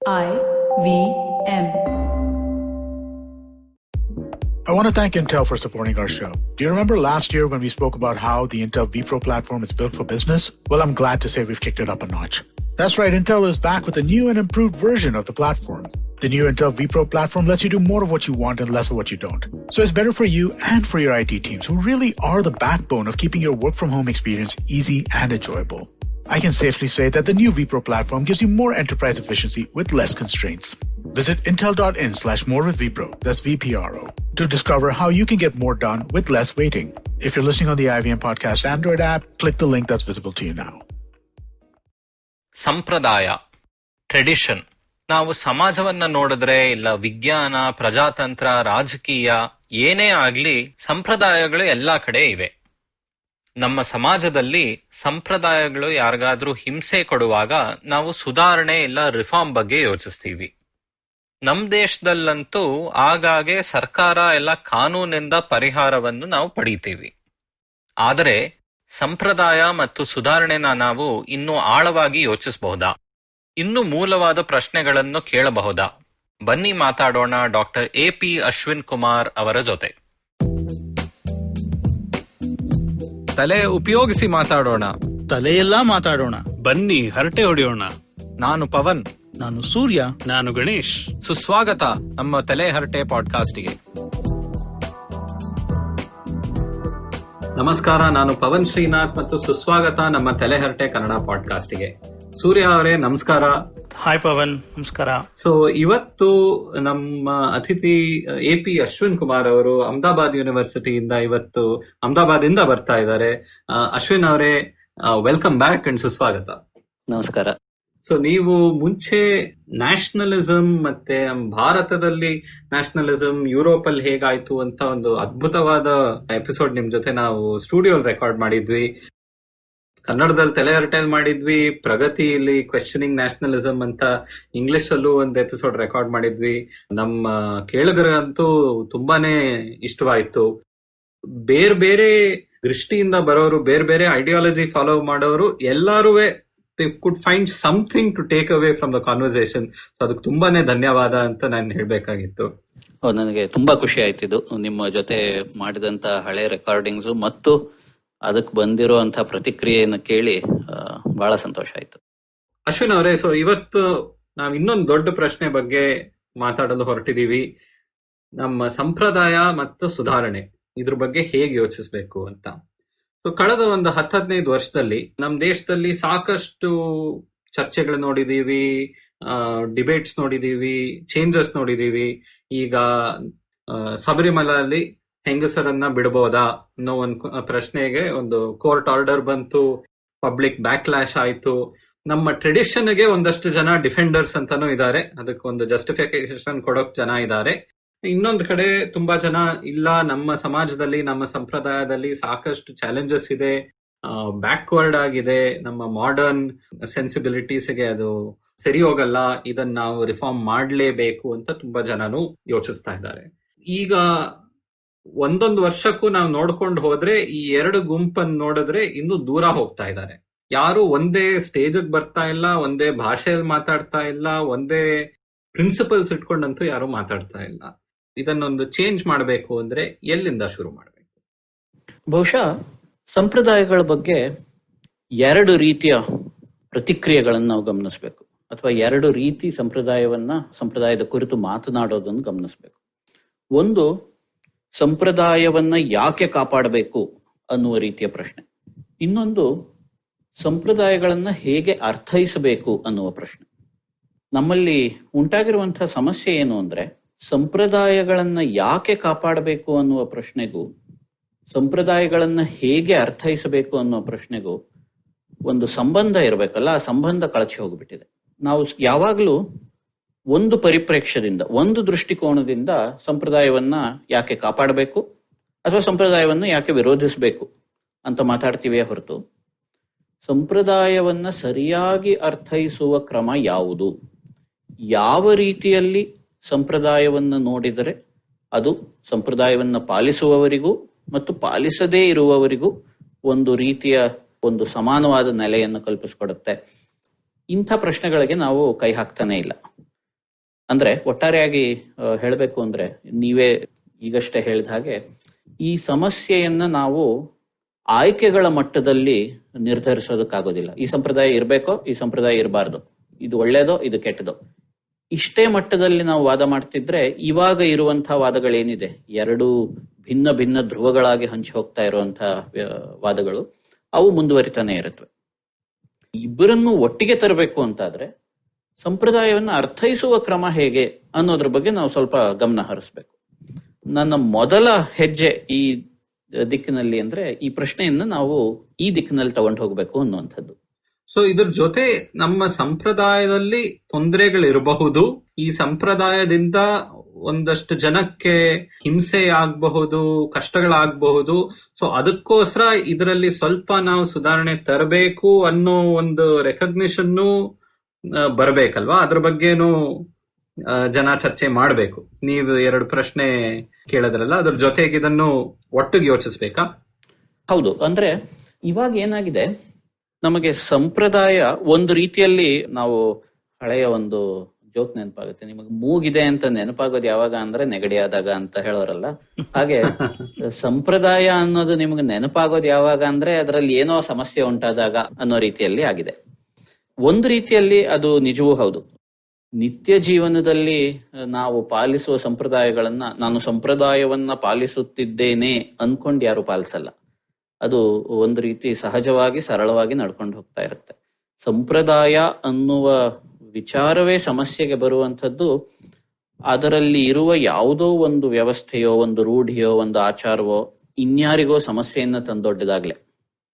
IVM. I want to thank Intel for supporting our show. Do you remember last year when we spoke about how the Intel vPro platform is built for business? Well, I'm glad to say we've kicked it up a notch. That's right, Intel is back with a new and improved version of the platform. The new Intel vPro platform lets you do more of what you want and less of what you don't. So it's better for you and for your IT teams, who really are the backbone of keeping your work from home experience easy and enjoyable. I can safely say that the new vPro platform gives you more enterprise efficiency with less constraints. Visit intel.in/morewithvpro, that's VPRO, to discover how you can get more done with less waiting. If you're listening on the IVM Podcast Android app, click the link that's visible to you now. ಸಂಪ್ರದಾಯ, tradition. ನಾವು ಸಮಾಜವನ್ನ ನೋಡಿದ್ರೆ, ಇಲ್ಲ ವಿಜ್ಞಾನ, ಪ್ರಜಾತಂತ್ರ, ರಾಜಕೀಯ ಏನೇ ಆಗ್ಲಿ, ಸಂಪ್ರದಾಯಗಳು ಎಲ್ಲಾ ಕಡೆ ಇವೆ. ನಮ್ಮ ಸಮಾಜದಲ್ಲಿ ಸಂಪ್ರದಾಯಗಳು ಯಾರಿಗಾದ್ರೂ ಹಿಂಸೆ ಕೊಡುವಾಗ ನಾವು ಸುಧಾರಣೆ ಇಲ್ಲ ರಿಫಾರ್ಮ್ ಬಗ್ಗೆ ಯೋಚಿಸ್ತೀವಿ. ನಮ್ ದೇಶದಲ್ಲಂತೂ ಆಗಾಗ್ಗೆ ಸರ್ಕಾರ ಎಲ್ಲ ಕಾನೂನಿಂದ ಪರಿಹಾರವನ್ನು ನಾವು ಪಡೀತೀವಿ. ಆದರೆ ಸಂಪ್ರದಾಯ ಮತ್ತು ಸುಧಾರಣೆನ ನಾವು ಇನ್ನೂ ಆಳವಾಗಿ ಯೋಚಿಸಬಹುದಾ? ಇನ್ನೂ ಮೂಲವಾದ ಪ್ರಶ್ನೆಗಳನ್ನು ಕೇಳಬಹುದಾ? ಬನ್ನಿ ಮಾತಾಡೋಣ ಡಾಕ್ಟರ್ AP ಅಶ್ವಿನ್ ಕುಮಾರ್ ಅವರ ಜೊತೆ. ತಲೆ ಉಪಯೋಗಿಸಿ ಮಾತಾಡೋಣ. ತಲೆಯೆಲ್ಲಾ ಮಾತಾಡೋಣ. ಬನ್ನಿ ಹರಟೆ ಹೊಡೆಯೋಣ. ನಾನು ಪವನ್. ನಾನು ಸೂರ್ಯ. ನಾನು ಗಣೇಶ್. ಸುಸ್ವಾಗತ ನಮ್ಮ ತಲೆ ಹರಟೆ ಪಾಡ್ಕಾಸ್ಟ್ಗೆ. ನಮಸ್ಕಾರ, ನಾನು ಪವನ್ ಶ್ರೀನಾಥ್ ಮತ್ತು ಸುಸ್ವಾಗತ ನಮ್ಮ ತಲೆ ಹರಟೆ ಕನ್ನಡ ಪಾಡ್ಕಾಸ್ಟ್ಗೆ. ಸೂರ್ಯ ಅವರೇ ನಮಸ್ಕಾರ. ಹಾಯ್ ಪವನ್, ನಮಸ್ಕಾರ. ಸೊ ಇವತ್ತು ನಮ್ಮ ಅತಿಥಿ AP ಅಶ್ವಿನ್ ಕುಮಾರ್ ಅವರು ಅಹಮದಾಬಾದ್ ಯೂನಿವರ್ಸಿಟಿಯಿಂದ ಇವತ್ತು ಅಹಮದಾಬಾದಿಂದ ಬರ್ತಾ ಇದ್ದಾರೆ. ಅಶ್ವಿನ್ ಅವರೇ, ವೆಲ್ಕಮ್ ಬ್ಯಾಕ್ ಅಂಡ್ ಸುಸ್ವಾಗತ. ನಮಸ್ಕಾರ. ಸೊ ನೀವು ಮುಂಚೆ ನ್ಯಾಷನಲಿಸಂ ಮತ್ತೆ ಭಾರತದಲ್ಲಿ ನ್ಯಾಷನಲಿಸಂ ಯುರೋಪ್ ಅಲ್ಲಿ ಹೇಗಾಯ್ತು ಅಂತ ಒಂದು ಅದ್ಭುತವಾದ ಎಪಿಸೋಡ್ ನಿಮ್ ಜೊತೆ ನಾವು ಸ್ಟುಡಿಯೋಲ್ ರೆಕಾರ್ಡ್ ಮಾಡಿದ್ವಿ. ಕನ್ನಡದಲ್ಲಿ ತಲೆ ಹರಟೆಲ್ ಮಾಡಿದ್ವಿ. ಪ್ರಗತಿಯಲ್ಲಿ ಕ್ವೆಶ್ಚನಿಂಗ್ ನ್ಯಾಷನಲಿಸಂ ಅಂತ ಇಂಗ್ಲಿಷ್ ಅಲ್ಲೂ ಒಂದು ಎಪಿಸೋಡ್ ರೆಕಾರ್ಡ್ ಮಾಡಿದ್ವಿ. ನಮ್ಮ ಕೇಳುಗರಂತೂ ತುಂಬಾನೇ ಇಷ್ಟವಾಯ್ತು. ಬೇರೆ ಬೇರೆ ದೃಷ್ಟಿಯಿಂದ ಬರೋರು, ಬೇರೆ ಬೇರೆ ಐಡಿಯಾಲಜಿ ಫಾಲೋ ಮಾಡೋರು ಎಲ್ಲಾರು they could find something to take away from the conversation. So ಅದಕ್ಕೆ ತುಂಬಾನೇ ಧನ್ಯವಾದ ಅಂತ ನಾನು ಹೇಳ್ಬೇಕಾಗಿತ್ತು. ನನಗೆ ತುಂಬಾ ಖುಷಿ ಆಯ್ತಿದ್ದು ನಿಮ್ಮ ಜೊತೆ ಮಾಡಿದಂತ ಹಳೆ ರೆಕಾರ್ಡಿಂಗ್ಸ್ ಮತ್ತು ಅದಕ್ಕೆ ಬಂದಿರುವಂತ ಪ್ರತಿಕ್ರಿಯೆಯನ್ನು ಕೇಳಿ ಬಹಳ ಸಂತೋಷ ಆಯ್ತು. ಅಶ್ವಿನ್ ಅವರೇ, ಸೊ ಇವತ್ತು ನಾವ್ ಇನ್ನೊಂದು ದೊಡ್ಡ ಪ್ರಶ್ನೆ ಬಗ್ಗೆ ಮಾತಾಡಲು ಹೊರಟಿದೀವಿ. ನಮ್ಮ ಸಂಪ್ರದಾಯ ಮತ್ತು ಸುಧಾರಣೆ, ಇದ್ರ ಬಗ್ಗೆ ಹೇಗೆ ಯೋಚಿಸ್ಬೇಕು ಅಂತ. ಸೊ ಕಳೆದ ಒಂದು 10-15 ವರ್ಷದಲ್ಲಿ ನಮ್ಮ ದೇಶದಲ್ಲಿ ಸಾಕಷ್ಟು ಚರ್ಚೆಗಳು ನೋಡಿದೀವಿ, ಡಿಬೇಟ್ಸ್ ನೋಡಿದೀವಿ, ಚೇಂಜಸ್ ನೋಡಿದೀವಿ. ಈಗ ಶಬರಿಮಲೆಯಲ್ಲಿ ಹೆಂಗಸರನ್ನ ಬಿಡಬಹುದಾ ಅನ್ನೋ ಒಂದು ಪ್ರಶ್ನೆಗೆ ಒಂದು ಕೋರ್ಟ್ ಆರ್ಡರ್ ಬಂತು, ಪಬ್ಲಿಕ್ ಬ್ಯಾಕ್ಲಾಶ್ ಆಯ್ತು. ನಮ್ಮ ಟ್ರೆಡಿಷನ್ಗೆ ಒಂದಷ್ಟು ಜನ ಡಿಫೆಂಡರ್ಸ್ ಅಂತಾನೂ ಇದ್ದಾರೆ, ಅದಕ್ಕೆ ಒಂದು ಜಸ್ಟಿಫಿಕೇಶನ್ ಕೊಡೋಕ್ ಜನ ಇದ್ದಾರೆ. ಇನ್ನೊಂದು ಕಡೆ ತುಂಬಾ ಜನ ಇಲ್ಲ, ನಮ್ಮ ಸಮಾಜದಲ್ಲಿ ನಮ್ಮ ಸಂಪ್ರದಾಯದಲ್ಲಿ ಸಾಕಷ್ಟು ಚಾಲೆಂಜಸ್ ಇದೆ, ಬ್ಯಾಕ್ವರ್ಡ್ ಆಗಿದೆ, ನಮ್ಮ ಮಾಡರ್ನ್ ಸೆನ್ಸಿಬಿಲಿಟೀಸ್ಗೆ ಅದು ಸರಿ ಹೋಗಲ್ಲ, ಇದನ್ನ ನಾವು ರಿಫಾರ್ಮ್ ಮಾಡಲೇಬೇಕು ಅಂತ ತುಂಬಾ ಜನನು ಯೋಚಿಸ್ತಾ ಇದ್ದಾರೆ. ಈಗ ಒಂದೊಂದು ವರ್ಷಕ್ಕೂ ನಾವು ನೋಡ್ಕೊಂಡು ಹೋದ್ರೆ ಈ ಎರಡು ಗುಂಪನ್ನು ನೋಡಿದ್ರೆ ಇನ್ನೂ ದೂರ ಹೋಗ್ತಾ ಇದ್ದಾರೆ. ಯಾರು ಒಂದೇ ಸ್ಟೇಜ್ ಬರ್ತಾ ಇಲ್ಲ, ಒಂದೇ ಭಾಷೆಯಲ್ಲಿ ಮಾತಾಡ್ತಾ ಇಲ್ಲ, ಒಂದೇ ಪ್ರಿನ್ಸಿಪಲ್ಸ್ ಇಟ್ಕೊಂಡಂತೂ ಯಾರು ಮಾತಾಡ್ತಾ ಇಲ್ಲ. ಇದನ್ನೊಂದು ಚೇಂಜ್ ಮಾಡಬೇಕು ಅಂದ್ರೆ ಎಲ್ಲಿಂದ ಶುರು ಮಾಡಬೇಕು? ಬಹುಶಃ ಸಂಪ್ರದಾಯಗಳ ಬಗ್ಗೆ ಎರಡು ರೀತಿಯ ಪ್ರತಿಕ್ರಿಯೆಗಳನ್ನು ನಾವು ಗಮನಿಸಬೇಕು, ಅಥವಾ ಎರಡು ರೀತಿ ಸಂಪ್ರದಾಯದ ಕುರಿತು ಮಾತನಾಡೋದನ್ನು ಗಮನಿಸಬೇಕು. ಒಂದು, ಸಂಪ್ರದಾಯವನ್ನ ಯಾಕೆ ಕಾಪಾಡಬೇಕು ಅನ್ನುವ ರೀತಿಯ ಪ್ರಶ್ನೆ. ಇನ್ನೊಂದು, ಸಂಪ್ರದಾಯಗಳನ್ನ ಹೇಗೆ ಅರ್ಥೈಸಬೇಕು ಅನ್ನುವ ಪ್ರಶ್ನೆ. ನಮ್ಮಲ್ಲಿ ಉಂಟಾಗಿರುವಂತಹ ಸಮಸ್ಯೆ ಏನು ಅಂದ್ರೆ, ಸಂಪ್ರದಾಯಗಳನ್ನ ಯಾಕೆ ಕಾಪಾಡಬೇಕು ಅನ್ನುವ ಪ್ರಶ್ನೆಗೂ ಸಂಪ್ರದಾಯಗಳನ್ನ ಹೇಗೆ ಅರ್ಥೈಸಬೇಕು ಅನ್ನುವ ಪ್ರಶ್ನೆಗೂ ಒಂದು ಸಂಬಂಧ ಇರಬೇಕಲ್ಲ, ಆ ಸಂಬಂಧ ಕಳಚಿ ಹೋಗ್ಬಿಟ್ಟಿದೆ. ನಾವು ಯಾವಾಗಲೂ ಒಂದು ಪರಿಪ್ರೇಕ್ಷ್ಯದಿಂದ, ಒಂದು ದೃಷ್ಟಿಕೋನದಿಂದ ಸಂಪ್ರದಾಯವನ್ನ ಯಾಕೆ ಕಾಪಾಡಬೇಕು ಅಥವಾ ಸಂಪ್ರದಾಯವನ್ನು ಯಾಕೆ ವಿರೋಧಿಸಬೇಕು ಅಂತ ಮಾತಾಡ್ತೀವಿಯೇ ಹೊರತು, ಸಂಪ್ರದಾಯವನ್ನ ಸರಿಯಾಗಿ ಅರ್ಥೈಸುವ ಕ್ರಮ ಯಾವುದು, ಯಾವ ರೀತಿಯಲ್ಲಿ ಸಂಪ್ರದಾಯವನ್ನು ನೋಡಿದರೆ ಅದು ಸಂಪ್ರದಾಯವನ್ನು ಪಾಲಿಸುವವರಿಗೂ ಮತ್ತು ಪಾಲಿಸದೇ ಇರುವವರಿಗೂ ಒಂದು ರೀತಿಯ ಒಂದು ಸಮಾನವಾದ ನೆಲೆಯನ್ನು ಕಲ್ಪಿಸಿಕೊಡುತ್ತೆ. ಇಂಥ ಪ್ರಶ್ನೆಗಳಿಗೆ ನಾವು ಕೈ ಹಾಕ್ತಾನೆ ಇಲ್ಲ. ಅಂದ್ರೆ ಒಟ್ಟಾರೆಯಾಗಿ ಹೇಳಬೇಕು ಅಂದ್ರೆ, ನೀವೇ ಈಗಷ್ಟೇ ಹೇಳಿದ ಹಾಗೆ ಈ ಸಮಸ್ಯೆಯನ್ನ ನಾವು ಆಯ್ಕೆಗಳ ಮಟ್ಟದಲ್ಲಿ ನಿರ್ಧರಿಸೋದಕ್ಕಾಗೋದಿಲ್ಲ. ಈ ಸಂಪ್ರದಾಯ ಇರಬೇಕೋ, ಈ ಸಂಪ್ರದಾಯ ಇರಬಾರ್ದು, ಇದು ಒಳ್ಳೇದೋ, ಇದು ಕೆಟ್ಟದೋ, ಇಷ್ಟೇ ಮಟ್ಟದಲ್ಲಿ ನಾವು ವಾದ ಮಾಡ್ತಿದ್ರೆ ಇವಾಗ ಇರುವಂತಹ ವಾದಗಳೇನಿದೆ, ಎರಡು ಭಿನ್ನ ಭಿನ್ನ ಧ್ರುವಗಳಾಗಿ ಹಂಚಿ ಹೋಗ್ತಾ ಇರುವಂತಹ ವಾದಗಳು, ಅವು ಮುಂದುವರಿತಾನೆ ಇರುತ್ತವೆ. ಇಬ್ಬರನ್ನು ಒಟ್ಟಿಗೆ ತರಬೇಕು ಅಂತಾದ್ರೆ ಸಂಪ್ರದಾಯವನ್ನು ಅರ್ಥೈಸುವ ಕ್ರಮ ಹೇಗೆ ಅನ್ನೋದ್ರ ಬಗ್ಗೆ ನಾವು ಸ್ವಲ್ಪ ಗಮನ ಹರಿಸ್ಬೇಕು. ನನ್ನ ಮೊದಲ ಹೆಜ್ಜೆ ಈ ದಿಕ್ಕಿನಲ್ಲಿ ಅಂದ್ರೆ ಈ ಪ್ರಶ್ನೆಯನ್ನ ನಾವು ಈ ದಿಕ್ಕಿನಲ್ಲಿ ತಗೊಂಡು ಹೋಗ್ಬೇಕು ಅನ್ನುವಂಥದ್ದು. ಸೊ ಇದ್ರ ಜೊತೆ ನಮ್ಮ ಸಂಪ್ರದಾಯದಲ್ಲಿ ತೊಂದರೆಗಳಿರಬಹುದು, ಈ ಸಂಪ್ರದಾಯದಿಂದ ಒಂದಷ್ಟು ಜನಕ್ಕೆ ಹಿಂಸೆ ಆಗಬಹುದು, ಕಷ್ಟಗಳಾಗಬಹುದು. ಸೊ ಅದಕ್ಕೋಸ್ಕರ ಇದರಲ್ಲಿ ಸ್ವಲ್ಪ ನಾವು ಸುಧಾರಣೆ ತರಬೇಕು ಅನ್ನೋ ಒಂದು ರೆಕಗ್ನಿಷನ್ನು ಬರಬೇಕಲ್ವಾ? ಅದ್ರ ಬಗ್ಗೆನೂ ಜನ ಚರ್ಚೆ ಮಾಡಬೇಕು. ನೀವು ಎರಡು ಪ್ರಶ್ನೆ ಕೇಳಿದ್ರಲ್ಲ, ಅದ್ರ ಜೊತೆಗೆ ಇದನ್ನು ಒಟ್ಟಿಗೆ ಯೋಚಿಸ್ಬೇಕಾ? ಹೌದು. ಅಂದ್ರೆ ಇವಾಗ ಏನಾಗಿದೆ, ನಮಗೆ ಸಂಪ್ರದಾಯ ಒಂದು ರೀತಿಯಲ್ಲಿ, ನಾವು ಹಳೆಯ ಒಂದು ಜೋಕ್ ನೆನಪಾಗುತ್ತೆ, ನಿಮಗೆ ಮೂಗಿದೆ ಅಂತ ನೆನಪಾಗೋದು ಯಾವಾಗ ಅಂದ್ರೆ ನೆಗಡಿ ಆದಾಗ ಅಂತ ಹೇಳೋರಲ್ಲ, ಹಾಗೆ ಸಂಪ್ರದಾಯ ಅನ್ನೋದು ನಿಮಗೆ ನೆನಪಾಗೋದು ಯಾವಾಗ ಅಂದ್ರೆ ಅದರಲ್ಲಿ ಏನೋ ಸಮಸ್ಯೆ ಉಂಟಾದಾಗ ಅನ್ನೋ ರೀತಿಯಲ್ಲಿ ಆಗಿದೆ. ಒಂದು ರೀತಿಯಲ್ಲಿ ಅದು ನಿಜವೂ ಹೌದು. ನಿತ್ಯ ಜೀವನದಲ್ಲಿ ನಾವು ಪಾಲಿಸುವ ಸಂಪ್ರದಾಯಗಳನ್ನ, ನಾನು ಸಂಪ್ರದಾಯವನ್ನ ಪಾಲಿಸುತ್ತಿದ್ದೇನೆ ಅನ್ಕೊಂಡು ಯಾರು ಪಾಲಿಸಲ್ಲ. ಅದು ಒಂದು ರೀತಿ ಸಹಜವಾಗಿ ಸರಳವಾಗಿ ನಡ್ಕೊಂಡು ಹೋಗ್ತಾ ಇರುತ್ತೆ. ಸಂಪ್ರದಾಯ ಅನ್ನುವ ವಿಚಾರವೇ ಸಮಸ್ಯೆಗೆ ಬರುವಂಥದ್ದು ಅದರಲ್ಲಿ ಇರುವ ಯಾವುದೋ ಒಂದು ವ್ಯವಸ್ಥೆಯೋ, ಒಂದು ರೂಢಿಯೋ, ಒಂದು ಆಚಾರವೋ ಇನ್ಯಾರಿಗೋ ಸಮಸ್ಯೆಯನ್ನ ತಂದೊಡ್ಡದಾಗ್ಲೆ.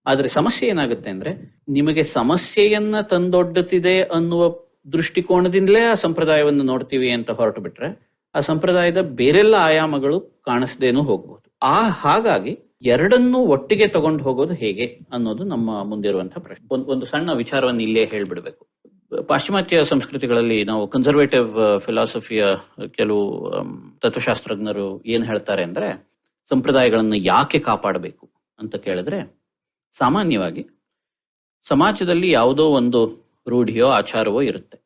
ಆದ್ರೆ ಸಮಸ್ಯೆ ಏನಾಗುತ್ತೆ ಅಂದ್ರೆ, ನಿಮಗೆ ಸಮಸ್ಯೆಯನ್ನ ತಂದೊಡ್ಡುತ್ತಿದೆ ಅನ್ನುವ ದೃಷ್ಟಿಕೋನದಿಂದಲೇ ಆ ಸಂಪ್ರದಾಯವನ್ನು ನೋಡ್ತೀವಿ ಅಂತ ಹೊರಟು ಬಿಟ್ರೆ ಆ ಸಂಪ್ರದಾಯದ ಬೇರೆಲ್ಲ ಆಯಾಮಗಳು ಕಾಣಿಸ್ದೇನೂ ಹೋಗ್ಬಹುದು. ಹಾಗಾಗಿ ಎರಡನ್ನೂ ಒಟ್ಟಿಗೆ ತಗೊಂಡು ಹೋಗೋದು ಹೇಗೆ ಅನ್ನೋದು ನಮ್ಮ ಮುಂದಿರುವಂತಹ ಪ್ರಶ್ನೆ. ಒಂದು ಸಣ್ಣ ವಿಚಾರವನ್ನು ಇಲ್ಲೇ ಹೇಳ್ಬಿಡ್ಬೇಕು. ಪಾಶ್ಚಿಮಾತ್ಯ ಸಂಸ್ಕೃತಿಗಳಲ್ಲಿ ನಾವು ಕನ್ಸರ್ವೇಟಿವ್ ಫಿಲಾಸಫಿಯ ಕೆಲವು ತತ್ವಶಾಸ್ತ್ರಜ್ಞರು ಏನ್ ಹೇಳ್ತಾರೆ ಅಂದ್ರೆ, ಸಂಪ್ರದಾಯಗಳನ್ನು ಯಾಕೆ ಕಾಪಾಡಬೇಕು ಅಂತ ಕೇಳಿದ್ರೆ, ಸಾಮಾನ್ಯವಾಗಿ ಸಮಾಜದಲ್ಲಿ ಯಾವುದೋ ಒಂದು ರೂಢಿಯೋ ಆಚಾರವೋ ಇರುತ್ತೆ.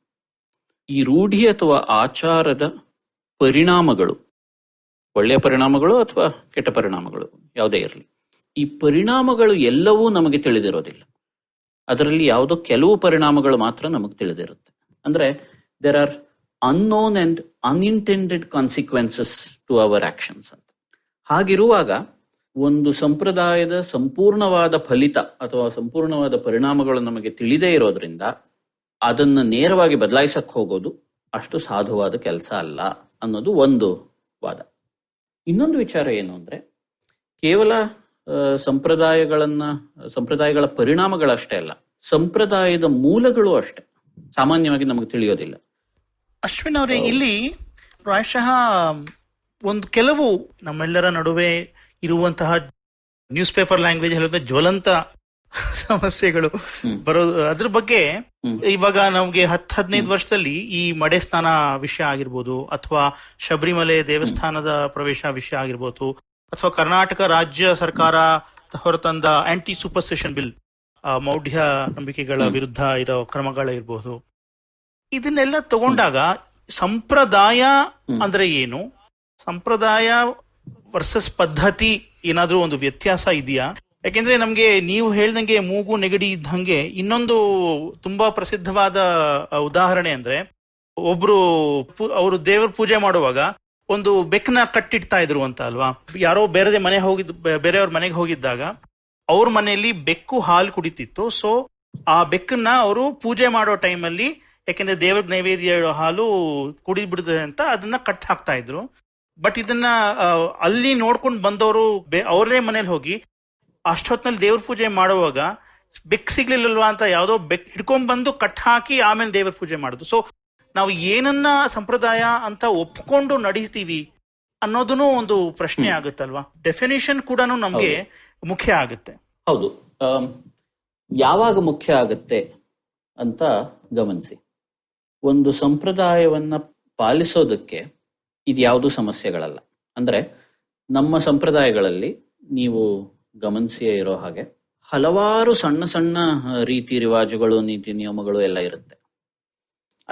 ಈ ರೂಢಿ ಅಥವಾ ಆಚಾರದ ಪರಿಣಾಮಗಳು, ಒಳ್ಳೆಯ ಪರಿಣಾಮಗಳು ಅಥವಾ ಕೆಟ್ಟ ಪರಿಣಾಮಗಳು ಯಾವುದೇ ಇರಲಿ, ಈ ಪರಿಣಾಮಗಳು ಎಲ್ಲವೂ ನಮಗೆ ತಿಳಿದಿರೋದಿಲ್ಲ. ಅದರಲ್ಲಿ ಯಾವುದೋ ಕೆಲವು ಪರಿಣಾಮಗಳು ಮಾತ್ರ ನಮಗೆ ತಿಳಿದಿರುತ್ತೆ. ಅಂದ್ರೆ there are unknown and unintended consequences to our actions ಅಂತ. ಹಾಗಿರುವಾಗ ಒಂದು ಸಂಪ್ರದಾಯದ ಸಂಪೂರ್ಣವಾದ ಫಲಿತ ಅಥವಾ ಸಂಪೂರ್ಣವಾದ ಪರಿಣಾಮಗಳು ನಮಗೆ ತಿಳಿದೇ ಇರೋದ್ರಿಂದ ಅದನ್ನ ನೇರವಾಗಿ ಬದಲಾಯಿಸಕ್ ಹೋಗೋದು ಅಷ್ಟು ಸಾಧುವಾದ ಕೆಲಸ ಅಲ್ಲ ಅನ್ನೋದು ಒಂದು ವಾದ. ಇನ್ನೊಂದು ವಿಚಾರ ಏನು ಅಂದ್ರೆ, ಕೇವಲ ಸಂಪ್ರದಾಯಗಳ ಪರಿಣಾಮಗಳಷ್ಟೇ ಅಲ್ಲ, ಸಂಪ್ರದಾಯದ ಮೂಲಗಳು ಅಷ್ಟೇ ಸಾಮಾನ್ಯವಾಗಿ ನಮಗೆ ತಿಳಿಯೋದಿಲ್ಲ. ಅಶ್ವಿನ್ ಅವರೇ, ಇಲ್ಲಿ ಪ್ರಾಯಶಃ ಒಂದು ಕೆಲವು ನಮ್ಮೆಲ್ಲರ ನಡುವೆ ಇರುವಂತಹ ನ್ಯೂಸ್ ಪೇಪರ್ ಲ್ಯಾಂಗ್ವೇಜ್ ಹೇಳಿದ್ರೆ ಜ್ವಲಂತ ಸಮಸ್ಯೆಗಳು ಬರೋದು, ಅದ್ರ ಬಗ್ಗೆ ಇವಾಗ ನಮ್ಗೆ 10-15 ವರ್ಷದಲ್ಲಿ ಈ ಮಡೆ ಸ್ನಾನ ವಿಷಯ ಆಗಿರ್ಬೋದು, ಅಥವಾ ಶಬರಿಮಲೆ ದೇವಸ್ಥಾನದ ಪ್ರವೇಶ ವಿಷಯ ಆಗಿರ್ಬೋದು, ಅಥವಾ ಕರ್ನಾಟಕ ರಾಜ್ಯ ಸರ್ಕಾರ ಹೊರತಂದ ಆಂಟಿ ಸೂಪರ್ಸ್ಟಿಷನ್ ಬಿಲ್, ಮೌಢ್ಯ ನಂಬಿಕೆಗಳ ವಿರುದ್ಧ ಇರೋ ಕ್ರಮಗಳಿರ್ಬೋದು, ಇದನ್ನೆಲ್ಲ ತಗೊಂಡಾಗ ಸಂಪ್ರದಾಯ ಅಂದ್ರೆ ಏನು, ಸಂಪ್ರದಾಯ ವರ್ಸಸ್ ಪದ್ಧತಿ ಏನಾದ್ರೂ ಒಂದು ವ್ಯತ್ಯಾಸ ಇದೆಯಾ? ಯಾಕೆಂದ್ರೆ ನಮ್ಗೆ ನೀವು ಹೇಳ್ದಂಗೆ ಮೂಗು ನೆಗಡಿ ಇದ್ದಂಗೆ ಇನ್ನೊಂದು ತುಂಬಾ ಪ್ರಸಿದ್ಧವಾದ ಉದಾಹರಣೆ ಅಂದ್ರೆ, ಒಬ್ರು ಅವರು ದೇವರ ಪೂಜೆ ಮಾಡುವಾಗ ಒಂದು ಬೆಕ್ಕನ್ನ ಕಟ್ಟಿಡ್ತಾ ಇದ್ರು ಅಂತ ಅಲ್ವಾ. ಯಾರೋ ಬೇರೆಯವ್ರ ಮನೆಗೆ ಹೋಗಿದ್ದಾಗ ಅವ್ರ ಮನೆಯಲ್ಲಿ ಬೆಕ್ಕು ಹಾಲು ಕುಡಿತಿತ್ತು. ಸೊ ಆ ಬೆಕ್ಕನ್ನ ಅವರು ಪೂಜೆ ಮಾಡೋ ಟೈಮಲ್ಲಿ, ಯಾಕೆಂದ್ರೆ ದೇವ್ರ ನೈವೇದ್ಯ ಹಾಲು ಕುಡಿದ್ಬಿಡುತ್ತೆ ಅಂತ ಅದನ್ನ ಕಟ್ ಹಾಕ್ತಾ ಇದ್ರು. ಬಟ್ ಇದನ್ನ ಅಲ್ಲಿ ನೋಡ್ಕೊಂಡು ಬಂದವರು ಅವ್ರೇ ಮನೇಲಿ ಹೋಗಿ ಅಷ್ಟೊತ್ನಲ್ಲಿ ದೇವ್ರ ಪೂಜೆ ಮಾಡುವಾಗ ಬೆಕ್ ಸಿಗ್ಲಿಲ್ವಾ ಅಂತ ಯಾವ್ದೋ ಬೆಕ್ ಹಿಡ್ಕೊಂಡ್ ಬಂದು ಕಟ್ ಹಾಕಿ ಆಮೇಲೆ ದೇವ್ರ ಪೂಜೆ ಮಾಡುದು. ಸೊ ನಾವು ಏನನ್ನ ಸಂಪ್ರದಾಯ ಅಂತ ಒಪ್ಕೊಂಡು ನಡೀತೀವಿ ಅನ್ನೋದನ್ನು ಒಂದು ಪ್ರಶ್ನೆ ಆಗುತ್ತಲ್ವಾ. ಡೆಫಿನೇಷನ್ ಕೂಡ ನಮ್ಗೆ ಮುಖ್ಯ ಆಗುತ್ತೆ. ಹೌದು, ಯಾವಾಗ ಮುಖ್ಯ ಆಗುತ್ತೆ ಅಂತ ಗಮನಿಸಿ. ಒಂದು ಸಂಪ್ರದಾಯವನ್ನ ಪಾಲಿಸೋದಕ್ಕೆ ಇದ್ಯಾವುದೂ ಸಮಸ್ಯೆಗಳಲ್ಲ. ಅಂದ್ರೆ ನಮ್ಮ ಸಂಪ್ರದಾಯಗಳಲ್ಲಿ ನೀವು ಗಮನಿಸಿಯೇ ಇರೋ ಹಾಗೆ ಹಲವಾರು ಸಣ್ಣ ಸಣ್ಣ ರೀತಿ ರಿವಾಜುಗಳು, ನೀತಿ ನಿಯಮಗಳು ಎಲ್ಲ ಇರುತ್ತೆ.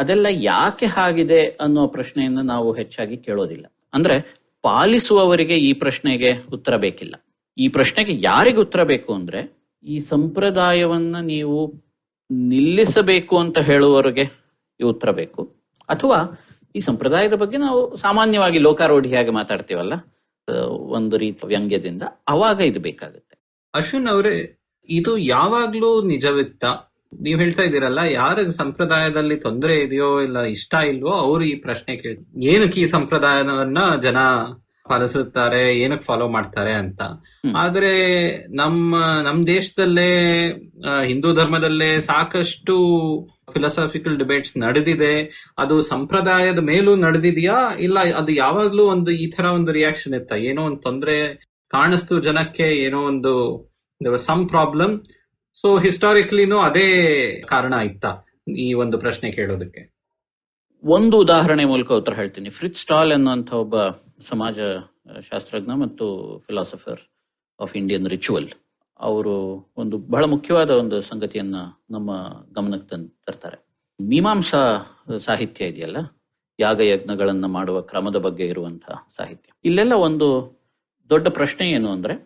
ಅದೆಲ್ಲ ಯಾಕೆ ಆಗಿದೆ ಅನ್ನೋ ಪ್ರಶ್ನೆಯನ್ನು ನಾವು ಹೆಚ್ಚಾಗಿ ಕೇಳೋದಿಲ್ಲ. ಅಂದ್ರೆ ಪಾಲಿಸುವವರಿಗೆ ಈ ಪ್ರಶ್ನೆಗೆ ಉತ್ತರ ಬೇಕಿಲ್ಲ. ಈ ಪ್ರಶ್ನೆಗೆ ಯಾರಿಗೆ ಉತ್ತರ ಬೇಕು ಅಂದ್ರೆ, ಈ ಸಂಪ್ರದಾಯವನ್ನ ನೀವು ನಿಲ್ಲಿಸಬೇಕು ಅಂತ ಹೇಳುವವರಿಗೆ ಈ ಉತ್ತರ ಬೇಕು, ಅಥವಾ ಈ ಸಂಪ್ರದಾಯದ ಬಗ್ಗೆ ನಾವು ಸಾಮಾನ್ಯವಾಗಿ ಲೋಕಾರೂಢಿಯಾಗಿ ಮಾತಾಡ್ತೀವಲ್ಲ ಒಂದು ರೀತಿ ವ್ಯಂಗ್ಯದಿಂದ, ಅವಾಗ ಇದು ಬೇಕಾಗುತ್ತೆ. ಅಶ್ವಿನ್ ಅವರೇ, ಇದು ಯಾವಾಗ್ಲೂ ನಿಜವಿತ್ತ? ನೀವ್ ಹೇಳ್ತಾ ಇದ್ದೀರಲ್ಲ, ಯಾರಿಗೆ ಸಂಪ್ರದಾಯದಲ್ಲಿ ತೊಂದರೆ ಇದೆಯೋ ಇಲ್ಲ ಇಷ್ಟ ಇಲ್ವೋ ಅವ್ರು ಈ ಪ್ರಶ್ನೆ ಕೇಳಿ ಏನಕ್ಕೆ ಈ ಸಂಪ್ರದಾಯವನ್ನ ಜನ ಪಾಲಿಸುತ್ತಾರೆ, ಏನಕ್ಕೆ ಫಾಲೋ ಮಾಡ್ತಾರೆ ಅಂತ. ಆದ್ರೆ ನಮ್ ದೇಶದಲ್ಲೇ ಹಿಂದೂ ಧರ್ಮದಲ್ಲೇ ಸಾಕಷ್ಟು ಫಿಲಾಸಫಿಕಲ್ ಡಿಬೇಟ್ಸ್ ನಡೆದಿದೆ. ಅದು ಸಂಪ್ರದಾಯದ ಮೇಲೂ ನಡೆದಿದೆಯಾ ಇಲ್ಲ ಅದು ಯಾವಾಗ್ಲೂ ಒಂದು ಈ ತರ ಒಂದು ರಿಯಾಕ್ಷನ್ ಇತ್ತ? ಏನೋ ಒಂದು ತೊಂದರೆ ಕಾಣಿಸ್ತು ಜನಕ್ಕೆ, ಏನೋ ಒಂದು ಸಮ್ ಪ್ರಾಬ್ಲಮ್, ಸೊ ಹಿಸ್ಟಾರಿಕಲಿನೂ ಅದೇ ಕಾರಣ ಇತ್ತಾ ಈ ಒಂದು ಪ್ರಶ್ನೆ ಕೇಳೋದಕ್ಕೆ? ಒಂದು ಉದಾಹರಣೆ ಮೂಲಕ ಉತ್ತರ ಹೇಳ್ತೀನಿ. ಫ್ರಿಟ್ಸ್ ಸ್ಟಾಲ್ ಅನ್ನುವಂಥ ಒಬ್ಬ ಸಮಾಜ ಶಾಸ್ತ್ರಜ್ಞ ಮತ್ತು ಫಿಲಾಸಫರ್ ಆಫ್ ಇಂಡಿಯನ್ ರಿಚುವಲ್, ಅವರು ಒಂದು ಬಹಳ ಮುಖ್ಯವಾದ ಒಂದು ಸಂಗತಿಯನ್ನ ನಮ್ಮ ಗಮನಕ್ಕೆ ತರ್ತಾರೆ. ಮೀಮಾಂಸಾ ಸಾಹಿತ್ಯ ಇದೆಯಲ್ಲ, ಯಾಗಯಜ್ಞಗಳನ್ನ ಮಾಡುವ ಕ್ರಮದ ಬಗ್ಗೆ ಇರುವಂತಹ ಸಾಹಿತ್ಯ. ಇಲ್ಲೆಲ್ಲ ಒಂದು ದೊಡ್ಡ ಪ್ರಶ್ನೆ ಏನು ಅಂದ್ರೆ,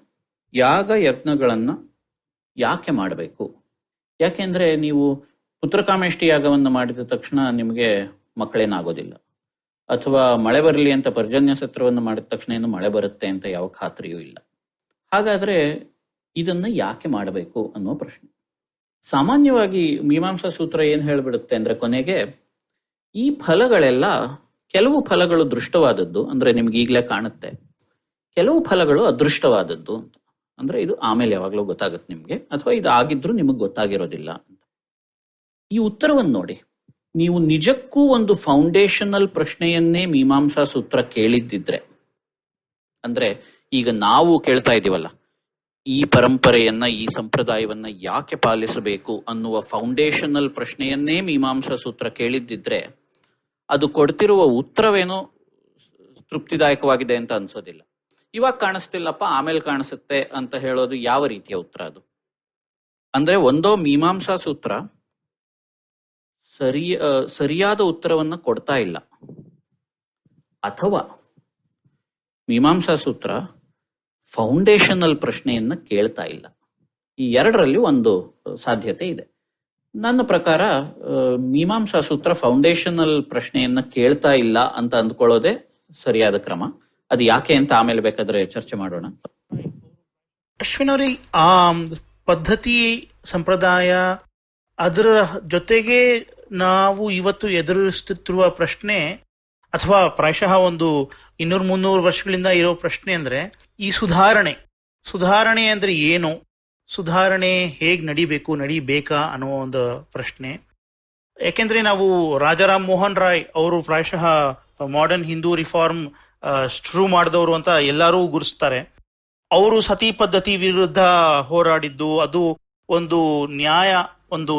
ಯಾಗಯಜ್ಞಗಳನ್ನ ಯಾಕೆ ಮಾಡಬೇಕು? ಯಾಕೆಂದ್ರೆ ನೀವು ಪುತ್ರಕಾಮೇಷ್ಟಿ ಯಾಗವನ್ನು ಮಾಡಿದ ತಕ್ಷಣ ನಿಮಗೆ ಮಕ್ಕಳೇನಾಗೋದಿಲ್ಲ, ಅಥವಾ ಮಳೆ ಬರಲಿ ಅಂತ ಪರ್ಜನ್ಯ ಸತ್ರವನ್ನು ಮಾಡಿದ ತಕ್ಷಣ ಏನು ಮಳೆ ಬರುತ್ತೆ ಅಂತ ಯಾವ ಖಾತ್ರಿಯೂ ಇಲ್ಲ. ಹಾಗಾದ್ರೆ ಇದನ್ನ ಯಾಕೆ ಮಾಡಬೇಕು ಅನ್ನೋ ಪ್ರಶ್ನೆ. ಸಾಮಾನ್ಯವಾಗಿ ಮೀಮಾಂಸಾ ಸೂತ್ರ ಏನ್ ಹೇಳ್ಬಿಡುತ್ತೆ ಅಂದ್ರೆ, ಕೊನೆಗೆ ಈ ಫಲಗಳೆಲ್ಲ, ಕೆಲವು ಫಲಗಳು ದೃಷ್ಟವಾದದ್ದು ಅಂದ್ರೆ ನಿಮ್ಗೆ ಈಗಲೇ ಕಾಣುತ್ತೆ, ಕೆಲವು ಫಲಗಳು ಅದೃಷ್ಟವಾದದ್ದು ಅಂತ. ಅಂದ್ರೆ ಇದು ಆಮೇಲೆ ಯಾವಾಗ್ಲೂ ಗೊತ್ತಾಗುತ್ತೆ ನಿಮ್ಗೆ, ಅಥವಾ ಇದು ಆಗಿದ್ರು ನಿಮಗ್ ಗೊತ್ತಾಗಿರೋದಿಲ್ಲ ಅಂತ. ಈ ಉತ್ತರವನ್ನು ನೋಡಿ, ನೀವು ನಿಜಕ್ಕೂ ಒಂದು ಫೌಂಡೇಶನಲ್ ಪ್ರಶ್ನೆಯನ್ನೇ ಮೀಮಾಂಸಾ ಸೂತ್ರ ಕೇಳಿದ್ದಿದ್ರೆ, ಅಂದ್ರೆ ಈಗ ನಾವು ಕೇಳ್ತಾ ಇದೀವಲ್ಲ, ಈ ಪರಂಪರೆಯನ್ನ, ಈ ಸಂಪ್ರದಾಯವನ್ನ ಯಾಕೆ ಪಾಲಿಸಬೇಕು ಅನ್ನುವ ಫೌಂಡೇಶನಲ್ ಪ್ರಶ್ನೆಯನ್ನೇ ಮೀಮಾಂಸಾ ಸೂತ್ರ ಕೇಳಿದ್ದಿದ್ರೆ, ಅದು ಕೊಡ್ತಿರುವ ಉತ್ತರವೇನೋ ತೃಪ್ತಿದಾಯಕವಾಗಿದೆ ಅಂತ ಅನ್ಸೋದಿಲ್ಲ. ಇವಾಗ ಕಾಣಿಸ್ತಿಲ್ಲಪ್ಪ ಆಮೇಲೆ ಕಾಣಿಸುತ್ತೆ ಅಂತ ಹೇಳೋದು ಯಾವ ರೀತಿಯ ಉತ್ತರ ಅದು? ಅಂದ್ರೆ ಒಂದೋ ಮೀಮಾಂಸಾ ಸೂತ್ರ ಸರಿಯಾದ ಉತ್ತರವನ್ನ ಕೊಡ್ತಾ ಇಲ್ಲ, ಅಥವಾ ಮೀಮಾಂಸಾ ಸೂತ್ರ ಫೌಂಡೇಶನಲ್ ಪ್ರಶ್ನೆಯನ್ನ ಕೇಳ್ತಾ ಇಲ್ಲ. ಈ ಎರಡರಲ್ಲಿ ಒಂದು ಸಾಧ್ಯತೆ ಇದೆ. ನನ್ನ ಪ್ರಕಾರ ಮೀಮಾಂಸಾ ಸೂತ್ರ ಫೌಂಡೇಶನಲ್ ಪ್ರಶ್ನೆಯನ್ನ ಕೇಳ್ತಾ ಇಲ್ಲ ಅಂತ ಅಂದ್ಕೊಳ್ಳೋದೇ ಸರಿಯಾದ ಕ್ರಮ. ಅದು ಯಾಕೆ ಅಂತ ಆಮೇಲೆ ಬೇಕಾದ್ರೆ ಚರ್ಚೆ ಮಾಡೋಣ. ಅಶ್ವಿನ್ ಅವ್ರಿ, ಆ ಪದ್ಧತಿ, ಸಂಪ್ರದಾಯ, ಅದರ ಜೊತೆಗೆ ನಾವು ಇವತ್ತು ಎದುರಿಸುತ್ತಿರುವ ಪ್ರಶ್ನೆ, ಅಥವಾ ಪ್ರಾಯಶಃ ಒಂದು 200-300 ವರ್ಷಗಳಿಂದ ಇರೋ ಪ್ರಶ್ನೆ ಅಂದ್ರೆ, ಈ ಸುಧಾರಣೆ ಅಂದ್ರೆ ಏನು, ಸುಧಾರಣೆ ಹೇಗ್ ನಡಿಬೇಕಾ ಅನ್ನೋ ಒಂದು ಪ್ರಶ್ನೆ. ಯಾಕೆಂದ್ರೆ ನಾವು ರಾಜಾರಾಮ್ ಮೋಹನ್ ರಾಯ್ ಅವರು ಪ್ರಾಯಶಃ ಮಾಡರ್ನ್ ಹಿಂದೂ ರಿಫಾರ್ಮ್ ಶುರು ಮಾಡಿದವರು ಅಂತ ಎಲ್ಲರೂ ಗುರುಸ್ತಾರೆ. ಅವರು ಸತಿ ಪದ್ಧತಿ ವಿರುದ್ಧ ಹೋರಾಡಿದ್ದು, ಅದು ಒಂದು ನ್ಯಾಯ, ಒಂದು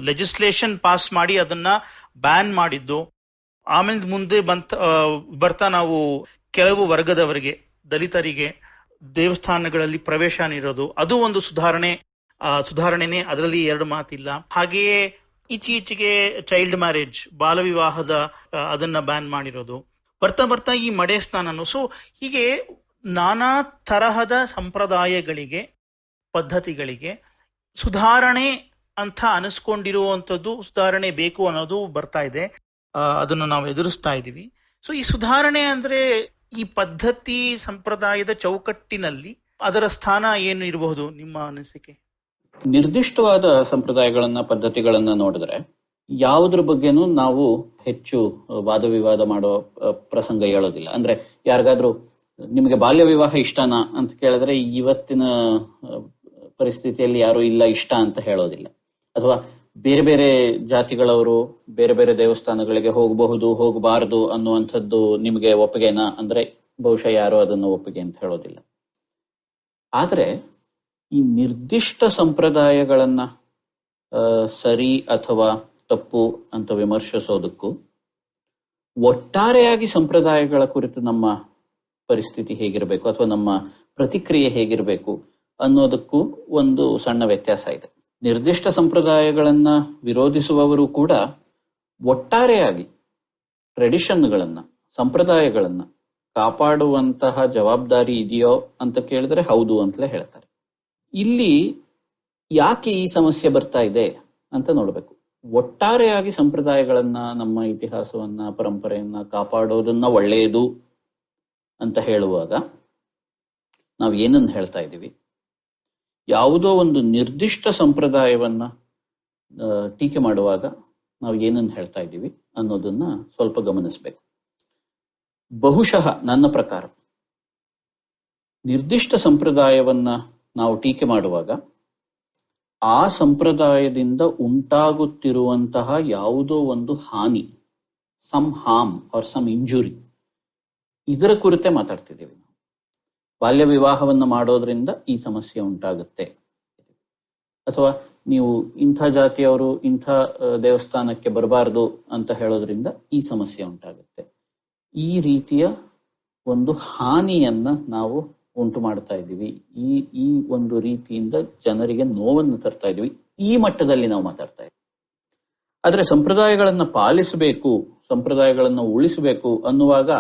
ಲೆಜಿಸ್ಲೇಷನ್ ಪಾಸ್ ಮಾಡಿ ಅದನ್ನ ಬ್ಯಾನ್ ಮಾಡಿದ್ದು. ಆಮೇಲೆ ಮುಂದೆ ಬರ್ತಾ ನಾವು ಕೆಲವು ವರ್ಗದವರಿಗೆ, ದಲಿತರಿಗೆ ದೇವಸ್ಥಾನಗಳಲ್ಲಿ ಪ್ರವೇಶ ನೀಡೋದು, ಅದು ಒಂದು ಸುಧಾರಣೆನೇ, ಅದರಲ್ಲಿ ಎರಡು ಮಾತಿಲ್ಲ. ಹಾಗೆಯೇ ಇತ್ತೀಚೆಗೆ ಚೈಲ್ಡ್ ಮ್ಯಾರೇಜ್, ಬಾಲ ವಿವಾಹದ ಅದನ್ನ ಬ್ಯಾನ್ ಮಾಡಿರೋದು, ಬರ್ತಾ ಈ ಮಡೆ ಸ್ನಾನನು. ಸೊ ಹೀಗೆ ನಾನಾ ತರಹದ ಸಂಪ್ರದಾಯಗಳಿಗೆ, ಪದ್ಧತಿಗಳಿಗೆ ಸುಧಾರಣೆ ಅಂತ ಅನಿಸ್ಕೊಂಡಿರುವಂಥದ್ದು, ಸುಧಾರಣೆ ಬೇಕು ಅನ್ನೋದು ಬರ್ತಾ ಇದೆ. ಅದನ್ನು ನಾವು ಎದುರಿಸ್ತಾ ಇದ್ದೀವಿ. ಸೊ ಈ ಸುಧಾರಣೆ ಅಂದ್ರೆ, ಈ ಪದ್ಧತಿ ಸಂಪ್ರದಾಯದ ಚೌಕಟ್ಟಿನಲ್ಲಿ ಅದರ ಸ್ಥಾನ ಏನು ಇರಬಹುದು ನಿಮ್ಮ ಅನಿಸಿಕೆ? ನಿರ್ದಿಷ್ಟವಾದ ಸಂಪ್ರದಾಯಗಳನ್ನ, ಪದ್ಧತಿಗಳನ್ನ ನೋಡಿದ್ರೆ ಯಾವುದ್ರ ಬಗ್ಗೆನೂ ನಾವು ಹೆಚ್ಚು ವಾದ ವಿವಾದ ಮಾಡೋ ಪ್ರಸಂಗ ಹೇಳೋದಿಲ್ಲ. ಅಂದ್ರೆ ಯಾರಿಗಾದ್ರೂ ನಿಮಗೆ ಬಾಲ್ಯ ವಿವಾಹ ಇಷ್ಟನಾ ಅಂತ ಕೇಳಿದ್ರೆ ಇವತ್ತಿನ ಪರಿಸ್ಥಿತಿಯಲ್ಲಿ ಯಾರು ಇಲ್ಲ ಇಷ್ಟ ಅಂತ ಹೇಳೋದಿಲ್ಲ. ಅಥವಾ ಬೇರೆ ಬೇರೆ ಜಾತಿಗಳವರು ಬೇರೆ ಬೇರೆ ದೇವಸ್ಥಾನಗಳಿಗೆ ಹೋಗಬಹುದು, ಹೋಗಬಾರದು ಅನ್ನುವಂಥದ್ದು ನಿಮಗೆ ಒಪ್ಪಿಗೆನಾ ಅಂದ್ರೆ ಬಹುಶಃ ಯಾರು ಅದನ್ನು ಒಪ್ಪಿಗೆ ಅಂತ ಹೇಳೋದಿಲ್ಲ. ಆದ್ರೆ ಈ ನಿರ್ದಿಷ್ಟ ಸಂಪ್ರದಾಯಗಳನ್ನ ಸರಿ ಅಥವಾ ತಪ್ಪು ಅಂತ ವಿಮರ್ಶಿಸೋದಕ್ಕೂ, ಒಟ್ಟಾರೆಯಾಗಿ ಸಂಪ್ರದಾಯಗಳ ಕುರಿತು ನಮ್ಮ ಪರಿಸ್ಥಿತಿ ಹೇಗಿರಬೇಕು ಅಥವಾ ನಮ್ಮ ಪ್ರತಿಕ್ರಿಯೆ ಹೇಗಿರಬೇಕು ಅನ್ನೋದಕ್ಕೂ ಒಂದು ಸಣ್ಣ ವ್ಯತ್ಯಾಸ ಇದೆ. ನಿರ್ದಿಷ್ಟ ಸಂಪ್ರದಾಯಗಳನ್ನ ವಿರೋಧಿಸುವವರು ಕೂಡ ಒಟ್ಟಾರೆಯಾಗಿ ಟ್ರೆಡಿಷನ್ಗಳನ್ನ, ಸಂಪ್ರದಾಯಗಳನ್ನ ಕಾಪಾಡುವಂತಹ ಜವಾಬ್ದಾರಿ ಇದೆಯೋ ಅಂತ ಕೇಳಿದ್ರೆ ಹೌದು ಅಂತಲೇ ಹೇಳ್ತಾರೆ. ಇಲ್ಲಿ ಯಾಕೆ ಈ ಸಮಸ್ಯೆ ಬರ್ತಾ ಇದೆ ಅಂತ ನೋಡ್ಬೇಕು. ಒಟ್ಟಾರೆಯಾಗಿ ಸಂಪ್ರದಾಯಗಳನ್ನ, ನಮ್ಮ ಇತಿಹಾಸವನ್ನ, ಪರಂಪರೆಯನ್ನ ಕಾಪಾಡೋದನ್ನ ಒಳ್ಳೆಯದು ಅಂತ ಹೇಳುವಾಗ ನಾವು ಏನನ್ನು ಹೇಳ್ತಾ ಇದ್ದೀವಿ? ಯಾವುದೋ ಒಂದು ನಿರ್ದಿಷ್ಟ ಸಂಪ್ರದಾಯವನ್ನ ಟೀಕೆ ಮಾಡುವಾಗ ನಾವು ಏನನ್ನು ಹೇಳ್ತಾ ಇದ್ದೀವಿ ಅನ್ನೋದನ್ನ ಸ್ವಲ್ಪ ಗಮನಿಸಬೇಕು. ಬಹುಶಃ ನನ್ನ ಪ್ರಕಾರ ನಿರ್ದಿಷ್ಟ ಸಂಪ್ರದಾಯವನ್ನ ನಾವು ಟೀಕೆ ಮಾಡುವಾಗ ಆ ಸಂಪ್ರದಾಯದಿಂದ ಉಂಟಾಗುತ್ತಿರುವಂತಹ ಯಾವುದೋ ಒಂದು ಹಾನಿ, some harm or some injury, ಇದರ ಕುರಿತೇ ಮಾತಾಡ್ತಿದ್ದೀವಿ ನಾವು. ಬಾಲ್ಯ ವಿವಾಹವನ್ನು ಮಾಡೋದ್ರಿಂದ ಈ ಸಮಸ್ಯೆ ಉಂಟಾಗುತ್ತೆ, ಅಥವಾ ನೀವು ಇಂಥ ಜಾತಿಯವರು ಇಂಥ ದೇವಸ್ಥಾನಕ್ಕೆ ಬರಬಾರದು ಅಂತ ಹೇಳೋದ್ರಿಂದ ಈ ಸಮಸ್ಯೆ ಉಂಟಾಗುತ್ತೆ. ಈ ರೀತಿಯ ಒಂದು ಹಾನಿಯನ್ನ ನಾವು ಉಂಟು ಮಾಡ್ತಾ ಇದ್ದೀವಿ. ಈ ಒಂದು ರೀತಿಯಿಂದ ಜನರಿಗೆ ನೋವನ್ನು ತರ್ತಾ ಇದ್ದೀವಿ. ಈ ಮಟ್ಟದಲ್ಲಿ ನಾವು ಮಾತಾಡ್ತಾ ಇದ್ದೀವಿ. ಆದ್ರೆ ಸಂಪ್ರದಾಯಗಳನ್ನ ಪಾಲಿಸಬೇಕು, ಸಂಪ್ರದಾಯಗಳನ್ನ ಉಳಿಸಬೇಕು ಅನ್ನುವಾಗ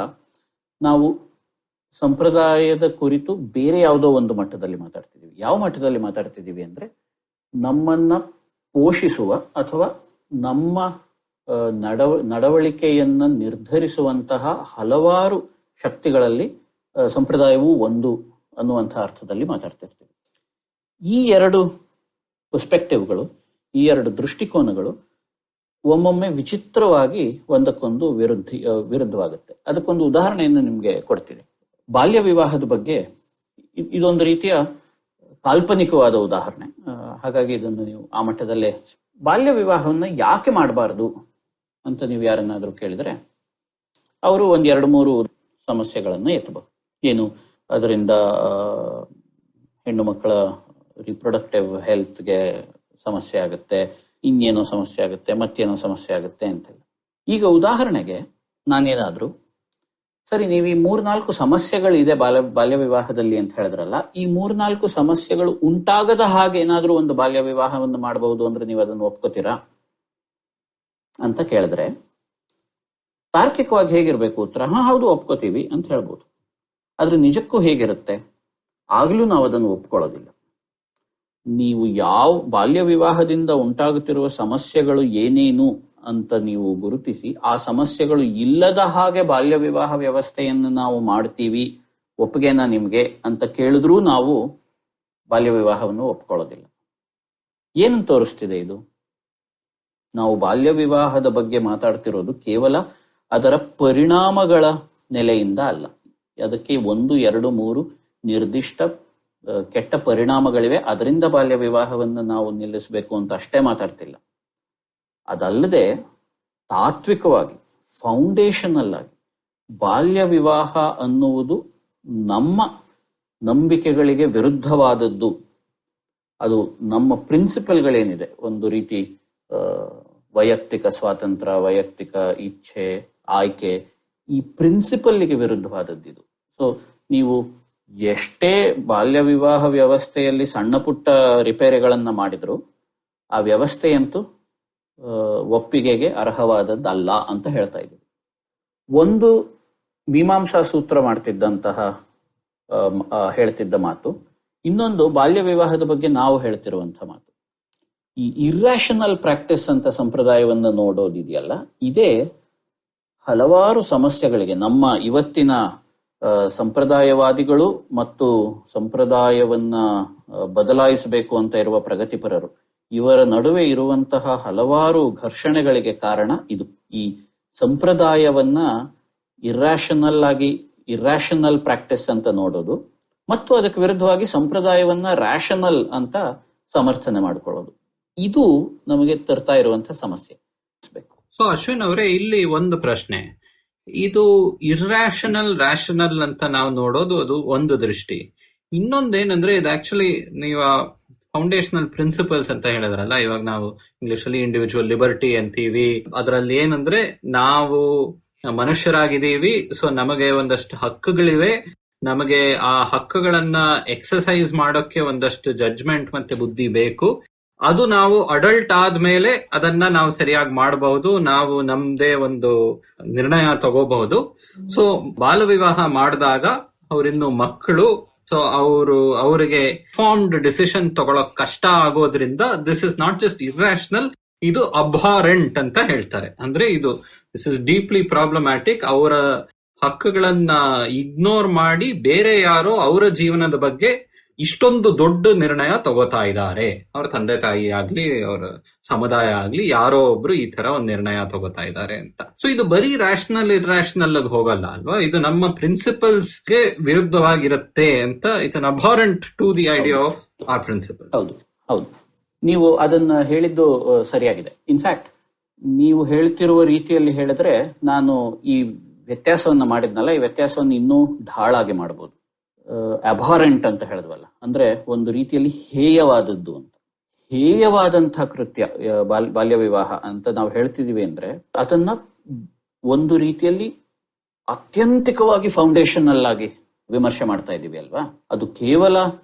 ನಾವು ಸಂಪ್ರದಾಯದ ಕುರಿತು ಬೇರೆ ಯಾವುದೋ ಒಂದು ಮಟ್ಟದಲ್ಲಿ ಮಾತಾಡ್ತಿದ್ದೀವಿ. ಯಾವ ಮಟ್ಟದಲ್ಲಿ ಮಾತಾಡ್ತಿದ್ದೀವಿ ಅಂದ್ರೆ, ನಮ್ಮನ್ನ ಪೋಷಿಸುವ ಅಥವಾ ನಮ್ಮ ನಡವಳಿಕೆಯನ್ನ ನಿರ್ಧರಿಸುವಂತಹ ಹಲವಾರು ಶಕ್ತಿಗಳಲ್ಲಿ ಸಂಪ್ರದಾಯವು ಒಂದು ಅನ್ನುವಂತಹ ಅರ್ಥದಲ್ಲಿ ಮಾತಾಡ್ತಿರ್ತೀವಿ. ಈ ಎರಡು ಪರ್ಸ್ಪೆಕ್ಟಿವ್ಗಳು, ಈ ಎರಡು ದೃಷ್ಟಿಕೋನಗಳು ಒಮ್ಮೊಮ್ಮೆ ವಿಚಿತ್ರವಾಗಿ ಒಂದಕ್ಕೊಂದು ವಿರುದ್ಧವಾಗುತ್ತೆ. ಅದಕ್ಕೊಂದು ಉದಾಹರಣೆಯನ್ನು ನಿಮ್ಗೆ ಕೊಡ್ತೀನಿ. ಬಾಲ್ಯ ವಿವಾಹದ ಬಗ್ಗೆ ಇದೊಂದು ರೀತಿಯ ಕಾಲ್ಪನಿಕವಾದ ಉದಾಹರಣೆ, ಹಾಗಾಗಿ ಇದನ್ನು ನೀವು ಆ ಮಟ್ಟದಲ್ಲೇ. ಬಾಲ್ಯ ವಿವಾಹವನ್ನ ಯಾಕೆ ಮಾಡಬಾರದು ಅಂತ ನೀವು ಯಾರನ್ನಾದ್ರೂ ಕೇಳಿದ್ರೆ ಅವರು 1-2-3 ಸಮಸ್ಯೆಗಳನ್ನು ಎತ್ತಬಹುದು. ಏನು, ಅದರಿಂದ ಹೆಣ್ಣು ಮಕ್ಕಳ ರಿಪ್ರೊಡಕ್ಟಿವ್ ಹೆಲ್ತ್ಗೆ ಸಮಸ್ಯೆ ಆಗುತ್ತೆ, ಇನ್ನೇನೋ ಸಮಸ್ಯೆ ಆಗುತ್ತೆ, ಮತ್ತೇನೋ ಸಮಸ್ಯೆ ಆಗುತ್ತೆ ಅಂತೆಲ್ಲ. ಈಗ ಉದಾಹರಣೆಗೆ ನಾನೇನಾದ್ರೂ ಸರಿ, ನೀವು ಈ 3-4 ಸಮಸ್ಯೆಗಳಿದೆ ಬಾಲ್ಯ ವಿವಾಹದಲ್ಲಿ ಅಂತ ಹೇಳಿದ್ರಲ್ಲ, ಈ 3-4 ಸಮಸ್ಯೆಗಳು ಉಂಟಾಗದ ಹಾಗೆ ಏನಾದ್ರೂ ಒಂದು ಬಾಲ್ಯ ವಿವಾಹವನ್ನು ಮಾಡಬಹುದು ಅಂದ್ರೆ ನೀವು ಅದನ್ನು ಒಪ್ಕೋತೀರಾ ಅಂತ ಕೇಳಿದ್ರೆ ತಾರ್ಕಿಕವಾಗಿ ಹೇಗಿರ್ಬೇಕು ಉತ್ತರ? ಹೌದು, ಒಪ್ಕೋತೀವಿ ಅಂತ ಹೇಳ್ಬೋದು. ಆದ್ರೆ ನಿಜಕ್ಕೂ ಹೇಗಿರುತ್ತೆ? ಆಗ್ಲೂ ನಾವು ಅದನ್ನು ಒಪ್ಕೊಳ್ಳೋದಿಲ್ಲ. ನೀವು ಯಾವ ಬಾಲ್ಯ ವಿವಾಹದಿಂದ ಉಂಟಾಗುತ್ತಿರುವ ಸಮಸ್ಯೆಗಳು ಏನೇನು ಅಂತ ನೀವು ಗುರುತಿಸಿ ಆ ಸಮಸ್ಯೆಗಳು ಇಲ್ಲದ ಹಾಗೆ ಬಾಲ್ಯ ವಿವಾಹ ವ್ಯವಸ್ಥೆಯನ್ನು ನಾವು ಮಾಡ್ತೀವಿ, ಒಪ್ಪಿಗೆನಾ ನಿಮ್ಗೆ ಅಂತ ಕೇಳಿದ್ರೂ ನಾವು ಬಾಲ್ಯ ವಿವಾಹವನ್ನು ಒಪ್ಕೊಳ್ಳೋದಿಲ್ಲ. ಏನಂತ ತೋರಿಸ್ತಿದೆ ಇದು? ನಾವು ಬಾಲ್ಯ ವಿವಾಹದ ಬಗ್ಗೆ ಮಾತಾಡ್ತಿರೋದು ಕೇವಲ ಅದರ ಪರಿಣಾಮಗಳ ನೆಲೆಯಿಂದ ಅಲ್ಲ. ಅದಕ್ಕೆ 1-2-3 ನಿರ್ದಿಷ್ಟ ಕೆಟ್ಟ ಪರಿಣಾಮಗಳಿವೆ, ಅದರಿಂದ ಬಾಲ್ಯ ವಿವಾಹವನ್ನು ನಾವು ನಿಲ್ಲಿಸಬೇಕು ಅಂತ ಅಷ್ಟೇ ಮಾತಾಡ್ತಿಲ್ಲ. ಅದಲ್ಲದೆ ತಾತ್ವಿಕವಾಗಿ, ಫೌಂಡೇಶನಲ್ ಆಗಿ ಬಾಲ್ಯ ವಿವಾಹ ಅನ್ನುವುದು ನಮ್ಮ ನಂಬಿಕೆಗಳಿಗೆ ವಿರುದ್ಧವಾದದ್ದು. ಅದು ನಮ್ಮ ಪ್ರಿನ್ಸಿಪಲ್ಗಳೇನಿದೆ, ಒಂದು ರೀತಿ ವೈಯಕ್ತಿಕ ಸ್ವಾತಂತ್ರ್ಯ, ವೈಯಕ್ತಿಕ ಇಚ್ಛೆ, ಆಯ್ಕೆ, ಈ ಪ್ರಿನ್ಸಿಪಲ್ಗೆ ವಿರುದ್ಧವಾದದ್ದಿದು. ಸೊ ನೀವು ಎಷ್ಟೇ ಬಾಲ್ಯ ವಿವಾಹ ವ್ಯವಸ್ಥೆಯಲ್ಲಿ ಸಣ್ಣ ಪುಟ್ಟ ರಿಪೇರಿಗಳನ್ನ ಮಾಡಿದ್ರು ಆ ವ್ಯವಸ್ಥೆಯಂತೂ ಒಪ್ಪಿಗೆಗೆ ಅರ್ಹವಾದದ್ದಲ್ಲ ಅಂತ ಹೇಳ್ತಾ ಇದ್ದೀವಿ. ಒಂದು ಮೀಮಾಂಸಾ ಸೂತ್ರ ಮಾಡ್ತಿದ್ದಂತಹ ಹೇಳ್ತಿದ್ದ ಮಾತು, ಇನ್ನೊಂದು ಬಾಲ್ಯ ವಿವಾಹದ ಬಗ್ಗೆ ನಾವು ಹೇಳ್ತಿರುವಂತಹ ಮಾತು. ಈ ಇರ್ರಾಷನಲ್ ಪ್ರಾಕ್ಟೀಸ್ ಅಂತ ಸಂಪ್ರದಾಯವನ್ನ ನೋಡೋದಿದೆಯಲ್ಲ, ಇದೇ ಹಲವಾರು ಸಮಸ್ಯೆಗಳಿಗೆ ನಮ್ಮ ಇವತ್ತಿನ ಸಂಪ್ರದಾಯವಾದಿಗಳು ಮತ್ತು ಸಂಪ್ರದಾಯವನ್ನ ಬದಲಾಯಿಸಬೇಕು ಅಂತ ಇರುವ ಪ್ರಗತಿಪರರು ಇವರ ನಡುವೆ ಇರುವಂತಹ ಹಲವಾರು ಘರ್ಷಣೆಗಳಿಗೆ ಕಾರಣ ಇದು. ಈ ಸಂಪ್ರದಾಯವನ್ನ ಇರ್ರಾಷನಲ್ ಪ್ರಾಕ್ಟೀಸ್ ಅಂತ ನೋಡೋದು ಮತ್ತು ಅದಕ್ಕೆ ವಿರುದ್ಧವಾಗಿ ಸಂಪ್ರದಾಯವನ್ನ ರ್ಯಾಷನಲ್ ಅಂತ ಸಮರ್ಥನೆ ಮಾಡಿಕೊಳ್ಳೋದು, ಇದು ನಮಗೆ ತರ್ತಾ ಇರುವಂತಹ ಸಮಸ್ಯೆ. ಸೊ ಅಶ್ವಿನ್ ಅವರೇ, ಇಲ್ಲಿ ಒಂದು ಪ್ರಶ್ನೆ. ಇದು ರ್ಯಾಷನಲ್ ಅಂತ ನಾವು ನೋಡೋದು ಅದು ಒಂದು ದೃಷ್ಟಿ. ಇನ್ನೊಂದೇನಂದ್ರೆ, ಇದು ಆಕ್ಚುಲಿ ನೀವು ಫೌಂಡೇಶನಲ್ ಪ್ರಿನ್ಸಿಪಲ್ಸ್ ಅಂತ ಹೇಳಿದ್ರಲ್ಲ, ಇವಾಗ ನಾವು ಇಂಗ್ಲಿಷ್ ಅಲ್ಲಿ ಇಂಡಿವಿಜುವಲ್ ಲಿಬರ್ಟಿ ಅಂತೀವಿ. ಅದರಲ್ಲಿ ಏನಂದ್ರೆ, ನಾವು ಮನುಷ್ಯರಾಗಿದ್ದೀವಿ, ಸೊ ನಮಗೆ ಒಂದಷ್ಟು ಹಕ್ಕುಗಳಿವೆ, ನಮಗೆ ಆ ಹಕ್ಕುಗಳನ್ನ ಎಕ್ಸಸೈಸ್ ಮಾಡೋಕೆ ಒಂದಷ್ಟು ಜಡ್ಜ್ಮೆಂಟ್ ಮತ್ತೆ ಬುದ್ಧಿ ಬೇಕು. ಅದು ನಾವು ಅಡಲ್ಟ್ ಆದ್ಮೇಲೆ ಅದನ್ನ ನಾವು ಸರಿಯಾಗಿ ಮಾಡಬಹುದು, ನಾವು ನಮ್ದೇ ಒಂದು ನಿರ್ಣಯ ತಗೋಬಹುದು. ಸೊ ಬಾಲ ವಿವಾಹ ಮಾಡಿದಾಗ ಅವರಿನ್ನು ಮಕ್ಕಳು, ಸೊ ಅವರಿಗೆ ಫಾರ್ಮ್ಡ್ ಡಿಸಿಷನ್ ತಗೊಳಕ್ ಕಷ್ಟ ಆಗೋದ್ರಿಂದ this is not just irrational, ಇದು ಅಬಾರೆಂಟ್ ಅಂತ ಹೇಳ್ತಾರೆ. ಅಂದ್ರೆ ದಿಸ್ ಇಸ್ ಡೀಪ್ಲಿ ಪ್ರಾಬ್ಲಮ್ಯಾಟಿಕ್. ಅವರ ಹಕ್ಕುಗಳನ್ನ ಇಗ್ನೋರ್ ಮಾಡಿ ಬೇರೆ ಯಾರೋ ಅವರ ಜೀವನದ ಬಗ್ಗೆ ಇಷ್ಟೊಂದು ದೊಡ್ಡ ನಿರ್ಣಯ ತಗೋತಾ ಇದ್ದಾರೆ. ಅವ್ರ ತಂದೆ ತಾಯಿ ಆಗ್ಲಿ, ಅವರ ಸಮುದಾಯ ಆಗ್ಲಿ, ಯಾರೋ ಒಬ್ರು ಈ ತರ ಒಂದು ನಿರ್ಣಯ ತಗೋತಾ ಇದ್ದಾರೆ ಅಂತ. ಸೊ ಇದು ಬರೀ ರ್ಯಾಷನಲ್ ಇರ್ರಾಷನಲ್ ಹೋಗಲ್ಲ ಅಲ್ವಾ, ಇದು ನಮ್ಮ ಪ್ರಿನ್ಸಿಪಲ್ಸ್ಗೆ ವಿರುದ್ಧವಾಗಿರುತ್ತೆ ಅಂತ. It's an aberrant to the idea of our principle. ಹೌದು ಹೌದು, ನೀವು ಅದನ್ನ ಹೇಳಿದ್ದು ಸರಿಯಾಗಿದೆ. ಇನ್ಫ್ಯಾಕ್ಟ್ ನೀವು ಹೇಳ್ತಿರುವ ರೀತಿಯಲ್ಲಿ ಹೇಳಿದ್ರೆ ನಾನು ಈ ವ್ಯತ್ಯಾಸವನ್ನ ಮಾಡಿದ್ನಲ್ಲ, ಈ ವ್ಯತ್ಯಾಸವನ್ನು ಇನ್ನೂ ಧಾಳಾಗಿ ಮಾಡಬಹುದು. ಅಬಾರೆಂಟ್ ಅಂತ ಹೇಳಿದ್ವಲ್ಲ, ಅಂದ್ರೆ ಒಂದು ರೀತಿಯಲ್ಲಿ ಹೇಯವಾದದ್ದು ಅಂತ. ಹೇಯವಾದಂತಹ ಕೃತ್ಯ ಬಾಲ್ಯ ವಿವಾಹ ಅಂತ ನಾವು ಹೇಳ್ತಿದೀವಿ ಅಂದ್ರೆ ಅದನ್ನ ಒಂದು ರೀತಿಯಲ್ಲಿ ಅತ್ಯಂತಿಕವಾಗಿ ಫೌಂಡೇಶನಲ್ ಆಗಿ ವಿಮರ್ಶೆ ಮಾಡ್ತಾ ಇದೀವಿ ಅಲ್ವಾ. ಅದು ಕೇವಲ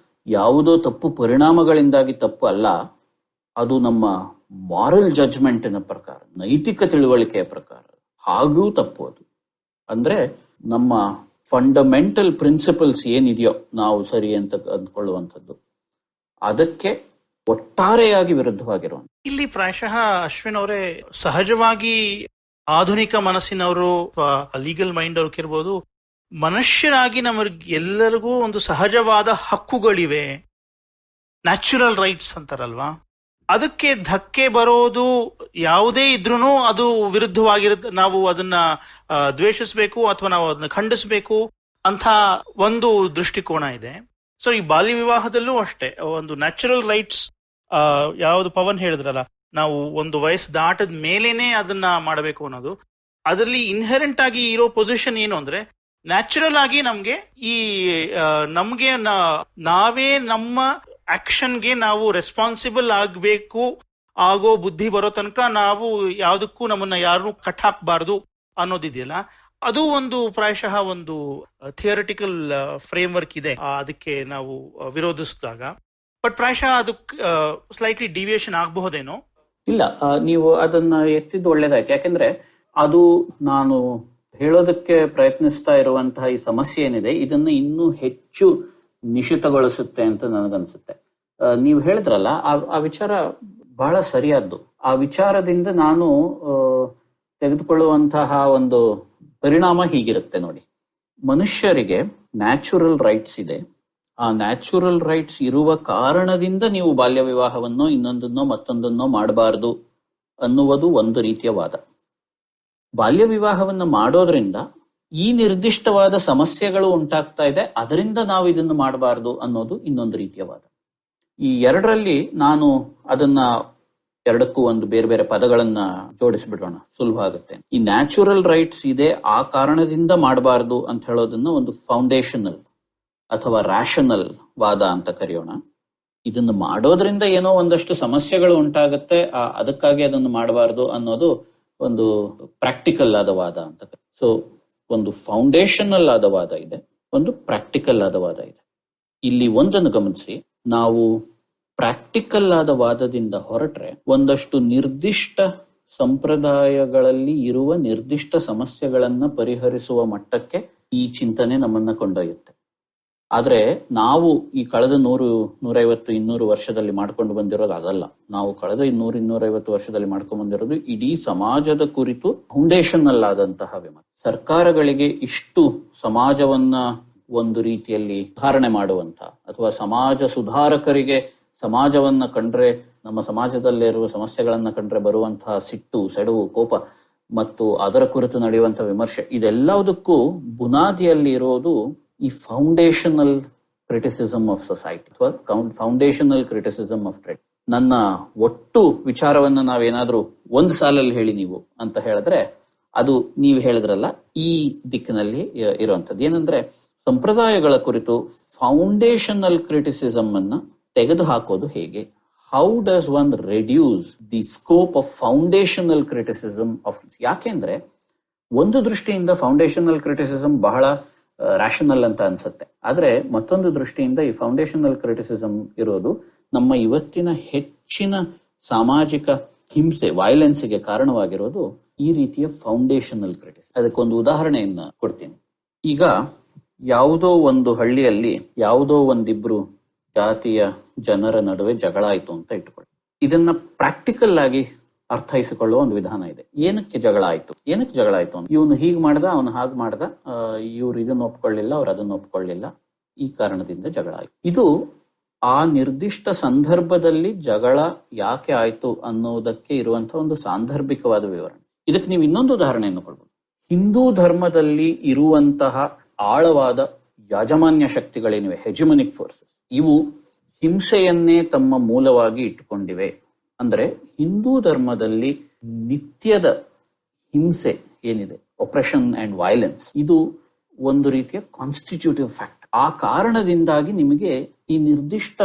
ಯಾವುದೋ ತಪ್ಪು ಪರಿಣಾಮಗಳಿಂದಾಗಿ ತಪ್ಪು ಅಲ್ಲ, ಅದು ನಮ್ಮ ಮಾರಲ್ ಜಡ್ಜ್ಮೆಂಟಿನ ಪ್ರಕಾರ, ನೈತಿಕ ತಿಳುವಳಿಕೆಯ ಪ್ರಕಾರ ಹಾಗೂ ತಪ್ಪು. ಅದು ಅಂದ್ರೆ ನಮ್ಮ ಫಂಡಮೆಂಟಲ್ ಪ್ರಿನ್ಸಿಪಲ್ಸ್ ಏನಿದೆಯೋ ನಾವು ಸರಿ ಅಂತ ಅಂದ್ಕೊಳ್ಳುವಂಥದ್ದು, ಅದಕ್ಕೆ ಒಟ್ಟಾರೆಯಾಗಿ ವಿರುದ್ಧವಾಗಿರುವಂತ. ಇಲ್ಲಿ ಪ್ರಾಯಶಃ ಅಶ್ವಿನ್ ಅವರೇ, ಸಹಜವಾಗಿ ಆಧುನಿಕ ಮನಸ್ಸಿನವರು, ಲೀಗಲ್ ಮೈಂಡ್ ಅವ್ರಿಗೆ ಇರ್ಬೋದು, ಮನುಷ್ಯರಾಗಿ ನಮಗೆ ಎಲ್ಲರಿಗೂ ಒಂದು ಸಹಜವಾದ ಹಕ್ಕುಗಳಿವೆ, ನ್ಯಾಚುರಲ್ ರೈಟ್ಸ್ ಅಂತಾರಲ್ವಾ. ಅದಕ್ಕೆ ಧಕ್ಕೆ ಬರೋದು ಯಾವುದೇ ಇದ್ರೂ ಅದು ವಿರುದ್ಧವಾಗಿರುತ್ತೆ. ನಾವು ಅದನ್ನ ದ್ವೇಷಿಸಬೇಕು ಅಥವಾ ನಾವು ಅದನ್ನ ಖಂಡಿಸಬೇಕು ಅಂತ ಒಂದು ದೃಷ್ಟಿಕೋನ ಇದೆ. ಸೊ ಈ ಬಾಲ್ಯ ವಿವಾಹದಲ್ಲೂ ಅಷ್ಟೇ ಒಂದು ನ್ಯಾಚುರಲ್ ರೈಟ್ಸ್, ಯಾವುದು ಪವನ್ ಹೇಳಿದ್ರಲ್ಲ, ನಾವು ಒಂದು ವಯಸ್ಸು ದಾಟದ ಮೇಲೇನೆ ಅದನ್ನ ಮಾಡಬೇಕು ಅನ್ನೋದು, ಅದರಲ್ಲಿ ಇನ್ಹೆರೆಂಟ್ ಆಗಿ ಇರೋ ಪೊಸಿಷನ್ ಏನು ಅಂದ್ರೆ, ನ್ಯಾಚುರಲ್ ಆಗಿ ನಮ್ಗೆ ನಾವೇ ನಮ್ಮ ಆಕ್ಷನ್ಗೆ ನಾವು ರೆಸ್ಪಾನ್ಸಿಬಲ್ ಆಗ್ಬೇಕು ಆಗೋ ಬುದ್ಧಿ ಬರೋ ತನಕ ನಾವು ಯಾವುದಕ್ಕೂ ನಮ್ಮನ್ನ ಯಾರು ಕಟ್ ಹಾಕ್ಬಾರ್ದು ಅನ್ನೋದಿದೆಯಲ್ಲ, ಅದು ಒಂದು ಪ್ರಾಯಶಃ ಒಂದು ಥಿಯರಿಟಿಕಲ್ ಫ್ರೇಮ್ ವರ್ಕ್ ಇದೆ. ಅದಕ್ಕೆ ನಾವು ವಿರೋಧಿಸಿದಾಗ ಬಟ್ ಪ್ರಾಯಶಃ ಅದಕ್ಕೆ ಸ್ಲೈಟ್ಲಿ ಡಿವಿಯೇಷನ್ ಆಗಬಹುದೇನೋ. ಇಲ್ಲ, ನೀವು ಅದನ್ನ ಎತ್ತಿದ್ದು ಒಳ್ಳೇದಾಯ್ತು. ಯಾಕೆಂದ್ರೆ ಅದು ನಾನು ಹೇಳೋದಕ್ಕೆ ಪ್ರಯತ್ನಿಸ್ತಾ ಇರುವಂತಹ ಈ ಸಮಸ್ಯೆ ಏನಿದೆ, ಇದನ್ನ ಇನ್ನೂ ಹೆಚ್ಚು ನಿಶಿತಗೊಳಿಸುತ್ತೆ ಅಂತ ನನಗನ್ಸುತ್ತೆ. ನೀವು ಹೇಳಿದ್ರಲ್ಲ, ಆ ವಿಚಾರ ಬಹಳ ಸರಿಯಾದ್ದು. ಆ ವಿಚಾರದಿಂದ ನಾನು ತೆಗೆದುಕೊಳ್ಳುವಂತಹ ಒಂದು ಪರಿಣಾಮ ಹೀಗಿರುತ್ತೆ ನೋಡಿ. ಮನುಷ್ಯರಿಗೆ ನ್ಯಾಚುರಲ್ ರೈಟ್ಸ್ ಇದೆ. ಆ ನ್ಯಾಚುರಲ್ ರೈಟ್ಸ್ ಇರುವ ಕಾರಣದಿಂದ ನೀವು ಬಾಲ್ಯ ವಿವಾಹವನ್ನೋ ಇನ್ನೊಂದನ್ನೋ ಮತ್ತೊಂದನ್ನೋ ಮಾಡಬಾರದು ಅನ್ನುವುದು ಒಂದು ರೀತಿಯ ವಾದ. ಬಾಲ್ಯ ವಿವಾಹವನ್ನ ಮಾಡೋದ್ರಿಂದ ಈ ನಿರ್ದಿಷ್ಟವಾದ ಸಮಸ್ಯೆಗಳು ಉಂಟಾಗ್ತಾ ಇದೆ, ಅದರಿಂದ ನಾವು ಇದನ್ನು ಮಾಡಬಾರದು ಅನ್ನೋದು ಇನ್ನೊಂದು ರೀತಿಯ ವಾದ. ಈ ಎರಡರಲ್ಲಿ ನಾನು ಅದನ್ನ ಎರಡಕ್ಕೂ ಒಂದು ಬೇರೆ ಬೇರೆ ಪದಗಳನ್ನ ಜೋಡಿಸ್ಬಿಡೋಣ, ಸುಲಭ ಆಗುತ್ತೆ. ಈ ನ್ಯಾಚುರಲ್ ರೈಟ್ಸ್ ಇದೆ, ಆ ಕಾರಣದಿಂದ ಮಾಡಬಾರದು ಅಂತ ಹೇಳೋದನ್ನ ಒಂದು ಫೌಂಡೇಶನಲ್ ಅಥವಾ ರ್ಯಾಷನಲ್ ವಾದ ಅಂತ ಕರೆಯೋಣ. ಇದನ್ನು ಮಾಡೋದ್ರಿಂದ ಏನೋ ಒಂದಷ್ಟು ಸಮಸ್ಯೆಗಳು ಉಂಟಾಗುತ್ತೆ, ಅದಕ್ಕಾಗಿ ಅದನ್ನು ಮಾಡಬಾರದು ಅನ್ನೋದು ಒಂದು ಪ್ರಾಕ್ಟಿಕಲ್ ಆದ ವಾದ ಅಂತ. ಸೊ ಒಂದು ಫೌಂಡೇಶನಲ್ ಆದ ವಾದ ಇದೆ, ಒಂದು ಪ್ರಾಕ್ಟಿಕಲ್ ಆದ ವಾದ ಇದೆ. ಇಲ್ಲಿ ಒಂದನ್ನು ಗಮನಿಸಿ, ನಾವು ಪ್ರಾಕ್ಟಿಕಲ್ ಆದ ವಾದದಿಂದ ಹೊರಟ್ರೆ ಒಂದಷ್ಟು ನಿರ್ದಿಷ್ಟ ಸಂಪ್ರದಾಯಗಳಲ್ಲಿ ಇರುವ ನಿರ್ದಿಷ್ಟ ಸಮಸ್ಯೆಗಳನ್ನ ಪರಿಹರಿಸುವ ಮಟ್ಟಕ್ಕೆ ಈ ಚಿಂತನೆ ನಮ್ಮನ್ನ ಕೊಂಡೊಯ್ಯುತ್ತೆ. ಆದ್ರೆ ನಾವು ಈ ಕಳೆದ 100-150-200 ವರ್ಷದಲ್ಲಿ ಮಾಡ್ಕೊಂಡು ಬಂದಿರೋದು ಅದಲ್ಲ. ನಾವು ಕಳೆದ 100-250 ವರ್ಷದಲ್ಲಿ ಮಾಡ್ಕೊಂಡು ಬಂದಿರೋದು ಇಡೀ ಸಮಾಜದ ಕುರಿತು ಫೌಂಡೇಶನಲ್ ಆದಂತಹ ವಿಮರ್ಶೆ. ಸರ್ಕಾರಗಳಿಗೆ ಇಷ್ಟು ಸಮಾಜವನ್ನ ಒಂದು ರೀತಿಯಲ್ಲಿ ಸುಧಾರಣೆ ಮಾಡುವಂತ ಅಥವಾ ಸಮಾಜ ಸುಧಾರಕರಿಗೆ ಸಮಾಜವನ್ನ ಕಂಡ್ರೆ, ನಮ್ಮ ಸಮಾಜದಲ್ಲಿರುವ ಸಮಸ್ಯೆಗಳನ್ನ ಕಂಡ್ರೆ ಬರುವಂತಹ ಸಿಟ್ಟು, ಸೆಡವು, ಕೋಪ ಮತ್ತು ಅದರ ಕುರಿತು ನಡೆಯುವಂತಹ ವಿಮರ್ಶೆ, ಇದೆಲ್ಲದಕ್ಕೂ ಬುನಾದಿಯಲ್ಲಿ ಇರೋದು ಈ ಫೌಂಡೇಶನಲ್ ಕ್ರಿಟಿಸಿಸಮ್ ಆಫ್ ಸೊಸೈಟಿ ಅಥವಾ ಫೌಂಡೇಶನಲ್ ಕ್ರಿಟಿಸಿಸಮ್ ಆಫ್ ಟ್ರೆಡ್. ನನ್ನ ಒಟ್ಟು ವಿಚಾರವನ್ನ ನಾವೇನಾದ್ರೂ ಒಂದು ಸಾಲಲ್ಲಿ ಹೇಳಿ ನೀವು ಅಂತ ಹೇಳಿದ್ರೆ, ಅದು ನೀವು ಹೇಳಿದ್ರಲ್ಲ ಈ ದಿಕ್ಕಿನಲ್ಲಿ ಇರುವಂತದ್ದು. ಏನಂದ್ರೆ, ಸಂಪ್ರದಾಯಗಳ ಕುರಿತು ಫೌಂಡೇಶನಲ್ ಕ್ರಿಟಿಸಿಸಮ್ ಅನ್ನ ತೆಗೆದು ಹಾಕೋದು ಹೇಗೆ? How does one reduce the scope of foundational criticism of? ಯಾಕೆಂದ್ರೆ ಒಂದು ದೃಷ್ಟಿಯಿಂದ ಫೌಂಡೇಶನಲ್ ಕ್ರಿಟಿಸಿಸಮ್ ಬಹಳ ರ್ಯಾಷನಲ್ ಅಂತ ಅನ್ಸುತ್ತೆ, ಆದ್ರೆ ಮತ್ತೊಂದು ದೃಷ್ಟಿಯಿಂದ ಈ ಫೌಂಡೇಶನಲ್ ಕ್ರಿಟಿಸಿಸಮ್ ಇರೋದು ನಮ್ಮ ಇವತ್ತಿನ ಹೆಚ್ಚಿನ ಸಾಮಾಜಿಕ ಹಿಂಸೆ, ವೈಲೆನ್ಸ್ಗೆ ಕಾರಣವಾಗಿರೋದು ಈ ರೀತಿಯ ಫೌಂಡೇಶನಲ್ ಕ್ರಿಟಿಸಿಸಂ. ಅದಕ್ಕೊಂದು ಉದಾಹರಣೆಯನ್ನ ಕೊಡ್ತೀನಿ. ಈಗ ಯಾವುದೋ ಒಂದು ಹಳ್ಳಿಯಲ್ಲಿ ಯಾವುದೋ ಒಂದಿಬ್ರು ಜಾತಿಯ ಜನರ ನಡುವೆ ಜಗಳ ಆಯ್ತು ಅಂತ ಇಟ್ಕೊಳ್ಳಿ. ಇದನ್ನ ಪ್ರಾಕ್ಟಿಕಲ್ ಆಗಿ ಅರ್ಥೈಸಿಕೊಳ್ಳುವ ಒಂದು ವಿಧಾನ ಇದೆ. ಏನಕ್ಕೆ ಜಗಳ ಆಯ್ತು ಅಂತ, ಇವನು ಹೀಗ್ ಮಾಡ್ದ, ಅವನು ಹಾಗೆ ಮಾಡ್ದ, ಇವ್ರು ಇದನ್ನ ಒಪ್ಕೊಳ್ಳಿಲ್ಲ, ಅವ್ರು ಅದನ್ನ ಒಪ್ಕೊಳ್ಳಿಲ್ಲ, ಈ ಕಾರಣದಿಂದ ಜಗಳ ಆಯ್ತು. ಇದು ಆ ನಿರ್ದಿಷ್ಟ ಸಂದರ್ಭದಲ್ಲಿ ಜಗಳ ಯಾಕೆ ಆಯ್ತು ಅನ್ನೋದಕ್ಕೆ ಇರುವಂತಹ ಒಂದು ಸಾಂದರ್ಭಿಕವಾದ ವಿವರಣೆ. ಇದಕ್ಕೆ ನೀವು ಇನ್ನೊಂದು ಉದಾಹರಣೆಯನ್ನು ಕೊಡ್ಬೋದು. ಹಿಂದೂ ಧರ್ಮದಲ್ಲಿ ಇರುವಂತಹ ಆಳವಾದ ಯಾಜಮಾನ್ಯ ಶಕ್ತಿಗಳೇನಿವೆ, ಹೆಜಿಮನಿಕ್ ಫೋರ್ಸಸ್, ಇವು ಹಿಂಸೆಯನ್ನೇ ತಮ್ಮ ಮೂಲವಾಗಿ ಇಟ್ಟುಕೊಂಡಿವೆ. ಅಂದ್ರೆ ಹಿಂದೂ ಧರ್ಮದಲ್ಲಿ ನಿತ್ಯದ ಹಿಂಸೆ ಏನಿದೆ, ಒಪ್ರೆಷನ್ ಅಂಡ್ ವೈಲೆನ್ಸ್, ಇದು ಒಂದು ರೀತಿಯ ಕಾನ್ಸ್ಟಿಟ್ಯೂಟಿವ್ ಫ್ಯಾಕ್ಟ್. ಆ ಕಾರಣದಿಂದಾಗಿ ನಿಮಗೆ ಈ ನಿರ್ದಿಷ್ಟ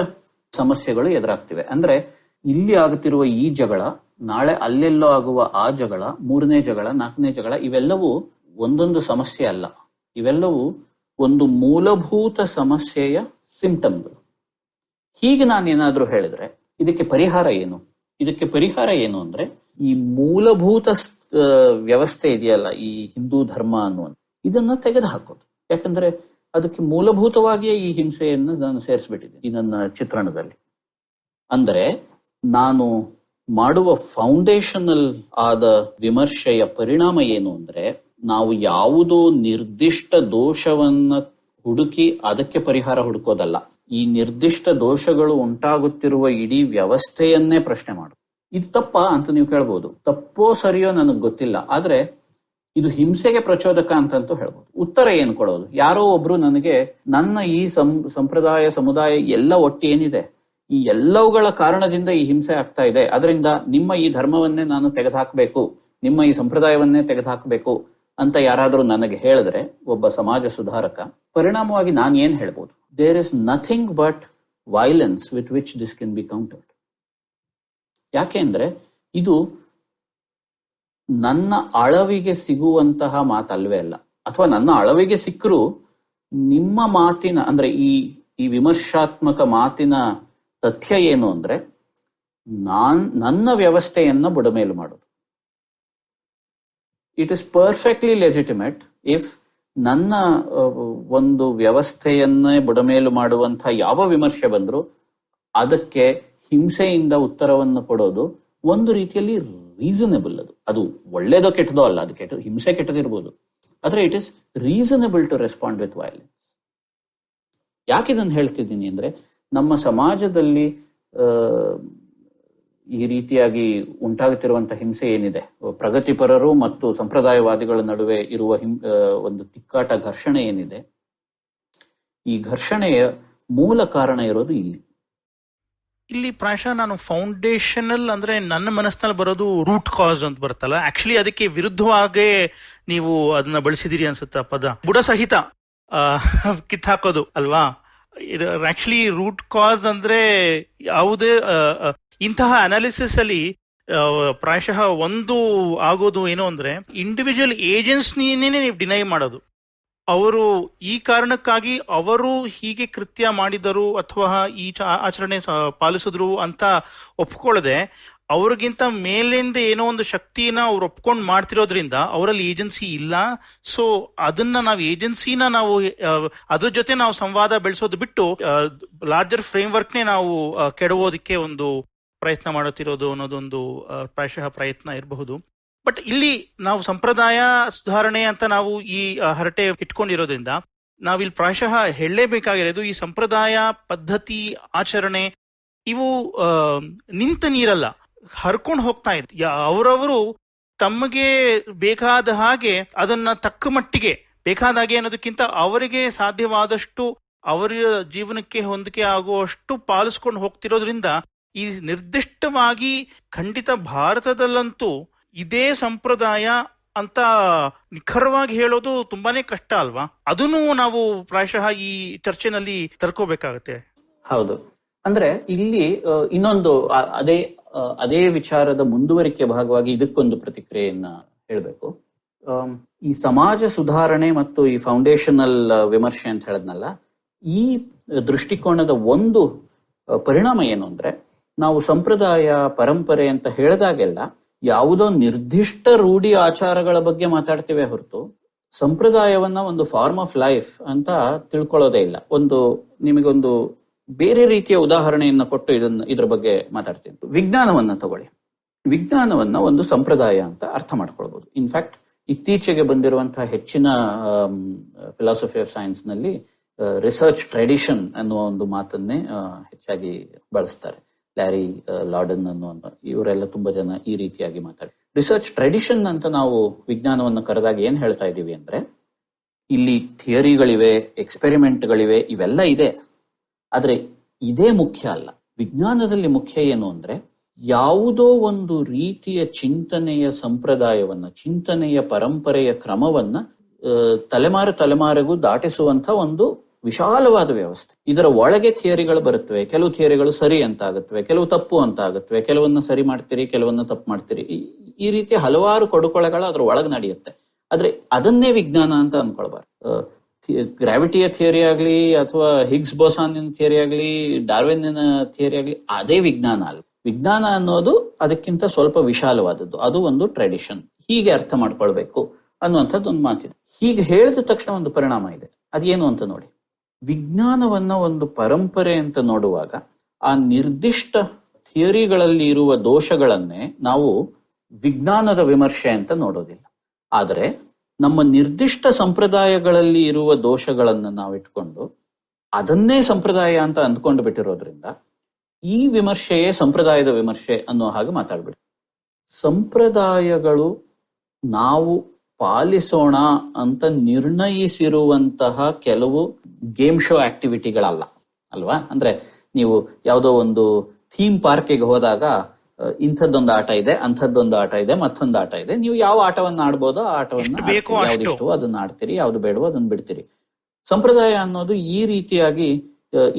ಸಮಸ್ಯೆಗಳು ಎದುರಾಗ್ತಿವೆ. ಅಂದ್ರೆ ಇಲ್ಲಿ ಆಗುತ್ತಿರುವ ಈ ಜಗಳ ನಾಳೆ ಅಲ್ಲೆಲ್ಲೋ ಆಗುವ ಆ ಜಗಳ, 3ನೇ ಜಗಳ, 4ನೇ ಜಗಳ, ಇವೆಲ್ಲವೂ ಒಂದೊಂದು ಸಮಸ್ಯೆ ಅಲ್ಲ, ಇವೆಲ್ಲವೂ ಒಂದು ಮೂಲಭೂತ ಸಮಸ್ಯೆಯ ಸಿಂಪ್ಟಮ್ಗಳು. ಹೀಗೆ ನಾನೇನಾದ್ರೂ ಹೇಳಿದ್ರೆ ಇದಕ್ಕೆ ಪರಿಹಾರ ಏನು? ಇದಕ್ಕೆ ಪರಿಹಾರ ಏನು ಅಂದ್ರೆ, ಈ ಮೂಲಭೂತ ವ್ಯವಸ್ಥೆ ಇದೆಯಲ್ಲ, ಈ ಹಿಂದೂ ಧರ್ಮ ಅನ್ನುವಂಥ, ಇದನ್ನ ತೆಗೆದು ಹಾಕೋದು. ಯಾಕಂದ್ರೆ ಅದಕ್ಕೆ ಮೂಲಭೂತವಾಗಿಯೇ ಈ ಹಿಂಸೆಯನ್ನು ನಾನು ಸೇರಿಸ್ಬಿಟ್ಟಿದ್ದೆ ಈ ನನ್ನ ಚಿತ್ರಣದಲ್ಲಿ. ಅಂದ್ರೆ ನಾನು ಮಾಡುವ ಫೌಂಡೇಶನಲ್ ಆದ ವಿಮರ್ಶೆಯ ಪರಿಣಾಮ ಏನು ಅಂದ್ರೆ, ನಾವು ಯಾವುದೋ ನಿರ್ದಿಷ್ಟ ದೋಷವನ್ನ ಹುಡುಕಿ ಅದಕ್ಕೆ ಪರಿಹಾರ ಹುಡುಕೋದಲ್ಲ, ಈ ನಿರ್ದಿಷ್ಟ ದೋಷಗಳು ಉಂಟಾಗುತ್ತಿರುವ ಇಡೀ ವ್ಯವಸ್ಥೆಯನ್ನೇ ಪ್ರಶ್ನೆ ಮಾಡು. ಇದು ತಪ್ಪಾ ಅಂತ ನೀವು ಕೇಳ್ಬೋದು. ತಪ್ಪೋ ಸರಿಯೋ ನನಗೆ ಗೊತ್ತಿಲ್ಲ, ಆದ್ರೆ ಇದು ಹಿಂಸೆಗೆ ಪ್ರಚೋದಕ ಅಂತಂತೂ ಹೇಳ್ಬೋದು. ಉತ್ತರ ಏನು ಕೊಡೋದು? ಯಾರೋ ಒಬ್ರು ನನಗೆ ನನ್ನ ಈ ಸಂಪ್ರದಾಯ, ಸಮುದಾಯ ಎಲ್ಲ ಒಟ್ಟು ಏನಿದೆ, ಈ ಎಲ್ಲವುಗಳ ಕಾರಣದಿಂದ ಈ ಹಿಂಸೆ ಆಗ್ತಾ ಇದೆ, ಅದರಿಂದ ನಿಮ್ಮ ಈ ಧರ್ಮವನ್ನೇ ನಾನು ತೆಗೆದುಹಾಕಬೇಕು, ನಿಮ್ಮ ಈ ಸಂಪ್ರದಾಯವನ್ನೇ ತೆಗೆದುಹಾಕಬೇಕು ಅಂತ ಯಾರಾದ್ರೂ ನನಗೆ ಹೇಳಿದ್ರೆ, ಒಬ್ಬ ಸಮಾಜ ಸುಧಾರಕ, ಪರಿಣಾಮವಾಗಿ ನಾನು ಏನ್ ಹೇಳ್ಬೋದು? There is nothing but violence with which this can be countered. ಯಾಕೆ ಅಂದ್ರೆ ಇದು ನನ್ನ ಅಳವಿಗೆ ಸಿಗುವಂತಹ ಮಾತಲ್ವೇ ಅಲ್ಲ, ಅಥವಾ ನನ್ನ ಅಳವಿಗೆ ಸಿಕ್ಕರೂ ನಿಮ್ಮ ಮಾತಿನ, ಅಂದ್ರೆ ಈ ವಿಮರ್ಶಾತ್ಮಕ ಮಾತಿನ ತಥ್ಯ ಏನು ಅಂದ್ರೆ, ನನ್ನ ವ್ಯವಸ್ಥೆಯನ್ನ ಬುಡಮೇಲು ಮಾಡೋದು. It is perfectly legitimate if ನನ್ನ ಒಂದು ವ್ಯವಸ್ಥೆಯನ್ನೇ ಬುಡಮೇಲು ಮಾಡುವಂತಹ ಯಾವ ವಿಮರ್ಶೆ ಬಂದ್ರು ಅದಕ್ಕೆ ಹಿಂಸೆಯಿಂದ ಉತ್ತರವನ್ನು ಕೊಡೋದು ಒಂದು ರೀತಿಯಲ್ಲಿ ರೀಸನಬಲ್. ಅದು ಒಳ್ಳೇದೋ ಕೆಟ್ಟದೋ ಅಲ್ಲ, ಅದು ಹಿಂಸೆ ಕೆಟ್ಟದಿರ್ಬೋದು, ಆದ್ರೆ it is reasonable to respond with violence. ಯಾಕೆ ಇದನ್ನು ಹೇಳ್ತಿದ್ದೀನಿ ಅಂದ್ರೆ, ನಮ್ಮ ಸಮಾಜದಲ್ಲಿ ಈ ರೀತಿಯಾಗಿ ಉಂಟಾಗುತ್ತಿರುವಂತಹ ಹಿಂಸೆ ಏನಿದೆ, ಪ್ರಗತಿಪರರು ಮತ್ತು ಸಂಪ್ರದಾಯವಾದಿಗಳ ನಡುವೆ ಇರುವ ಒಂದು ತಿಕ್ಕಾಟ, ಘರ್ಷಣೆ ಏನಿದೆ, ಈ ಘರ್ಷಣೆಯ ಮೂಲ ಕಾರಣ ಇರೋದು ಇಲ್ಲಿ ಪ್ರಾಯಶಃ ನಾನು ಫೌಂಡೇಶನಲ್ ಅಂದ್ರೆ ನನ್ನ ಮನಸ್ಸಿನಲ್ಲಿ ಬರೋದು ರೂಟ್ ಕಾಸ್ ಅಂತ ಬರುತ್ತಲ್ಲ, ಆಕ್ಚುಲಿ ಅದಕ್ಕೆ ವಿರುದ್ಧವಾಗೇ ನೀವು ಅದನ್ನ ಬಳಸಿದಿರಿ ಅನ್ಸುತ್ತ ಪದ, ಬುಡ ಸಹಿತ ಕಿತ್ತಾಕೋದು ಅಲ್ವಾ? ಆಕ್ಚುಲಿ ರೂಟ್ ಕಾಸ್ ಅಂದ್ರೆ ಯಾವುದೇ ಇಂತಹ ಅನಾಲಿಸಿಸ್ ಅಲ್ಲಿ ಪ್ರಾಯಶಃ ಒಂದು ಆಗೋದು ಏನು ಅಂದ್ರೆ, ಇಂಡಿವಿಜುವಲ್ ಏಜೆನ್ಸಿನೇ ನೀವು ಡಿನೈ ಮಾಡೋದು. ಅವರು ಈ ಕಾರಣಕ್ಕಾಗಿ ಅವರು ಹೀಗೆ ಕೃತ್ಯ ಮಾಡಿದರು ಅಥವಾ ಈ ಆಚರಣೆ ಪಾಲಿಸಿದ್ರು ಅಂತ ಒಪ್ಕೊಳ್ಳದೆ, ಅವ್ರಿಗಿಂತ ಮೇಲಿಂದ ಏನೋ ಒಂದು ಶಕ್ತಿನ ಅವ್ರು ಒಪ್ಕೊಂಡು ಮಾಡ್ತಿರೋದ್ರಿಂದ ಅವರಲ್ಲಿ ಏಜೆನ್ಸಿ ಇಲ್ಲ. ಸೊ ಅದನ್ನ ನಾವು ಏಜೆನ್ಸಿನ ನಾವು ಅದ್ರ ಜೊತೆ ನಾವು ಸಂವಾದ ಬೆಳೆಸೋದು ಬಿಟ್ಟು ಲಾರ್ಜರ್ ಫ್ರೇಮ್ ವರ್ಕ್ನೇ ನಾವು ಕೆಡವೋದಕ್ಕೆ ಒಂದು ಪ್ರಯತ್ನ ಮಾಡುತ್ತಿರೋದು ಅನ್ನೋದೊಂದು ಪ್ರಾಯಶಃ ಪ್ರಯತ್ನ ಇರಬಹುದು. ಬಟ್ ಇಲ್ಲಿ ನಾವು ಸಂಪ್ರದಾಯ ಸುಧಾರಣೆ ಅಂತ ನಾವು ಈ ಹರಟೆ ಇಟ್ಕೊಂಡಿರೋದ್ರಿಂದ ನಾವಿಲ್ಲಿ ಪ್ರಾಯಶಃ ಹೇಳಲೇಬೇಕಾಗಿರೋದು, ಈ ಸಂಪ್ರದಾಯ, ಪದ್ಧತಿ, ಆಚರಣೆ ಇವು ನಿಂತ ನೀರಲ್ಲ, ಹರ್ಕೊಂಡು ಹೋಗ್ತಾ ಇದೆ. ಅವರವರು ತಮಗೆ ಬೇಕಾದ ಹಾಗೆ ಅದನ್ನ ತಕ್ಕ ಮಟ್ಟಿಗೆ ಬೇಕಾದ ಹಾಗೆ ಅನ್ನೋದಕ್ಕಿಂತ ಅವರಿಗೆ ಸಾಧ್ಯವಾದಷ್ಟು ಅವರ ಜೀವನಕ್ಕೆ ಹೊಂದಿಕೆ ಆಗುವಷ್ಟು ಪಾಲಿಸ್ಕೊಂಡು ಹೋಗ್ತಿರೋದ್ರಿಂದ ಈ ನಿರ್ದಿಷ್ಟವಾಗಿ ಖಂಡಿತ ಭಾರತದಲ್ಲಂತೂ ಇದೇ ಸಂಪ್ರದಾಯ ಅಂತ ನಿಖರವಾಗಿ ಹೇಳೋದು ತುಂಬಾನೇ ಕಷ್ಟ ಅಲ್ವಾ? ಅದನ್ನು ನಾವು ಪ್ರಾಯಶಃ ಈ ಚರ್ಚೆನಲ್ಲಿ ತರ್ಕೋಬೇಕಾಗತ್ತೆ. ಹೌದು, ಅಂದ್ರೆ ಇಲ್ಲಿ ಇನ್ನೊಂದು ಅದೇ ವಿಚಾರದ ಮುಂದುವರಿಕೆ ಭಾಗವಾಗಿ ಇದಕ್ಕೊಂದು ಪ್ರತಿಕ್ರಿಯೆಯನ್ನ ಹೇಳಬೇಕು. ಈ ಸಮಾಜ ಸುಧಾರಣೆ ಮತ್ತು ಈ ಫೌಂಡೇಶನಲ್ ವಿಮರ್ಶೆ ಅಂತ ಹೇಳದ್ನಲ್ಲ, ಈ ದೃಷ್ಟಿಕೋನದ ಒಂದು ಪರಿಣಾಮ ಏನು ಅಂದ್ರೆ, ನಾವು ಸಂಪ್ರದಾಯ ಪರಂಪರೆ ಅಂತ ಹೇಳಿದಾಗೆಲ್ಲ ಯಾವುದೋ ನಿರ್ದಿಷ್ಟ ರೂಢಿ ಆಚಾರಗಳ ಬಗ್ಗೆ ಮಾತಾಡ್ತೇವೆ ಹೊರತು ಸಂಪ್ರದಾಯವನ್ನ ಒಂದು ಫಾರ್ಮ್ ಆಫ್ ಲೈಫ್ ಅಂತ ತಿಳ್ಕೊಳ್ಳೋದೇ ಇಲ್ಲ. ನಿಮಗೊಂದು ಬೇರೆ ರೀತಿಯ ಉದಾಹರಣೆಯನ್ನ ಕೊಟ್ಟು ಇದ್ರ ಬಗ್ಗೆ ಮಾತಾಡ್ತೀನಿ. ವಿಜ್ಞಾನವನ್ನ ತಗೊಳ್ಳಿ. ವಿಜ್ಞಾನವನ್ನ ಒಂದು ಸಂಪ್ರದಾಯ ಅಂತ ಅರ್ಥ ಮಾಡ್ಕೊಳ್ಬಹುದು. ಇನ್ಫ್ಯಾಕ್ಟ್ ಇತ್ತೀಚೆಗೆ ಬಂದಿರುವಂತಹ ಹೆಚ್ಚಿನ ಫಿಲಾಸಫಿ ಆಫ್ ಸೈನ್ಸ್ ನಲ್ಲಿ ರಿಸರ್ಚ್ ಟ್ರೆಡಿಷನ್ ಅನ್ನುವ ಒಂದು ಮಾತನ್ನೇ ಹೆಚ್ಚಾಗಿ ಬಳಸ್ತಾರೆ. ಲ್ಯಾರಿ ಲಾರ್ಡನ್ ಅನ್ನುವಂಥ ಇವರೆಲ್ಲ ತುಂಬಾ ಜನ ಈ ರೀತಿಯಾಗಿ ಮಾತಾಡಿ ರಿಸರ್ಚ್ ಟ್ರೆಡಿಷನ್ ಅಂತ ನಾವು ವಿಜ್ಞಾನವನ್ನು ಕರೆದಾಗ ಏನ್ ಹೇಳ್ತಾ ಇದ್ದೀವಿ ಅಂದ್ರೆ, ಇಲ್ಲಿ ಥಿಯರಿಗಳಿವೆ, ಎಕ್ಸ್ಪೆರಿಮೆಂಟ್ಗಳಿವೆ, ಇವೆಲ್ಲ ಇದೆ. ಆದ್ರೆ ಇದೇ ಮುಖ್ಯ ಅಲ್ಲ. ವಿಜ್ಞಾನದಲ್ಲಿ ಮುಖ್ಯ ಏನು ಅಂದ್ರೆ, ಯಾವುದೋ ಒಂದು ರೀತಿಯ ಚಿಂತನೆಯ ಸಂಪ್ರದಾಯವನ್ನ, ಚಿಂತನೆಯ ಪರಂಪರೆಯ ಕ್ರಮವನ್ನ ತಲೆಮಾರಿಗೂ ದಾಟಿಸುವಂತ ಒಂದು ವಿಶಾಲವಾದ ವ್ಯವಸ್ಥೆ. ಇದರ ಒಳಗೆ ಥಿಯರಿಗಳು ಬರುತ್ತವೆ. ಕೆಲವು ಥಿಯರಿಗಳು ಸರಿ ಅಂತ ಆಗುತ್ತವೆ, ಕೆಲವು ತಪ್ಪು ಅಂತ ಆಗುತ್ತವೆ, ಕೆಲವನ್ನ ಸರಿ ಮಾಡ್ತೀರಿ, ಕೆಲವನ್ನ ತಪ್ಪು ಮಾಡ್ತೀರಿ. ಈ ರೀತಿ ಹಲವಾರು ಕೊಡುಕೊಳೆಗಳು ಅದ್ರ ಒಳಗೆ ನಡೆಯುತ್ತೆ. ಆದ್ರೆ ಅದನ್ನೇ ವಿಜ್ಞಾನ ಅಂತ ಅನ್ಕೊಳ್ಬಾರ್ದು. ಗ್ರಾವಿಟಿಯ ಥಿಯರಿ ಆಗ್ಲಿ ಅಥವಾ ಹಿಗ್ಸ್ ಬೋಸಾನಿನ ಥಿಯರಿ ಆಗ್ಲಿ, ಡಾರ್ವಿನ್ನ ಥಿಯರಿ ಆಗ್ಲಿ, ಅದೇ ವಿಜ್ಞಾನ ಅಲ್ಲ. ವಿಜ್ಞಾನ ಅನ್ನೋದು ಅದಕ್ಕಿಂತ ಸ್ವಲ್ಪ ವಿಶಾಲವಾದದ್ದು. ಅದು ಒಂದು ಟ್ರೆಡಿಷನ್. ಹೀಗೆ ಅರ್ಥ ಮಾಡ್ಕೊಳ್ಬೇಕು ಅನ್ನುವಂಥದ್ದು ಒಂದು ಮಾತಿದೆ. ಹೀಗೆ ಹೇಳಿದ ತಕ್ಷಣ ಒಂದು ಪರಿಣಾಮ ಇದೆ. ಅದೇನು ಅಂತ ನೋಡಿ. ವಿಜ್ಞಾನವನ್ನ ಒಂದು ಪರಂಪರೆ ಅಂತ ನೋಡುವಾಗ ಆ ನಿರ್ದಿಷ್ಟ ಥಿಯರಿಗಳಲ್ಲಿ ಇರುವ ದೋಷಗಳನ್ನೇ ನಾವು ವಿಜ್ಞಾನದ ವಿಮರ್ಶೆ ಅಂತ ನೋಡೋದಿಲ್ಲ. ಆದರೆ ನಮ್ಮ ನಿರ್ದಿಷ್ಟ ಸಂಪ್ರದಾಯಗಳಲ್ಲಿ ಇರುವ ದೋಷಗಳನ್ನು ನಾವಿಟ್ಕೊಂಡು ಅದನ್ನೇ ಸಂಪ್ರದಾಯ ಅಂತ ಅಂದ್ಕೊಂಡು ಬಿಟ್ಟಿರೋದ್ರಿಂದ ಈ ವಿಮರ್ಶೆಯೇ ಸಂಪ್ರದಾಯದ ವಿಮರ್ಶೆ ಅನ್ನೋ ಹಾಗೆ ಮಾತಾಡ್ಬಿಡಿ. ಸಂಪ್ರದಾಯಗಳು ನಾವು ಪಾಲಿಸೋಣ ಅಂತ ನಿರ್ಣಯಿಸಿರುವಂತಹ ಕೆಲವು ಗೇಮ್ ಶೋ ಆಕ್ಟಿವಿಟಿಗಳಲ್ಲ ಅಲ್ವಾ. ಅಂದ್ರೆ ನೀವು ಯಾವುದೋ ಒಂದು ಥೀಮ್ ಪಾರ್ಕಿಗೆ ಹೋದಾಗ ಇಂಥದ್ದೊಂದು ಆಟ ಇದೆ, ಅಂಥದ್ದೊಂದು ಆಟ ಇದೆ, ಮತ್ತೊಂದು ಆಟ ಇದೆ. ನೀವು ಯಾವ ಆಟವನ್ನ ಆಡ್ಬೋದೋ ಆ ಆಟವನ್ನ ಯಾವ್ದು ಇಷ್ಟವೋ ಅದನ್ನ ಆಡ್ತೀರಿ, ಯಾವ್ದು ಬೇಡವೋ ಅದನ್ನ ಬಿಡ್ತೀರಿ. ಸಂಪ್ರದಾಯ ಅನ್ನೋದು ಈ ರೀತಿಯಾಗಿ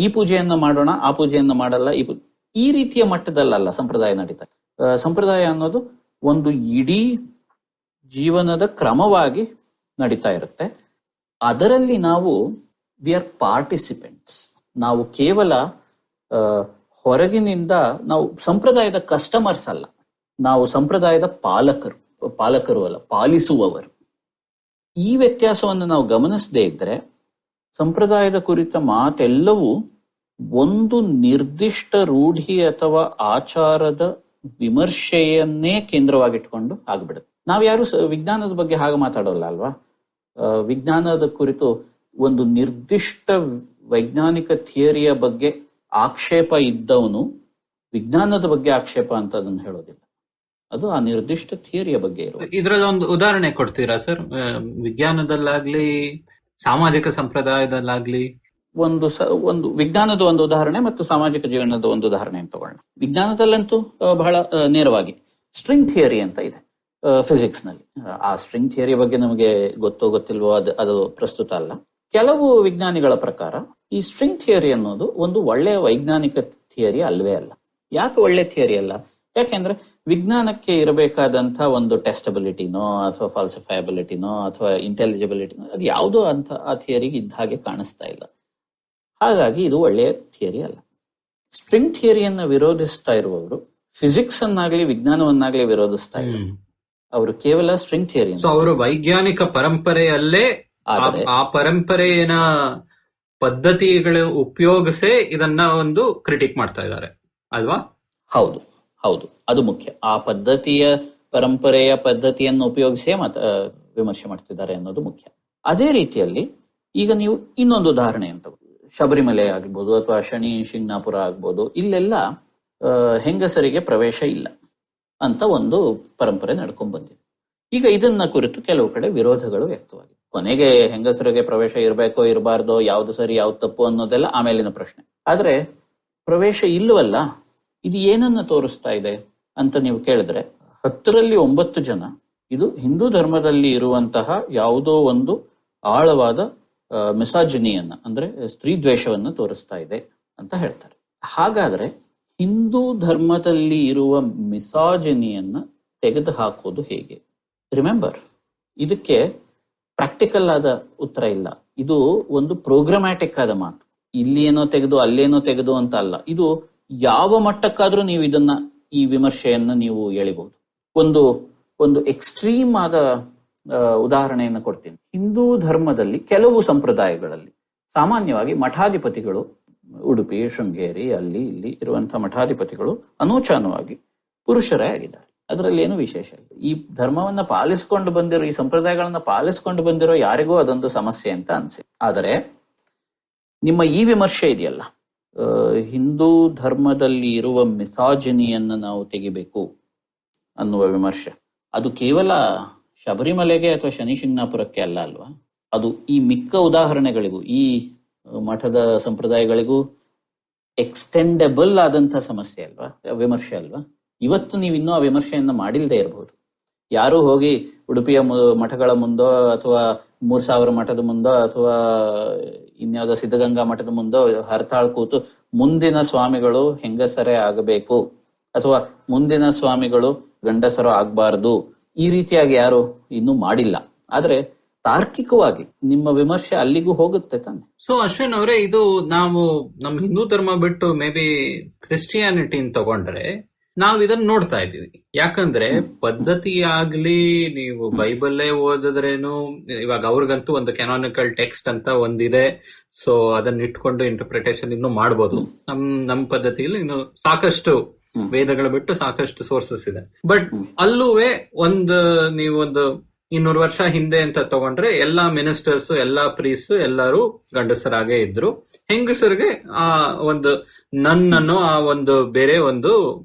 ಈ ಪೂಜೆಯನ್ನ ಮಾಡೋಣ, ಆ ಪೂಜೆಯನ್ನ ಮಾಡಲ್ಲ, ಈ ರೀತಿಯ ಮಟ್ಟದಲ್ಲ ಸಂಪ್ರದಾಯ ನಡೀತಾ. ಸಂಪ್ರದಾಯ ಅನ್ನೋದು ಒಂದು ಇಡೀ ಜೀವನದ ಕ್ರಮವಾಗಿ ನಡೀತಾ ಇರುತ್ತೆ. ಅದರಲ್ಲಿ ನಾವು ವಿ ಆರ್ ಪಾರ್ಟಿಸಿಪೆಂಟ್ಸ್. ನಾವು ಕೇವಲ ಹೊರಗಿನಿಂದ ನಾವು ಸಂಪ್ರದಾಯದ ಕಸ್ಟಮರ್ಸ್ ಅಲ್ಲ, ನಾವು ಸಂಪ್ರದಾಯದ ಪಾಲಕರು ಅಲ್ಲ, ಪಾಲಿಸುವವರು. ಈ ವ್ಯತ್ಯಾಸವನ್ನು ನಾವು ಗಮನಿಸದೇ ಇದ್ರೆ ಸಂಪ್ರದಾಯದ ಕುರಿತ ಮಾತೆಲ್ಲವೂ ಒಂದು ನಿರ್ದಿಷ್ಟ ರೂಢಿ ಅಥವಾ ಆಚಾರದ ವಿಮರ್ಶೆಯನ್ನೇ ಕೇಂದ್ರವಾಗಿಟ್ಕೊಂಡು ಆಗ್ಬಿಡುತ್ತೆ. ನಾವ್ಯಾರು ವಿಜ್ಞಾನದ ಬಗ್ಗೆ ಹಾಗೆ ಮಾತಾಡೋಲ್ಲ ಅಲ್ವಾ. ವಿಜ್ಞಾನದ ಕುರಿತು ಒಂದು ನಿರ್ದಿಷ್ಟ ವೈಜ್ಞಾನಿಕ ಥಿಯರಿಯ ಬಗ್ಗೆ ಆಕ್ಷೇಪ ಇದ್ದವನು ವಿಜ್ಞಾನದ ಬಗ್ಗೆ ಆಕ್ಷೇಪ ಅಂತ ಅದನ್ನು ಹೇಳೋದಿಲ್ಲ. ಅದು ಆ ನಿರ್ದಿಷ್ಟ ಥಿಯರಿಯ ಬಗ್ಗೆ ಇರುವ. ಇದ್ರಲ್ಲಿ ಒಂದು ಉದಾಹರಣೆ ಕೊಡ್ತೀರಾ ಸರ್? ವಿಜ್ಞಾನದಲ್ಲಾಗ್ಲಿ ಸಾಮಾಜಿಕ ಸಂಪ್ರದಾಯದಲ್ಲಾಗ್ಲಿ ಒಂದು ವಿಜ್ಞಾನದ ಒಂದು ಉದಾಹರಣೆ ಮತ್ತು ಸಾಮಾಜಿಕ ಜೀವನದ ಒಂದು ಉದಾಹರಣೆ ಅಂತ ತಗೊಳ್ಳೋಣ. ವಿಜ್ಞಾನದಲ್ಲಂತೂ ಬಹಳ ನೇರವಾಗಿ ಸ್ಟ್ರಿಂಗ್ ಥಿಯರಿ ಅಂತ ಇದೆ ಫಿಸಿಕ್ಸ್ ನಲ್ಲಿ. ಆ ಸ್ಟ್ರಿಂಗ್ ಥಿಯರಿ ಬಗ್ಗೆ ನಮಗೆ ಗೊತ್ತಿಲ್ವೋ ಅದು ಪ್ರಸ್ತುತ ಅಲ್ಲ. ಕೆಲವು ವಿಜ್ಞಾನಿಗಳ ಪ್ರಕಾರ ಈ ಸ್ಟ್ರಿಂಗ್ ಥಿಯರಿ ಅನ್ನೋದು ಒಂದು ಒಳ್ಳೆಯ ವೈಜ್ಞಾನಿಕ ಥಿಯರಿ ಅಲ್ವೇ ಅಲ್ಲ. ಯಾಕೆ ಒಳ್ಳೆ ಥಿಯರಿ ಅಲ್ಲ? ಯಾಕೆಂದ್ರೆ ವಿಜ್ಞಾನಕ್ಕೆ ಇರಬೇಕಾದಂತ ಒಂದು ಟೆಸ್ಟಬಿಲಿಟಿನೋ ಅಥವಾ ಫಾಲ್ಸಿಫೈಬಿಲಿಟಿನೋ ಅಥವಾ ಇಂಟೆಲಿಜಿಬಿಲಿಟಿನೋ ಅದು ಯಾವುದೋ ಅಂತ ಆ ಥಿಯರಿಗೆ ಇದ್ದ ಹಾಗೆ ಕಾಣಿಸ್ತಾ ಇಲ್ಲ. ಹಾಗಾಗಿ ಇದು ಒಳ್ಳೆಯ ಥಿಯರಿ ಅಲ್ಲ. ಸ್ಟ್ರಿಂಗ್ ಥಿಯರಿಯನ್ನ ವಿರೋಧಿಸ್ತಾ ಇರುವವರು ಫಿಸಿಕ್ಸ್ ಅನ್ನಾಗ್ಲಿ ವಿಜ್ಞಾನವನ್ನಾಗ್ಲಿ ವಿರೋಧಿಸ್ತಾ ಇಲ್ಲ. ಅವರು ಕೇವಲ ಸ್ಟ್ರಿಂಗ್ ಥಿಯರಿ, ಅವರು ವೈಜ್ಞಾನಿಕ ಪರಂಪರೆಯಲ್ಲೇ ಆ ಪರಂಪರೆಯ ಪದ್ಧತಿಗಳು ಉಪಯೋಗಿಸೇ ಇದನ್ನ ಒಂದು ಕ್ರಿಟಿಕ್ ಮಾಡ್ತಾ ಇದ್ದಾರೆ ಅಲ್ವಾ? ಹೌದು, ಅದು ಮುಖ್ಯ. ಆ ಪರಂಪರೆಯ ಪದ್ಧತಿಯನ್ನು ಉಪಯೋಗಿಸೇ ವಿಮರ್ಶೆ ಮಾಡ್ತಿದ್ದಾರೆ ಅನ್ನೋದು ಮುಖ್ಯ. ಅದೇ ರೀತಿಯಲ್ಲಿ ಈಗ ನೀವು ಇನ್ನೊಂದು ಉದಾಹರಣೆ ಅಂತ, ಶಬರಿಮಲೆ ಆಗ್ಬೋದು ಅಥವಾ ಶನಿ ಶಿಂಗ್ನಾಪುರ ಆಗ್ಬೋದು, ಇಲ್ಲೆಲ್ಲ ಹೆಂಗಸರಿಗೆ ಪ್ರವೇಶ ಇಲ್ಲ ಅಂತ ಒಂದು ಪರಂಪರೆ ನಡ್ಕೊಂಡ್ ಬಂದಿದೆ. ಈಗ ಇದನ್ನ ಕುರಿತು ಕೆಲವು ಕಡೆ ವಿರೋಧಗಳು ವ್ಯಕ್ತವಾಗಿದೆ. ಕೊನೆಗೆ ಹೆಂಗಸರಿಗೆ ಪ್ರವೇಶ ಇರಬೇಕೋ ಇರಬಾರ್ದೋ, ಯಾವ್ದು ಸರಿ ಯಾವ್ದು ತಪ್ಪು ಅನ್ನೋದೆಲ್ಲ ಆಮೇಲಿನ ಪ್ರಶ್ನೆ. ಆದ್ರೆ ಪ್ರವೇಶ ಇಲ್ಲವಲ್ಲ, ಇದು ಏನನ್ನ ತೋರಿಸ್ತಾ ಇದೆ ಅಂತ ನೀವು ಕೇಳಿದ್ರೆ 10ರಲ್ಲಿ 9 ಜನ ಇದು ಹಿಂದೂ ಧರ್ಮದಲ್ಲಿ ಇರುವಂತಹ ಯಾವುದೋ ಒಂದು ಆಳವಾದ ಮಿಸಾಜಿನಿಯನ್ನ, ಅಂದ್ರೆ ಸ್ತ್ರೀ ದ್ವೇಷವನ್ನ ತೋರಿಸ್ತಾ ಇದೆ ಅಂತ ಹೇಳ್ತಾರೆ. ಹಾಗಾದ್ರೆ ಹಿಂದೂ ಧರ್ಮದಲ್ಲಿ ಇರುವ ಮಿಸಾಜಿನಿಯನ್ನ ತೆಗೆದು ಹಾಕೋದು ಹೇಗೆ? ರಿಮೆಂಬರ್, ಇದಕ್ಕೆ ಪ್ರಾಕ್ಟಿಕಲ್ ಆದ ಉತ್ತರ ಇಲ್ಲ. ಇದು ಒಂದು ಪ್ರೋಗ್ರಾಮ್ಯಾಟಿಕ್ ಆದ ಮಾತು. ಇಲ್ಲೇನೋ ತೆಗೆದು ಅಲ್ಲೇನೋ ತೆಗೆದು ಅಂತ ಅಲ್ಲ. ಇದು ಯಾವ ಮಟ್ಟಕ್ಕಾದ್ರೂ ನೀವು ಇದನ್ನ ಈ ವಿಮರ್ಶೆಯನ್ನು ನೀವು ಎಳಿಬಹುದು. ಒಂದು ಎಕ್ಸ್ಟ್ರೀಮ್ ಆದ ಉದಾಹರಣೆಯನ್ನು ಕೊಡ್ತೀನಿ. ಹಿಂದೂ ಧರ್ಮದಲ್ಲಿ ಕೆಲವು ಸಂಪ್ರದಾಯಗಳಲ್ಲಿ ಸಾಮಾನ್ಯವಾಗಿ ಮಠಾಧಿಪತಿಗಳು, ಉಡುಪಿ, ಶೃಂಗೇರಿ, ಅಲ್ಲಿ ಇಲ್ಲಿ ಇರುವಂತಹ ಮಠಾಧಿಪತಿಗಳು ಅನೂಚಾನವಾಗಿ ಪುರುಷರೇ ಆಗಿದ್ದಾರೆ. ಅದರಲ್ಲಿ ಏನು ವಿಶೇಷ ಇಲ್ಲ. ಈ ಧರ್ಮವನ್ನ ಪಾಲಿಸಿಕೊಂಡು ಬಂದಿರೋ, ಈ ಸಂಪ್ರದಾಯಗಳನ್ನ ಪಾಲಿಸಿಕೊಂಡು ಬಂದಿರೋ ಯಾರಿಗೂ ಅದೊಂದು ಸಮಸ್ಯೆ ಅಂತ ಅನ್ಸಿ. ಆದರೆ ನಿಮ್ಮ ಈ ವಿಮರ್ಶೆ ಇದೆಯಲ್ಲ, ಹಿಂದೂ ಧರ್ಮದಲ್ಲಿ ಇರುವ ಮಿಸಾಜಿನಿಯನ್ನು ನಾವು ತೆಗಿಬೇಕು ಅನ್ನುವ ವಿಮರ್ಶೆ, ಅದು ಕೇವಲ ಶಬರಿಮಲೆಗೆ ಅಥವಾ ಶನಿ ಶಿಂಗಣಾಪುರಕ್ಕೆ ಅಲ್ಲ ಅಲ್ವಾ? ಅದು ಈ ಮಿಕ್ಕ ಉದಾಹರಣೆಗಳಿಗೂ, ಈ ಮಠದ ಸಂಪ್ರದಾಯಗಳಿಗೂ ಎಕ್ಸ್ಟೆಂಡೆಬಲ್ ಆದಂತಹ ಸಮಸ್ಯೆ ಅಲ್ವಾ, ವಿಮರ್ಶೆ ಅಲ್ವಾ? ಇವತ್ತು ನೀವು ಇನ್ನೂ ಆ ವಿಮರ್ಶೆಯನ್ನ ಮಾಡಿಲ್ಲದೆ ಇರಬಹುದು. ಯಾರು ಹೋಗಿ ಉಡುಪಿಯ ಮಠಗಳ ಮುಂದೋ ಅಥವಾ 3000 ಮಠದ ಮುಂದೋ ಅಥವಾ ಇನ್ಯಾವುದೋ ಸಿದ್ಧಗಂಗಾ ಮಠದ ಮುಂದೋ ಹರತಾಳ್ ಕೂತು ಮುಂದಿನ ಸ್ವಾಮಿಗಳು ಹೆಂಗಸರೇ ಆಗಬೇಕು ಅಥವಾ ಮುಂದಿನ ಸ್ವಾಮಿಗಳು ಗಂಡಸರು ಆಗ್ಬಾರ್ದು, ಈ ರೀತಿಯಾಗಿ ಯಾರು ಇನ್ನೂ ಮಾಡಿಲ್ಲ. ಆದ್ರೆ ತಾರ್ಕಿಕವಾಗಿ ನಿಮ್ಮ ವಿಮರ್ಶೆ ಅಲ್ಲಿಗೂ ಹೋಗುತ್ತೆ ತಾನೆ. ಸೊ ಅಶ್ವಿನ್ ಅವರೇ, ಇದು ನಾವು ನಮ್ಮ ಹಿಂದೂ ಧರ್ಮ ಬಿಟ್ಟು ಮೇ ಬಿ ಕ್ರಿಸ್ಟಿಯಾನಿಟಿನ ತಗೊಂಡ್ರೆ ನಾವ್ ಇದನ್ನ ನೋಡ್ತಾ ಇದೀವಿ. ಯಾಕಂದ್ರೆ ಪದ್ಧತಿ ಆಗ್ಲಿ, ನೀವು ಬೈಬಲ್ಲೇ ಓದಿದ್ರೇನು, ಇವಾಗ ಅವ್ರಿಗಂತೂ ಒಂದು ಕೆನಾನಿಕಲ್ ಟೆಕ್ಸ್ಟ್ ಅಂತ ಒಂದಿದೆ. ಸೊ ಅದನ್ನ ಇಟ್ಕೊಂಡು ಇಂಟರ್ಪ್ರಿಟೇಷನ್ ಇನ್ನು ಮಾಡ್ಬೋದು. ನಮ್ ಪದ್ಧತಿಯಲ್ಲಿ ಇನ್ನು ಸಾಕಷ್ಟು ವೇದಗಳು ಬಿಟ್ಟು ಸಾಕಷ್ಟು ಸೋರ್ಸಸ್ ಇದೆ. ಬಟ್ ಅಲ್ಲೂವೆ ನೀವೊಂದು 200 ವರ್ಷ ಹಿಂದೆ ಅಂತ ತಗೊಂಡ್ರೆ ಎಲ್ಲಾ ಮಿನಿಸ್ಟರ್ಸ್, ಎಲ್ಲಾ ಪ್ರೀಸ್ ಎಲ್ಲರೂ ಗಂಡಸರಾಗೇ ಇದ್ರು. ಹೆಂಗಸರಿಗೆ ಆ ಒಂದು ನನ್ನನ್ನು ಆ ಒಂದು ಬೇರೆ ಒಂದು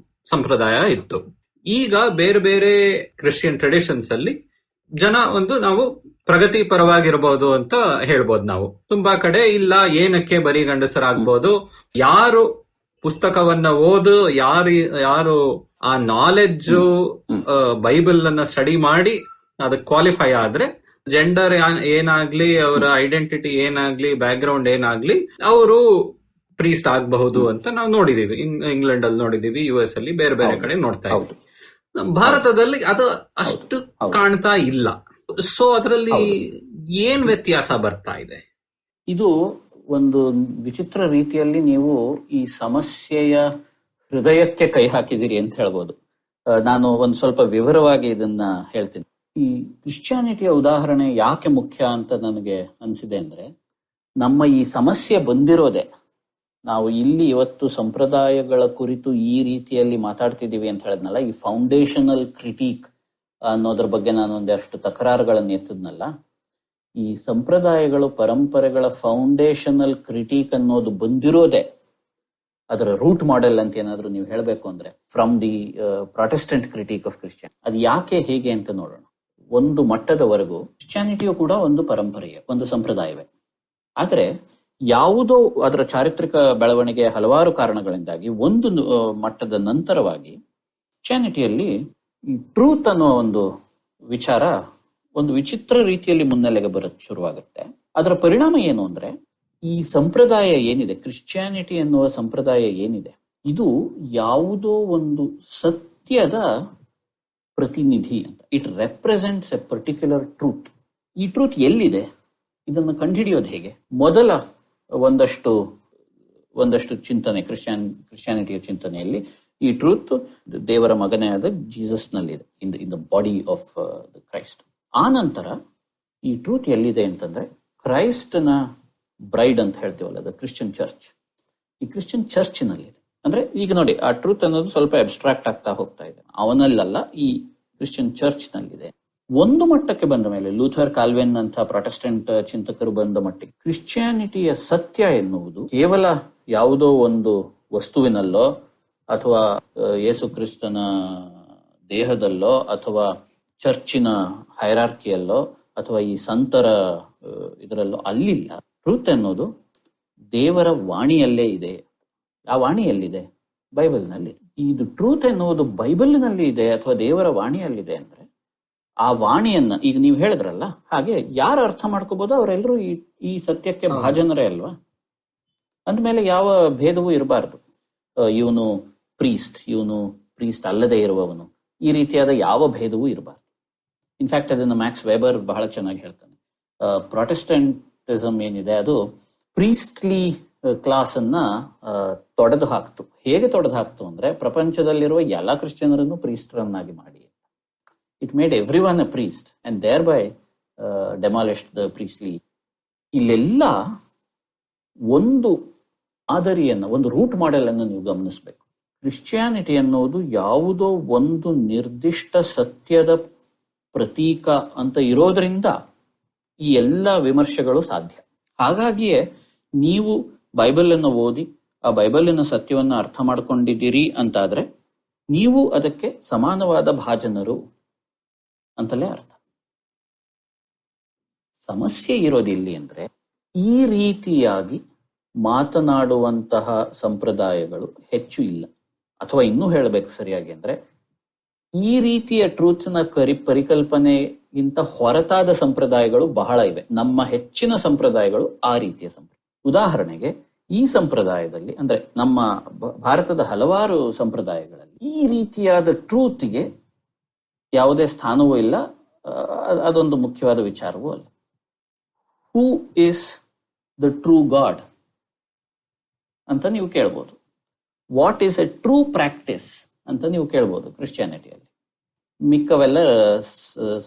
ಸಂಪ್ರದಾಯ ಇತ್ತು. ಈಗ ಬೇರೆ ಬೇರೆ ಕ್ರಿಶ್ಚಿಯನ್ ಟ್ರೆಡಿಷನ್ಸ್ ಅಲ್ಲಿ ನಾವು ಪ್ರಗತಿ ಪರವಾಗಿರ್ಬೋದು ಅಂತ ಹೇಳ್ಬೋದು. ನಾವು ತುಂಬಾ ಕಡೆ ಇಲ್ಲ, ಏನಕ್ಕೆ ಬರೀ ಗಂಡಸರಾಗ್ಬೋದು, ಯಾರು ಪುಸ್ತಕವನ್ನ ಯಾರು ಆ ನಾಲೆಡ್ಜ್ ಬೈಬಲ್ ಅನ್ನ ಸ್ಟಡಿ ಮಾಡಿ ಅದಕ್ಕೆ ಕ್ವಾಲಿಫೈ ಆದ್ರೆ, ಜೆಂಡರ್ ಏನಾಗ್ಲಿ, ಅವರ ಐಡೆಂಟಿಟಿ ಏನಾಗ್ಲಿ, ಬ್ಯಾಕ್ ಗ್ರೌಂಡ್ ಏನಾಗ್ಲಿ, ಅವರು ಪ್ರೀಸ್ಟ್ ಆಗಬಹುದು ಅಂತ ನಾವು ನೋಡಿದೀವಿ. ಇಂಗ್ಲೆಂಡ್ ಅಲ್ಲಿ ನೋಡಿದೀವಿ, US ಅಲ್ಲಿ ಬೇರೆ ಬೇರೆ ಕಡೆ ನೋಡ್ತಾ ಇದ್ವಿ. ಭಾರತದಲ್ಲಿ ಅದು ಅಷ್ಟು ಕಾಣ್ತಾ ಇಲ್ಲ. ಸೊ ಅದರಲ್ಲಿ ಏನ್ ವ್ಯತ್ಯಾಸ ಬರ್ತಾ ಇದೆ? ಇದು ಒಂದು ವಿಚಿತ್ರ ರೀತಿಯಲ್ಲಿ ನೀವು ಈ ಸಮಸ್ಯೆಯ ಹೃದಯಕ್ಕೆ ಕೈ ಹಾಕಿದಿರಿ ಅಂತ ಹೇಳ್ಬೋದು. ನಾನು ಒಂದು ಸ್ವಲ್ಪ ವಿವರವಾಗಿ ಇದನ್ನ ಹೇಳ್ತೀನಿ. ಈ ಕ್ರಿಶ್ಚಿಯಾನಿಟಿಯ ಉದಾಹರಣೆ ಯಾಕೆ ಮುಖ್ಯ ಅಂತ ನನಗೆ ಅನಿಸಿದೆ ಅಂದ್ರೆ, ನಮ್ಮ ಈ ಸಮಸ್ಯೆ ಬಂದಿರೋದೆ ನಾವು ಇಲ್ಲಿ ಇವತ್ತು ಸಂಪ್ರದಾಯಗಳ ಕುರಿತು ಈ ರೀತಿಯಲ್ಲಿ ಮಾತಾಡ್ತಿದ್ದೀವಿ ಅಂತ ಹೇಳಿದ್ನಲ್ಲ, ಈ ಫೌಂಡೇಶನಲ್ ಕ್ರಿಟಿಕ್ ಅನ್ನೋದ್ರ ಬಗ್ಗೆ ನಾನು ಒಂದಷ್ಟು ತಕರಾರುಗಳನ್ನು ಎತ್ತಿದ್ನಲ್ಲ. ಈ ಸಂಪ್ರದಾಯಗಳು, ಪರಂಪರೆಗಳ ಫೌಂಡೇಶನಲ್ ಕ್ರಿಟಿಕ್ ಅನ್ನೋದು ಬಂದಿರೋದೆ, ಅದರ ರೂಟ್ ಮಾಡೆಲ್ ಅಂತ ಏನಾದ್ರು ನೀವು ಹೇಳಬೇಕು ಅಂದ್ರೆ, from the Protestant critic of Christian. ಅದು ಯಾಕೆ ಹೇಗೆ ಅಂತ ನೋಡೋಣ. ಒಂದು ಮಟ್ಟದವರೆಗೂ ಕ್ರಿಶ್ಚಿಯಾನಿಟಿಯು ಕೂಡ ಒಂದು ಪರಂಪರೆಯೇ, ಒಂದು ಸಂಪ್ರದಾಯವೇ. ಆದರೆ ಯಾವುದೋ ಅದರ ಚಾರಿತ್ರಿಕ ಬೆಳವಣಿಗೆ ಹಲವಾರು ಕಾರಣಗಳಿಂದಾಗಿ ಒಂದು ಮಟ್ಟದ ನಂತರವಾಗಿ ಕ್ರಿಶ್ಚಿಯಾನಿಟಿಯಲ್ಲಿ ಈ ಟ್ರೂತ್ ಅನ್ನೋ ಒಂದು ವಿಚಾರ ಒಂದು ವಿಚಿತ್ರ ರೀತಿಯಲ್ಲಿ ಮುನ್ನೆಲೆಗೆ ಬರೋಕ್ಕೆ ಶುರುವಾಗುತ್ತೆ. ಅದರ ಪರಿಣಾಮ ಏನು ಅಂದ್ರೆ, ಈ ಸಂಪ್ರದಾಯ ಏನಿದೆ, ಕ್ರಿಶ್ಚಿಯಾನಿಟಿ ಎನ್ನುವ ಸಂಪ್ರದಾಯ ಏನಿದೆ, ಇದು ಯಾವುದೋ ಒಂದು ಸತ್ಯದ ಪ್ರತಿನಿಧಿ ಅಂತ. It represents A particular truth. ಈ ಟ್ರೂತ್ ಎಲ್ಲಿದೆ, ಇದನ್ನು ಕಂಡುಹಿಡಿಯೋದು ಹೇಗೆ? ಮೊದಲ ಒಂದಷ್ಟು ಚಿಂತನೆ, ಕ್ರಿಶ್ಚಿಯಾನಿಟಿಯ ಚಿಂತನೆಯಲ್ಲಿ ಈ ಟ್ರೂತ್ ದೇವರ ಮಗನೇ ಆದ ಜೀಸಸ್ ನಲ್ಲಿದೆ, in the body of the Christ. ಆ ನಂತರ ಈ ಟ್ರೂತ್ ಎಲ್ಲಿದೆ ಅಂತಂದ್ರೆ, ಕ್ರೈಸ್ತನ ಬ್ರೈಡ್ ಅಂತ ಹೇಳ್ತೀವಲ್ಲ, ದ ಕ್ರಿಶ್ಚಿಯನ್ ಚರ್ಚ್. ಈ ಕ್ರಿಶ್ಚಿಯನ್ ಚರ್ಚ್ನಲ್ಲಿದೆ. ಅಂದ್ರೆ ಈಗ ನೋಡಿ, ಆ ಟ್ರೂತ್ ಅನ್ನೋದು ಸ್ವಲ್ಪ ಅಬ್ಸ್ಟ್ರಾಕ್ಟ್ ಆಗ್ತಾ ಹೋಗ್ತಾ ಇದೆ. ಅವನಲ್ಲ, ಈ ಕ್ರಿಶ್ಚಿಯನ್ ಚರ್ಚ್ ನಲ್ಲಿದೆ. ಒಂದು ಮಟ್ಟಕ್ಕೆ ಬಂದ ಮೇಲೆ, ಲೂಥರ್, ಕಾಲ್ವಿನ್ ಅಂತ ಪ್ರೊಟೆಸ್ಟೆಂಟ್ ಚಿಂತಕರು ಬಂದ ಮಟ್ಟಿಗೆ, ಕ್ರಿಶ್ಚಿಯಾನಿಟಿಯ ಸತ್ಯ ಎನ್ನುವುದು ಕೇವಲ ಯಾವುದೋ ಒಂದು ವಸ್ತುವಿನಲ್ಲೋ ಅಥವಾ ಯೇಸು ಕ್ರಿಸ್ತನ ದೇಹದಲ್ಲೋ ಅಥವಾ ಚರ್ಚಿನ ಹೈರಾರ್ಕಿಯಲ್ಲೋ ಅಥವಾ ಈ ಸಂತರ ಇದರಲ್ಲೋ ಅಲ್ಲಿಲ್ಲ. ಟ್ರೂತ್ ಅನ್ನೋದು ದೇವರ ವಾಣಿಯಲ್ಲೇ ಇದೆ. ಆ ವಾಣಿ ಎಲ್ಲಿದೆ? ಬೈಬಲ್ನಲ್ಲಿ. ಇದು ಟ್ರೂತ್ ಎನ್ನುವುದು ಬೈಬಲ್ನಲ್ಲಿ ಇದೆ ಅಥವಾ ದೇವರ ವಾಣಿಯಲ್ಲಿದೆ ಅಂದ್ರೆ, ಆ ವಾಣಿಯನ್ನ ಈಗ ನೀವು ಹೇಳಿದ್ರಲ್ಲ, ಹಾಗೆ ಯಾರು ಅರ್ಥ ಮಾಡ್ಕೋಬಹುದು? ಅವರೆಲ್ಲರೂ ಈ ಸತ್ಯಕ್ಕೆ ಭಾಜನರೇ ಅಲ್ವಾ? ಅಂದ್ಮೇಲೆ ಯಾವ ಭೇದವೂ ಇರಬಾರ್ದು. ಇವನು ಪ್ರೀಸ್ಟ್ ಅಲ್ಲದೆ ಇರುವವನು, ಈ ರೀತಿಯಾದ ಯಾವ ಭೇದವೂ ಇರಬಾರ್ದು. ಇನ್ಫ್ಯಾಕ್ಟ್ ಅದನ್ನ ಮ್ಯಾಕ್ಸ್ ವೆಬರ್ ಬಹಳ ಚೆನ್ನಾಗಿ ಹೇಳ್ತಾನೆ. ಪ್ರೊಟೆಸ್ಟೆಂಟಿಸಮ್ ಏನಿದೆ ಅದು ಪ್ರೀಸ್ಟ್ಲಿ ಕ್ಲಾಸ್ ಅನ್ನ ತೊಡೆದು ಹಾಕ್ತು. ಹೇಗೆ ತೊಡೆದು ಹಾಕ್ತು ಅಂದ್ರೆ, ಪ್ರಪಂಚದಲ್ಲಿರುವ ಎಲ್ಲಾ ಕ್ರಿಶ್ಚಿಯನರನ್ನು ಪ್ರೀಸ್ಟರನ್ನಾಗಿ ಮಾಡಿ. It made every one a priest and thereby demolished the priestly. ಇಲ್ಲೆಲ್ಲ ಒಂದು ಮಾದರಿಯನ್ನು, ಒಂದು ರೂಟ್ ಮಾಡೆಲ್ ಅನ್ನು ನೀವು ಗಮನಿಸಬೇಕು. ಕ್ರಿಶ್ಚಿಯಾನಿಟಿ ಅನ್ನೋದು ಯಾವುದೋ ಒಂದು ನಿರ್ದಿಷ್ಟ ಸತ್ಯದ ಪ್ರತೀಕ ಅಂತ ಇರೋದ್ರಿಂದ ಈ ಎಲ್ಲ ವಿಮರ್ಶೆಗಳು ಸಾಧ್ಯ. ಹಾಗಾಗಿಯೇ ನೀವು ಬೈಬಲ್ ಅನ್ನು ಓದಿ ಆ ಬೈಬಲಿನ ಸತ್ಯವನ್ನು ಅರ್ಥ ಮಾಡ್ಕೊಂಡಿದ್ದೀರಿ ಅಂತಾದ್ರೆ ನೀವು ಅದಕ್ಕೆ ಸಮಾನವಾದ ಭಾಜನರು ಅಂತಲೇ ಅರ್ಥ. ಸಮಸ್ಯೆ ಇರೋದಿಲ್ಲಿ ಅಂದ್ರೆ, ಈ ರೀತಿಯಾಗಿ ಮಾತನಾಡುವಂತಹ ಸಂಪ್ರದಾಯಗಳು ಹೆಚ್ಚು ಇಲ್ಲ. ಅಥವಾ ಇನ್ನೂ ಹೇಳಬೇಕು ಸರಿಯಾಗಿ ಅಂದ್ರೆ, ಈ ರೀತಿಯ ಟ್ರೂತ್ನ ಪರಿಕಲ್ಪನೆಗಿಂತ ಹೊರತಾದ ಸಂಪ್ರದಾಯಗಳು ಬಹಳ ಇವೆ. ನಮ್ಮ ಹೆಚ್ಚಿನ ಸಂಪ್ರದಾಯಗಳು ಆ ರೀತಿಯ ಸಂಪ್ರದಾಯ. ಉದಾಹರಣೆಗೆ, ಈ ಸಂಪ್ರದಾಯದಲ್ಲಿ ಅಂದ್ರೆ ನಮ್ಮ ಭಾರತದ ಹಲವಾರು ಸಂಪ್ರದಾಯಗಳಲ್ಲಿ ಈ ರೀತಿಯಾದ ಟ್ರೂತ್ಗೆ ಯಾವುದೇ ಸ್ಥಾನವೂ ಇಲ್ಲ. ಅದೊಂದು ಮುಖ್ಯವಾದ ವಿಚಾರವೂ ಅಲ್ಲ. Who is the true god ಅಂತ ನೀವು ಕೇಳ್ಬೋದು. What is A true practice ಅಂತ ನೀವು ಕೇಳ್ಬೋದು ಕ್ರಿಶ್ಚಿಯಾನಿಟಿಯಲ್ಲಿ. ಮಿಕ್ಕವೆಲ್ಲ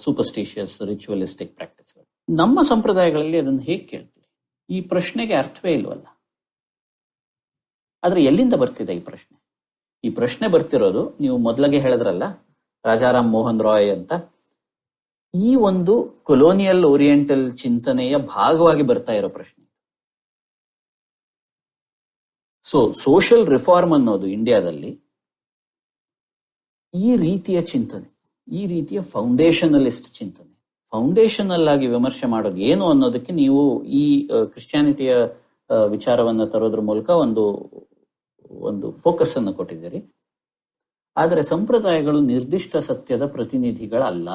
ಸೂಪರ್ಸ್ಟಿಷಿಯಸ್ ರಿಚುವಲಿಸ್ಟಿಕ್ ಪ್ರಾಕ್ಟಿಸ್ಗಳು. ನಮ್ಮ ಸಂಪ್ರದಾಯಗಳಲ್ಲಿ ಅದನ್ನು ಹೇಗೆ ಕೇಳ್ತೀವಿ? ಈ ಪ್ರಶ್ನೆಗೆ ಅರ್ಥವೇ ಇಲ್ವಲ್ಲ. ಆದ್ರೆ ಎಲ್ಲಿಂದ ಬರ್ತಿದೆ ಈ ಪ್ರಶ್ನೆ? ಈ ಪ್ರಶ್ನೆ ಬರ್ತಿರೋದು, ನೀವು ಮೊದಲಿಗೆ ಹೇಳಿದ್ರಲ್ಲ ರಾಜಾರಾಮ್ ಮೋಹನ್ ರಾಯ್ ಅಂತ, ಈ ಒಂದು ಕೊಲೋನಿಯಲ್ ಓರಿಯೆಂಟಲ್ ಚಿಂತನೆಯ ಭಾಗವಾಗಿ ಬರ್ತಾ ಇರೋ ಪ್ರಶ್ನೆ. ಸೋಷಿಯಲ್ ರಿಫಾರ್ಮ್ ಅನ್ನೋದು ಇಂಡಿಯಾದಲ್ಲಿ ಈ ರೀತಿಯ ಚಿಂತನೆ, ಈ ರೀತಿಯ ಫೌಂಡೇಶನಲಿಸ್ಟ್ ಚಿಂತನೆ, ಫೌಂಡೇಶನಲ್ ಆಗಿ ವಿಮರ್ಶೆ ಮಾಡೋದು ಏನು ಅನ್ನೋದಕ್ಕೆ ನೀವು ಈ ಕ್ರಿಶ್ಚಿಯಾನಿಟಿಯ ವಿಚಾರವನ್ನು ತರೋದ್ರ ಮೂಲಕ ಒಂದು ಫೋಕಸ್ ಅನ್ನು ಕೊಟ್ಟಿದ್ದೀರಿ. ಆದರೆ ಸಂಪ್ರದಾಯಗಳು ನಿರ್ದಿಷ್ಟ ಸತ್ಯದ ಪ್ರತಿನಿಧಿಗಳಲ್ಲ.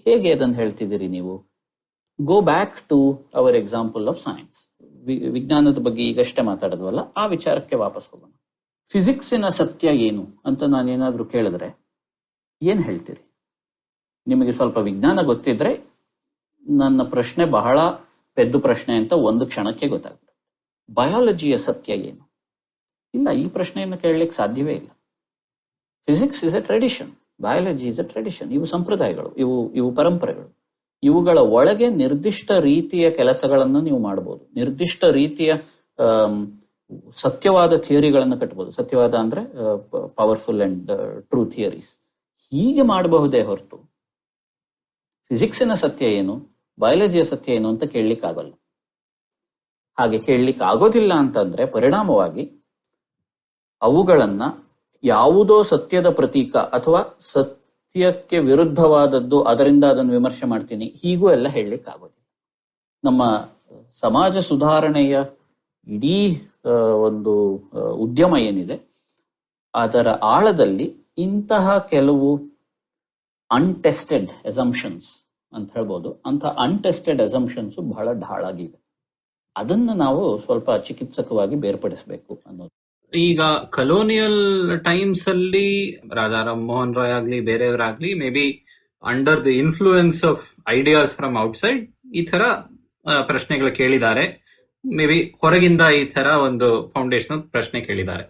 ಹೇಗೆ ಅದನ್ನು ಹೇಳ್ತಿದ್ದೀರಿ ನೀವು? Go back to our example of science. ವಿಜ್ಞಾನದ ಬಗ್ಗೆ ಈಗಷ್ಟೇ ಮಾತಾಡೋದ್ವಲ್ಲ, ಆ ವಿಚಾರಕ್ಕೆ ವಾಪಸ್ ಹೋಗೋಣ. ಫಿಸಿಕ್ಸಿನ ಸತ್ಯ ಏನು ಅಂತ ನಾನೇನಾದ್ರೂ ಕೇಳಿದ್ರೆ ಏನ್ ಹೇಳ್ತೀರಿ? ನಿಮಗೆ ಸ್ವಲ್ಪ ವಿಜ್ಞಾನ ಗೊತ್ತಿದ್ರೆ ನನ್ನ ಪ್ರಶ್ನೆ ಬಹಳ ಪೆದ್ದು ಪ್ರಶ್ನೆ ಅಂತ ಒಂದು ಕ್ಷಣಕ್ಕೆ ಗೊತ್ತಾಗ್ತದೆ. ಬಯಾಲಜಿಯ ಸತ್ಯ ಏನು? ಇಲ್ಲ, ಈ ಪ್ರಶ್ನೆಯನ್ನು ಕೇಳಲಿಕ್ಕೆ ಸಾಧ್ಯವೇ ಇಲ್ಲ. Physics is A tradition, biology is A tradition. ಇವು ಸಂಪ್ರದಾಯಗಳು, ಇವು ಪರಂಪರೆಗಳು. ಇವುಗಳ ಒಳಗೆ ನಿರ್ದಿಷ್ಟ ರೀತಿಯ ಕೆಲಸಗಳನ್ನು ನೀವು ಮಾಡಬಹುದು, ನಿರ್ದಿಷ್ಟ ರೀತಿಯ ಸತ್ಯವಾದ ಥಿಯರಿಗಳನ್ನು ಕಟ್ಟಬಹುದು. ಸತ್ಯವಾದ ಅಂದ್ರೆ ಪವರ್ಫುಲ್ ಅಂಡ್ ಟ್ರೂ ಥಿಯರೀಸ್. ಹೀಗೆ ಮಾಡಬಹುದೇ ಹೊರತು ಫಿಸಿಕ್ಸಿನ ಸತ್ಯ ಏನು, ಬಯಾಲಜಿಯ ಸತ್ಯ ಏನು ಅಂತ ಕೇಳಲಿಕ್ಕಾಗಲ್ಲ. ಹಾಗೆ ಕೇಳಲಿಕ್ಕೆ ಆಗೋದಿಲ್ಲ ಅಂತಂದ್ರೆ ಪರಿಣಾಮವಾಗಿ ಅವುಗಳನ್ನ ಯಾವುದೋ ಸತ್ಯದ ಪ್ರತೀಕ ಅಥವಾ ಸತ್ಯಕ್ಕೆ ವಿರುದ್ಧವಾದದ್ದು, ಅದರಿಂದ ಅದನ್ನು ವಿಮರ್ಶೆ ಮಾಡ್ತೀನಿ, ಹೀಗೂ ಎಲ್ಲ ಹೇಳಲಿಕ್ಕೆ ಆಗೋದಿಲ್ಲ. ನಮ್ಮ ಸಮಾಜ ಸುಧಾರಣೆಯ ಇಡೀ ಒಂದು ಉದ್ಯಮ ಏನಿದೆ, ಅದರ ಆಳದಲ್ಲಿ ಇಂತಹ ಕೆಲವು ಅನ್ಟೆಸ್ಟೆಡ್ ಅಸಂಪ್ಷನ್ಸ್ ಅಂತ ಹೇಳ್ಬೋದು, ಅಂತಹ ಅನ್ಟೆಸ್ಟೆಡ್ ಅಸಂಪ್ಷನ್ಸ್ ಬಹಳ ಢಾಳಾಗಿವೆ. ಅದನ್ನ ನಾವು ಸ್ವಲ್ಪ ಚಿಕಿತ್ಸಕವಾಗಿ ಬೇರ್ಪಡಿಸಬೇಕು ಅನ್ನೋದು. ಈಗ ಕಲೋನಿಯಲ್ ಟೈಮ್ಸ್ ಅಲ್ಲಿ ರಾಜಾರಾಮ್ ಮೋಹನ್ ರಾಯ್ ಆಗ್ಲಿ ಬೇರೆಯವರಾಗ್ಲಿ may be under the influence of ideas from outside ಈ ತರ ಪ್ರಶ್ನೆಗಳು ಕೇಳಿದ್ದಾರೆ. ಮೇ ಬಿ ಹೊರಗಿಂದ ಈ ತರ ಒಂದು ಫೌಂಡೇಶನ್ ಪ್ರಶ್ನೆ ಕೇಳಿದ್ದಾರೆ.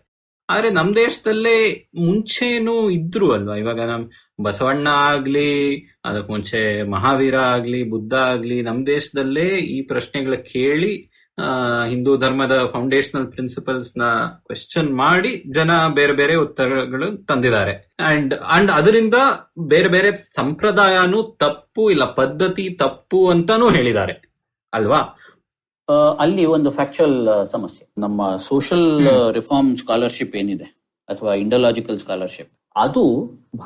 ಆದ್ರೆ ನಮ್ ದೇಶದಲ್ಲೇ ಮುಂಚೆನೂ ಇದ್ರು ಅಲ್ವಾ. ಇವಾಗ ನಮ್ ಬಸವಣ್ಣ ಆಗ್ಲಿ, ಅದಕ್ಕೆ ಮುಂಚೆ ಮಹಾವೀರ ಆಗ್ಲಿ, ಬುದ್ಧ ಆಗ್ಲಿ, ನಮ್ ದೇಶದಲ್ಲೇ ಈ ಪ್ರಶ್ನೆಗಳ ಕೇಳಿ ಹಿಂದೂ ಧರ್ಮದ ಫೌಂಡೇಶನಲ್ ಪ್ರಿನ್ಸಿಪಲ್ಸ್ ನ ಕ್ವೆಶ್ಚನ್ ಮಾಡಿ ಜನ ಬೇರೆ ಬೇರೆ ಉತ್ತರಗಳು ತಂದಿದ್ದಾರೆ. ಅಂಡ್ ಅದರಿಂದ ಬೇರೆ ಬೇರೆ ಸಂಪ್ರದಾಯನೂ ತಪ್ಪು, ಇಲ್ಲ ಪದ್ಧತಿ ತಪ್ಪು ಅಂತಾನೂ ಹೇಳಿದ್ದಾರೆ ಅಲ್ವಾ. ಅಲ್ಲಿ ಒಂದು ಫ್ಯಾಕ್ಚುಯಲ್ ಸಮಸ್ಯೆ. ನಮ್ಮ ಸೋಷಿಯಲ್ ರಿಫಾರ್ಮ್ ಸ್ಕಾಲರ್ಶಿಪ್ ಏನಿದೆ ಅಥವಾ ಇಂಡೋಲಾಜಿಕಲ್ ಸ್ಕಾಲರ್ಶಿಪ್, ಅದು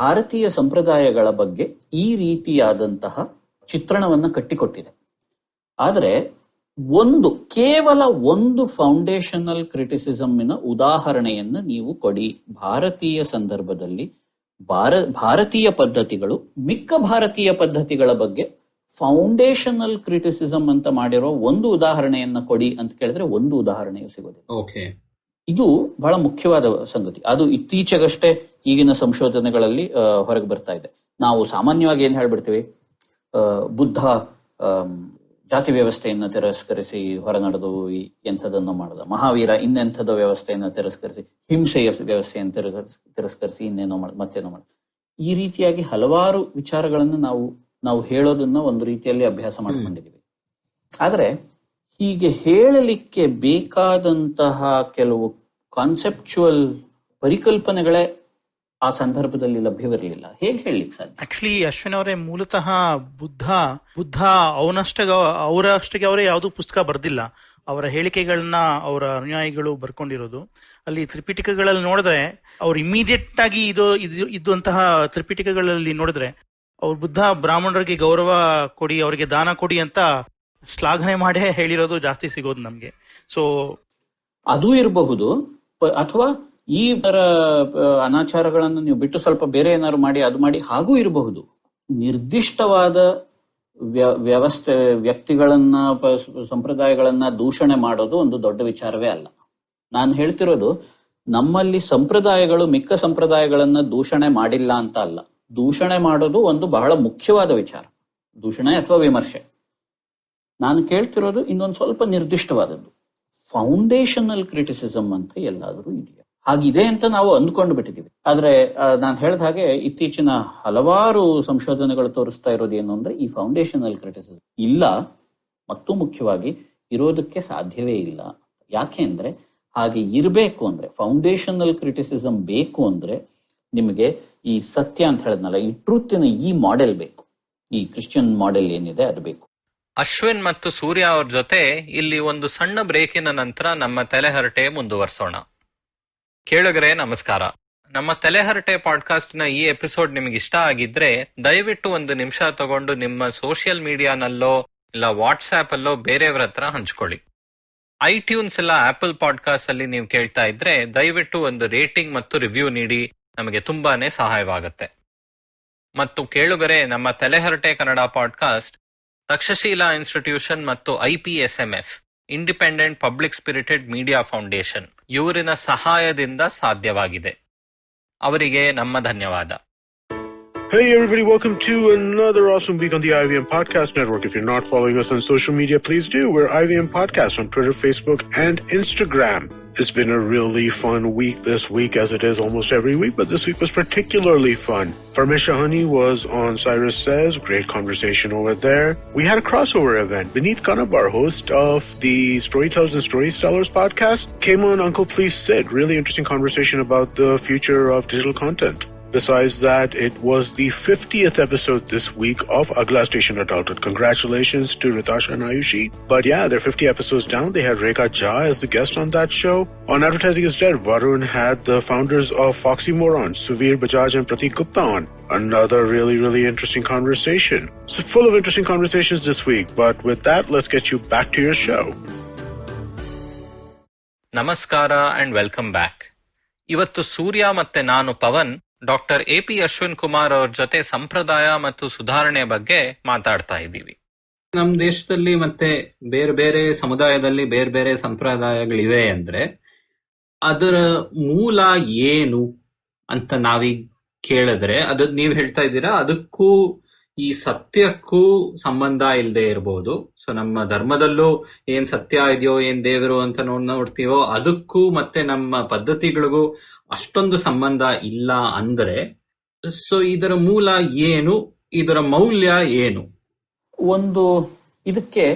ಭಾರತೀಯ ಸಂಪ್ರದಾಯಗಳ ಬಗ್ಗೆ ಈ ರೀತಿಯಾದಂತಹ ಚಿತ್ರಣವನ್ನ ಕಟ್ಟಿಕೊಟ್ಟಿದೆ. ಆದರೆ ಕೇವಲ ಒಂದು ಫೌಂಡೇಶನಲ್ ಕ್ರಿಟಿಸಿಸಮ್ನ ಉದಾಹರಣೆಯನ್ನ ನೀವು ಕೊಡಿ. ಭಾರತೀಯ ಸಂದರ್ಭದಲ್ಲಿ ಭಾರತೀಯ ಪದ್ಧತಿಗಳು ಮಿಕ್ಕ ಭಾರತೀಯ ಪದ್ಧತಿಗಳ ಬಗ್ಗೆ ಫೌಂಡೇಶನಲ್ ಕ್ರಿಟಿಸಿಸಮ್ ಅಂತ ಮಾಡಿರೋ ಒಂದು ಉದಾಹರಣೆಯನ್ನ ಕೊಡಿ ಅಂತ ಕೇಳಿದ್ರೆ ಒಂದು ಉದಾಹರಣೆಯು ಸಿಗೋದಿಲ್ಲ. ಇದು ಬಹಳ ಮುಖ್ಯವಾದ ಸಂಗತಿ. ಅದು ಇತ್ತೀಚೆಗಷ್ಟೇ ಈಗಿನ ಸಂಶೋಧನೆಗಳಲ್ಲಿ ಹೊರಗೆ ಬರ್ತಾ ಇದೆ. ನಾವು ಸಾಮಾನ್ಯವಾಗಿ ಏನ್ ಹೇಳ್ಬಿಡ್ತೀವಿ, ಬುದ್ಧ ಜಾತಿ ವ್ಯವಸ್ಥೆಯನ್ನ ತಿರಸ್ಕರಿಸಿ ಹೊರನಡೆದು ಎಂಥದನ್ನು ಮಾಡದ, ಮಹಾವೀರ ಇನ್ನೆಂಥದ ವ್ಯವಸ್ಥೆಯನ್ನ ತಿರಸ್ಕರಿಸಿ ಹಿಂಸೆಯ ವ್ಯವಸ್ಥೆಯನ್ನು ತಿರಸ್ಕರಿಸಿ ಇನ್ನೇನೋ ಮತ್ತೇನೋ ಮಾಡ. ಈ ರೀತಿಯಾಗಿ ಹಲವಾರು ವಿಚಾರಗಳನ್ನು ನಾವು ಹೇಳೋದನ್ನ ಒಂದು ರೀತಿಯಲ್ಲಿ ಅಭ್ಯಾಸ ಮಾಡ್ಕೊಂಡಿದ್ದೀವಿ. ಆದ್ರೆ ಹೀಗೆ ಹೇಳಲಿಕ್ಕೆ ಬೇಕಾದಂತಹ ಕೆಲವು ಕಾನ್ಸೆಪ್ಚುವಲ್ ಪರಿಕಲ್ಪನೆಗಳೇ ಆ ಸಂದರ್ಭದಲ್ಲಿ ಲಭ್ಯವಿರಲಿಲ್ಲ. ಹೇಗೆ ಹೇಳಲಿಕ್ಕೆ ಸಾಧ್ಯ? ಆಕ್ಚುಲಿ ಅಶ್ವಿನ್ ಅವರೇ, ಮೂಲತಃ ಬುದ್ಧ ಅವರಷ್ಟಿಗೆ ಅವರೇ ಯಾವುದೂ ಪುಸ್ತಕ ಬರ್ದಿಲ್ಲ. ಅವರ ಹೇಳಿಕೆಗಳನ್ನ ಅವರ ಅನುಯಾಯಿಗಳು ಬರ್ಕೊಂಡಿರೋದು. ಅಲ್ಲಿ ತ್ರಿಪಿಟಕಗಳಲ್ಲಿ ನೋಡಿದ್ರೆ ಅವ್ರು ಇಮಿಡಿಯೇಟ್ ಆಗಿ ಇದ್ದಂತಹ ತ್ರಿಪಿಟಕಗಳಲ್ಲಿ ನೋಡಿದ್ರೆ ಅವ್ರ ಬುದ್ಧ ಬ್ರಾಹ್ಮಣರಿಗೆ ಗೌರವ ಕೊಡಿ, ಅವರಿಗೆ ದಾನ ಕೊಡಿ ಅಂತ ಶ್ಲಾಘನೆ ಮಾಡೇ ಹೇಳಿರೋದು ಜಾಸ್ತಿ ಸಿಗೋದು ನಮ್ಗೆ. ಸೊ ಅದು ಇರಬಹುದು, ಅಥವಾ ಈ ತರ ಅನಾಚಾರಗಳನ್ನು ನೀವು ಬಿಟ್ಟು ಸ್ವಲ್ಪ ಬೇರೆ ಏನಾದ್ರು ಮಾಡಿ ಅದು ಮಾಡಿ ಹಾಗೂ ಇರಬಹುದು. ನಿರ್ದಿಷ್ಟವಾದ ವ್ಯವಸ್ಥೆ, ವ್ಯಕ್ತಿಗಳನ್ನ, ಸಂಪ್ರದಾಯಗಳನ್ನ ದೂಷಣೆ ಮಾಡೋದು ಒಂದು ದೊಡ್ಡ ವಿಚಾರವೇ ಅಲ್ಲ. ನಾನು ಹೇಳ್ತಿರೋದು, ನಮ್ಮಲ್ಲಿ ಸಂಪ್ರದಾಯಗಳು ಮಿಕ್ಕ ಸಂಪ್ರದಾಯಗಳನ್ನ ದೂಷಣೆ ಮಾಡಿಲ್ಲ ಅಂತ ಅಲ್ಲ. ದೂಷಣೆ ಮಾಡೋದು ಒಂದು ಬಹಳ ಮುಖ್ಯವಾದ ವಿಚಾರ, ದೂಷಣೆ ಅಥವಾ ವಿಮರ್ಶೆ. ನಾನು ಕೇಳ್ತಿರೋದು ಇನ್ನೊಂದು ಸ್ವಲ್ಪ ನಿರ್ದಿಷ್ಟವಾದದ್ದು, ಫೌಂಡೇಶನಲ್ ಕ್ರಿಟಿಸಿಸಮ್ ಅಂತ ಎಲ್ಲಾದರೂ ಇದೆಯಾ? ಹಾಗಿದೆ ಅಂತ ನಾವು ಅಂದ್ಕೊಂಡು ಬಿಟ್ಟಿದ್ದೀವಿ. ಆದ್ರೆ ನಾನು ಹೇಳಿದ ಹಾಗೆ ಇತ್ತೀಚಿನ ಹಲವಾರು ಸಂಶೋಧನೆಗಳು ತೋರಿಸ್ತಾ ಇರೋದು ಏನು ಅಂದ್ರೆ, ಈ ಫೌಂಡೇಶನಲ್ ಕ್ರಿಟಿಸಿಸಮ್ ಇಲ್ಲ, ಮತ್ತು ಮುಖ್ಯವಾಗಿ ಇರೋದಕ್ಕೆ ಸಾಧ್ಯವೇ ಇಲ್ಲ. ಯಾಕೆ ಅಂದ್ರೆ, ಹಾಗೆ ಇರಬೇಕು ಅಂದ್ರೆ, ಫೌಂಡೇಶನಲ್ ಕ್ರಿಟಿಸಿಸಮ್ ಬೇಕು ಅಂದ್ರೆ ನಿಮಗೆ ಈ ಸತ್ಯ ಅಂತ ಹೇಳಿದ್ನಲ್ಲ, ಈ ಟ್ರೂತಿನ ಈ ಮಾಡೆಲ್ ಬೇಕು. ಈ ಕ್ರಿಶ್ಚಿಯನ್ ಮಾಡೆಲ್ ಏನಿದೆ ಅದು ಬೇಕು. ಅಶ್ವಿನ್ ಮತ್ತು ಸೂರ್ಯ ಅವ್ರ ಜೊತೆ ಇಲ್ಲಿ ಒಂದು ಸಣ್ಣ ಬ್ರೇಕಿನ ನಂತರ ನಮ್ಮ ತಲೆಹರಟೆ ಮುಂದುವರ್ಸೋಣ. ಕೇಳುಗರೆ ನಮಸ್ಕಾರ. ನಮ್ಮ ತಲೆಹರಟೆ ಪಾಡ್ಕಾಸ್ಟ್ ನ ಈ ಎಪಿಸೋಡ್ ನಿಮ್ಗೆ ಇಷ್ಟ ಆಗಿದ್ರೆ ದಯವಿಟ್ಟು ಒಂದು ನಿಮಿಷ ತಗೊಂಡು ನಿಮ್ಮ ಸೋಷಿಯಲ್ ಮೀಡಿಯಾನಲ್ಲೋ ಇಲ್ಲ ವಾಟ್ಸ್ಆಪ್ ಅಲ್ಲೋ ಬೇರೆಯವ್ರ ಹತ್ರ ಹಂಚ್ಕೊಳ್ಳಿ. ಐಟ್ಯೂನ್ಸ್ ಇಲ್ಲ ಆಪಲ್ ಪಾಡ್ಕಾಸ್ಟ್ ಅಲ್ಲಿ ನೀವು ಕೇಳ್ತಾ ಇದ್ರೆ ದಯವಿಟ್ಟು ಒಂದು ರೇಟಿಂಗ್ ಮತ್ತು ರಿವ್ಯೂ ನೀಡಿ, ನಮಗೆ ತುಂಬಾನೇ ಸಹಾಯವಾಗುತ್ತೆ. ಮತ್ತು ಕೇಳುಗರೆ, ನಮ್ಮ ತಲೆಹರಟೆ ಕನ್ನಡ ಪಾಡ್ಕಾಸ್ಟ್ ತಕ್ಷಶೀಲಾ ಇನ್ಸ್ಟಿಟ್ಯೂಷನ್ ಮತ್ತು IPSMF independent public spirited media foundation ಇವರಿನ ಸಹಾಯದಿಂದ ಸಾಧ್ಯವಾಗಿದೆ. ಅವರಿಗೆ ನಮ್ಮ ಧನ್ಯವಾದ. Hey everybody, welcome to another awesome week on the IVM Podcast Network. If you're not following us on social media, please do. We're IVM Podcast on Twitter, Facebook, and Instagram. It's been a really fun week this week, as it is almost every week, but this week was particularly fun. Parmesh Shahani was on Cyrus Says, great conversation over there. We had a crossover event. Vineet Kanabar, host of the Storytellers and Storytellers podcast, came on Uncle Please Sit. Really interesting conversation about the future of digital content. Besides that, it was the 50th episode this week of Agla Station Adulthood. Congratulations to Ritasha and Ayushi. But yeah, they're 50 episodes down. They had Rekha Jha as the guest on that show. On Advertising is Dead, Varun had the founders of Foxy Moron, Suvir Bajaj and Pratik Gupta on. Another really, really interesting conversation. So full of interesting conversations this week. But with that, let's get you back to your show. ನಮಸ್ಕಾರ and welcome back. ಇವತ್ತು ಸೂರ್ಯ ಮತ್ತೆ ನಾನು Pavan doctor AP Ashwin Kumar ಅವ್ರ ಜೊತೆ ಸಂಪ್ರದಾಯ ಮತ್ತು ಸುಧಾರಣೆ ಬಗ್ಗೆ ಮಾತಾಡ್ತಾ ಇದ್ದೀವಿ. ನಮ್ಮ ದೇಶದಲ್ಲಿ ಮತ್ತೆ ಬೇರೆ ಬೇರೆ ಸಮುದಾಯದಲ್ಲಿ ಬೇರೆ ಬೇರೆ ಸಂಪ್ರದಾಯಗಳಿವೆ ಅಂದ್ರೆ ಅದರ ಮೂಲ ಏನು ಅಂತ ನಾವೀಗ ಕೇಳಿದ್ರೆ, ಅದ್ ನೀವ್ ಹೇಳ್ತಾ ಇದ್ದೀರಾ, ಅದಕ್ಕೂ ಈ ಸತ್ಯಕ್ಕೂ ಸಂಬಂಧ ಇಲ್ಲದೆ ಇರಬಹುದು. ಸೊ ನಮ್ಮ ಧರ್ಮದಲ್ಲೂ ಏನ್ ಸತ್ಯ ಇದೆಯೋ, ಏನ್ ದೇವರು ಅಂತ ನೋಡ್ತೀವೋ ಅದಕ್ಕೂ ಮತ್ತೆ ನಮ್ಮ ಪದ್ಧತಿಗಳಿಗೂ ಅಷ್ಟೊಂದು ಸಂಬಂಧ ಇಲ್ಲ ಅಂದ್ರೆ, ಸೊ ಇದರ ಮೂಲ ಏನು, ಇದರ ಮೌಲ್ಯ ಏನು? ಒಂದು ಇದಕ್ಕೆ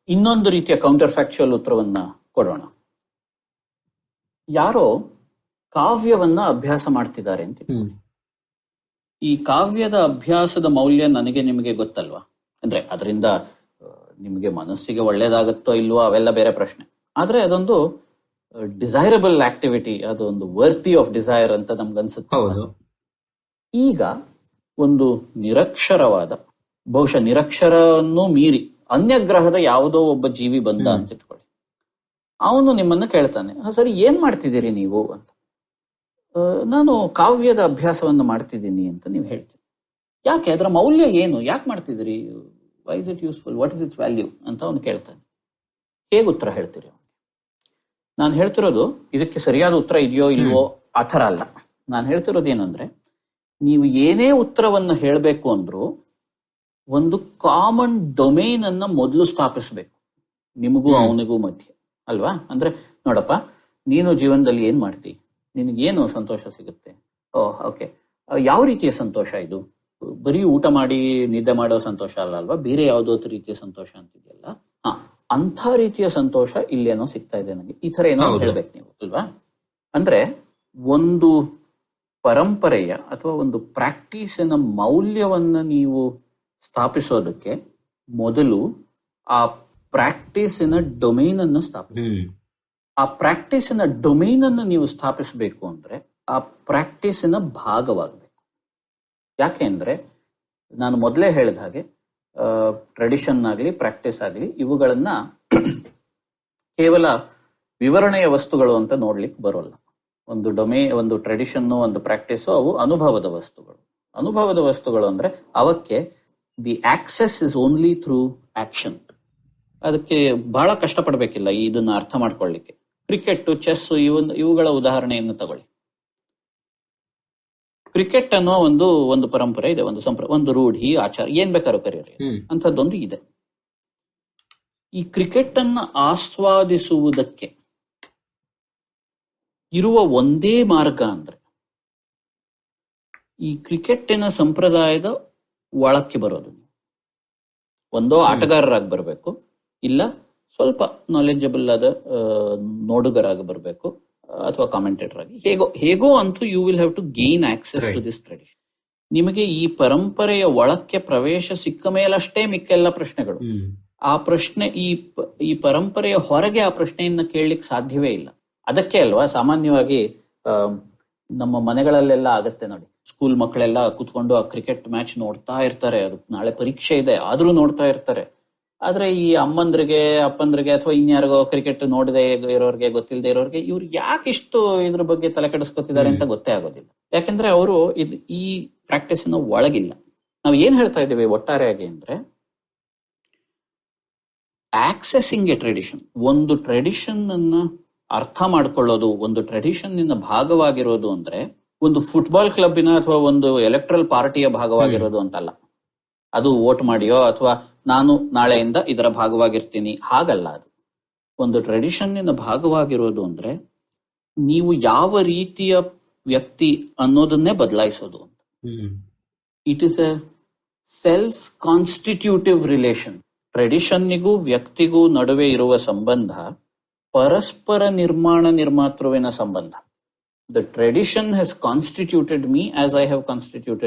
ಇನ್ನೊಂದು ರೀತಿಯ ಕೌಂಟರ್ ಫ್ಯಾಕ್ಚುಯಲ್ ಉತ್ತರವನ್ನ ಕೊಡೋಣ. ಯಾರೋ ಕಾವ್ಯವನ್ನ ಅಭ್ಯಾಸ ಮಾಡ್ತಿದ್ದಾರೆ ಅಂತ. ಈ ಕಾವ್ಯದ ಅಭ್ಯಾಸದ ಮೌಲ್ಯ ನನಗೆ ನಿಮಗೆ ಗೊತ್ತಲ್ವಾ? ಅಂದ್ರೆ ಅದರಿಂದ ನಿಮಗೆ ಮನಸ್ಸಿಗೆ ಒಳ್ಳೇದಾಗತ್ತೋ ಇಲ್ವೋ ಅವೆಲ್ಲ ಬೇರೆ ಪ್ರಶ್ನೆ. ಆದ್ರೆ ಅದೊಂದು ಡಿಸೈರಬಲ್ ಆಕ್ಟಿವಿಟಿ, ಅದೊಂದು ವರ್ತಿ ಆಫ್ ಡಿಸೈರ್ ಅಂತ ನಮ್ಗನ್ಸುತ್ತೆ. ಈಗ ಒಂದು ನಿರಕ್ಷರವಾದ, ಬಹುಶಃ ನಿರಕ್ಷರನ್ನು ಮೀರಿ ಅನ್ಯಗ್ರಹದ ಯಾವುದೋ ಒಬ್ಬ ಜೀವಿ ಬಂದ ಅಂತ ಇಟ್ಕೊಳ್ಳಿ. ಅವನು ನಿಮ್ಮನ್ನ ಕೇಳ್ತಾನೆ, ಸರಿ ಏನ್ ಮಾಡ್ತಿದ್ದೀರಿ ನೀವು ಅಂತ. ನಾನು ಕಾವ್ಯದ ಅಭ್ಯಾಸವನ್ನು ಮಾಡ್ತಿದ್ದೀನಿ ಅಂತ ನೀವು ಹೇಳ್ತೀರಿ. ಯಾಕೆ? ಅದರ ಮೌಲ್ಯ ಏನು? ಯಾಕೆ ಮಾಡ್ತಿದ್ದೀರಿ? Why is it useful? What is its value ಅಂತ ಅವನು ಕೇಳ್ತಾನೆ. ಹೇಗೆ ಉತ್ತರ ಹೇಳ್ತೀರಿ? ನಾನು ಹೇಳ್ತಿರೋದು ಇದಕ್ಕೆ ಸರಿಯಾದ ಉತ್ತರ ಇದೆಯೋ ಇಲ್ವೋ ಆ ಥರ ಅಲ್ಲ. ನಾನು ಹೇಳ್ತಿರೋದು ಏನಂದ್ರೆ, ನೀವು ಏನೇ ಉತ್ತರವನ್ನು ಹೇಳಬೇಕು ಅಂದ್ರೂ ಒಂದು ಕಾಮನ್ ಡೊಮೇನ್ ಅನ್ನ ಮೊದಲು ಸ್ಥಾಪಿಸಬೇಕು, ನಿಮಗೂ ಅವನಿಗೂ ಮಧ್ಯೆ ಅಲ್ವಾ. ಅಂದ್ರೆ ನೋಡಪ್ಪ, ನೀನು ಜೀವನದಲ್ಲಿ ಏನ್ ಮಾಡ್ತಿ, ನಿನಗೇನು ಸಂತೋಷ ಸಿಗುತ್ತೆ, ಓಕೆ, ಯಾವ ರೀತಿಯ ಸಂತೋಷ ಇದು, ಬರೀ ಊಟ ಮಾಡಿ ನಿದ್ದೆ ಮಾಡೋ ಸಂತೋಷ ಅಲ್ವಾ, ಬೇರೆ ಯಾವ್ದೋ ರೀತಿಯ ಸಂತೋಷ ಅಂತಿದೆಯಲ್ಲ, ಅಂಥ ರೀತಿಯ ಸಂತೋಷ ಇಲ್ಲೇನೋ ಸಿಗ್ತಾ ಇದೆ ನನಗೆ, ಈ ತರ ಏನೋ ಹೇಳ್ಬೇಕು ನೀವು ಅಲ್ವಾ. ಅಂದ್ರೆ ಒಂದು ಪರಂಪರೆಯ ಅಥವಾ ಒಂದು ಪ್ರಾಕ್ಟೀಸಿನ ಮೌಲ್ಯವನ್ನ ನೀವು ಸ್ಥಾಪಿಸೋದಕ್ಕೆ ಮೊದಲು ಆ ಪ್ರಾಕ್ಟೀಸಿನ ಡೊಮೇನ್ ಅನ್ನು ಆ ಪ್ರಾಕ್ಟೀಸಿನ ಡೊಮೇನ್ ಅನ್ನು ನೀವು ಸ್ಥಾಪಿಸಬೇಕು ಅಂದ್ರೆ ಆ ಪ್ರಾಕ್ಟೀಸಿನ ಭಾಗವಾಗಬೇಕು. ಯಾಕೆ ಅಂದ್ರೆ ನಾನು ಮೊದಲೇ ಹೇಳಿದ ಹಾಗೆ ಟ್ರೆಡಿಷನ್ ಆಗಲಿ ಪ್ರಾಕ್ಟೀಸ್ ಆಗಲಿ ಇವುಗಳನ್ನ ಕೇವಲ ವಿವರಣೆಯ ವಸ್ತುಗಳು ಅಂತ ನೋಡ್ಲಿಕ್ಕೆ ಬರೋಲ್ಲ. ಒಂದು ಟ್ರೆಡಿಷನ್, ಒಂದು ಪ್ರಾಕ್ಟೀಸು ಅವು ಅನುಭವದ ವಸ್ತುಗಳು. ಅನುಭವದ ವಸ್ತುಗಳು ಅಂದ್ರೆ ಅವಕ್ಕೆ the access is only through action. ಅದಕ್ಕೆ ಬಹಳ ಕಷ್ಟಪಡಬೇಕಿಲ್ಲ ಇದನ್ನ ಅರ್ಥ ಮಾಡ್ಕೊಳ್ಳಿಕ್ಕೆ. ಕ್ರಿಕೆಟ್, ಚೆಸ್ ಇವುಗಳ ಉದಾಹರಣೆಯನ್ನು ತಗೊಳ್ಳಿ. ಕ್ರಿಕೆಟ್ ಅನ್ನೋ ಒಂದು ಪರಂಪರೆ ಇದೆ, ಒಂದು ರೂಢಿ, ಆಚಾರ, ಏನ್ ಬೇಕಾದ್ರೂ ಕರೀರಿ, ಅಂಥದ್ದೊಂದು ಇದೆ. ಈ ಕ್ರಿಕೆಟ್ ಅನ್ನ ಆಸ್ವಾದಿಸುವುದಕ್ಕೆ ಇರುವ ಒಂದೇ ಮಾರ್ಗ ಅಂದ್ರೆ ಈ ಕ್ರಿಕೆಟ್ಟಿನ ಸಂಪ್ರದಾಯದ ಒಳಕ್ಕೆ ಬರೋದು. ಒಂದೋ ಆಟಗಾರರಾಗಿ ಬರಬೇಕು, ಇಲ್ಲ ಸ್ವಲ್ಪ ನಾಲೆಜಬಲ್ ಆದ ನೋಡುಗರಾಗಿ ಬರಬೇಕು, ಅಥವಾ ಕಾಮೆಂಟೇಟರ್ ಆಗಿ, ಹೇಗೋ ಅಂತೂ you will have to gain access to this tradition. ನಿಮಗೆ ಈ ಪರಂಪರೆಯ ಒಳಕ್ಕೆ ಪ್ರವೇಶ ಸಿಕ್ಕ ಮೇಲಷ್ಟೇ ಮಿಕ್ಕೆಲ್ಲ ಪ್ರಶ್ನೆಗಳು. ಆ ಪ್ರಶ್ನೆ ಈ ಪರಂಪರೆಯ ಹೊರಗೆ ಆ ಪ್ರಶ್ನೆಯನ್ನ ಕೇಳಲಿಕ್ಕೆ ಸಾಧ್ಯವೇ ಇಲ್ಲ. ಅದಕ್ಕೆ ಅಲ್ವಾ ಸಾಮಾನ್ಯವಾಗಿ ನಮ್ಮ ಮನೆಗಳಲ್ಲೆಲ್ಲ ಆಗತ್ತೆ ನೋಡಿ, ಸ್ಕೂಲ್ ಮಕ್ಕಳೆಲ್ಲ ಕೂತ್ಕೊಂಡು ಆ ಕ್ರಿಕೆಟ್ ಮ್ಯಾಚ್ ನೋಡ್ತಾ ಇರ್ತಾರೆ, ಅದು ನಾಳೆ ಪರೀಕ್ಷೆ ಇದೆ ಆದ್ರೂ ನೋಡ್ತಾ ಇರ್ತಾರೆ. ಆದ್ರೆ ಈ ಅಮ್ಮಂದ್ರಿಗೆ, ಅಪ್ಪಂದ್ರಿಗೆ, ಅಥವಾ ಇನ್ಯಾರಿಗೋ ಕ್ರಿಕೆಟ್ ನೋಡದೆ ಇರೋರ್ಗೆ, ಗೊತ್ತಿಲ್ಲದೆ ಇರೋರ್ಗೆ, ಇವ್ರು ಯಾಕಿಷ್ಟು ಇದ್ರ ಬಗ್ಗೆ ತಲೆ ಕೆಡಿಸ್ಕೊತಿದ್ದಾರೆ ಅಂತ ಗೊತ್ತೇ ಆಗೋದಿಲ್ಲ. ಯಾಕಂದ್ರೆ ಅವರು ಈ ಪ್ರಾಕ್ಟೀಸಿನ ಒಳಗಿಲ್ಲ. ನಾವು ಏನ್ ಹೇಳ್ತಾ ಇದ್ದೀವಿ ಒಟ್ಟಾರೆಯಾಗಿ ಅಂದ್ರೆ, ಆಕ್ಸೆಸಿಂಗ್ ಎ ಟ್ರೆಡಿಷನ್, ಒಂದು ಟ್ರೆಡಿಷನ್ ಅನ್ನ ಅರ್ಥ ಮಾಡ್ಕೊಳ್ಳೋದು, ಒಂದು ಟ್ರೆಡಿಷನ್ ನಿಂದ ಭಾಗವಾಗಿರೋದು ಅಂದ್ರೆ ಒಂದು ಫುಟ್ಬಾಲ್ ಕ್ಲಬ್ಬಿನ ಅಥವಾ ಒಂದು ಎಲೆಕ್ಟ್ರಲ್ ಪಾರ್ಟಿಯ ಭಾಗವಾಗಿರೋದು ಅಂತಲ್ಲ. ಅದು ವೋಟ್ ಮಾಡಿಯೋ ಅಥವಾ ನಾನು ನಾಳೆಯಿಂದ ಇದರ ಭಾಗವಾಗಿರ್ತೀನಿ ಹಾಗಲ್ಲ. ಅದು ಒಂದು ಟ್ರೆಡಿಷನ್ನಿನ ಭಾಗವಾಗಿರೋದು ಅಂದ್ರೆ ನೀವು ಯಾವ ರೀತಿಯ ವ್ಯಕ್ತಿ ಅನ್ನೋದನ್ನೇ ಬದಲಾಯಿಸೋದು ಅಂತ. It is a self constitutive relation. ಟ್ರೆಡಿಷನ್ನಿಗೂ ವ್ಯಕ್ತಿಗೂ ನಡುವೆ ಇರುವ ಸಂಬಂಧ ಪರಸ್ಪರ ನಿರ್ಮಾತೃವಿನ ಸಂಬಂಧ. The tradition has constituted me as I have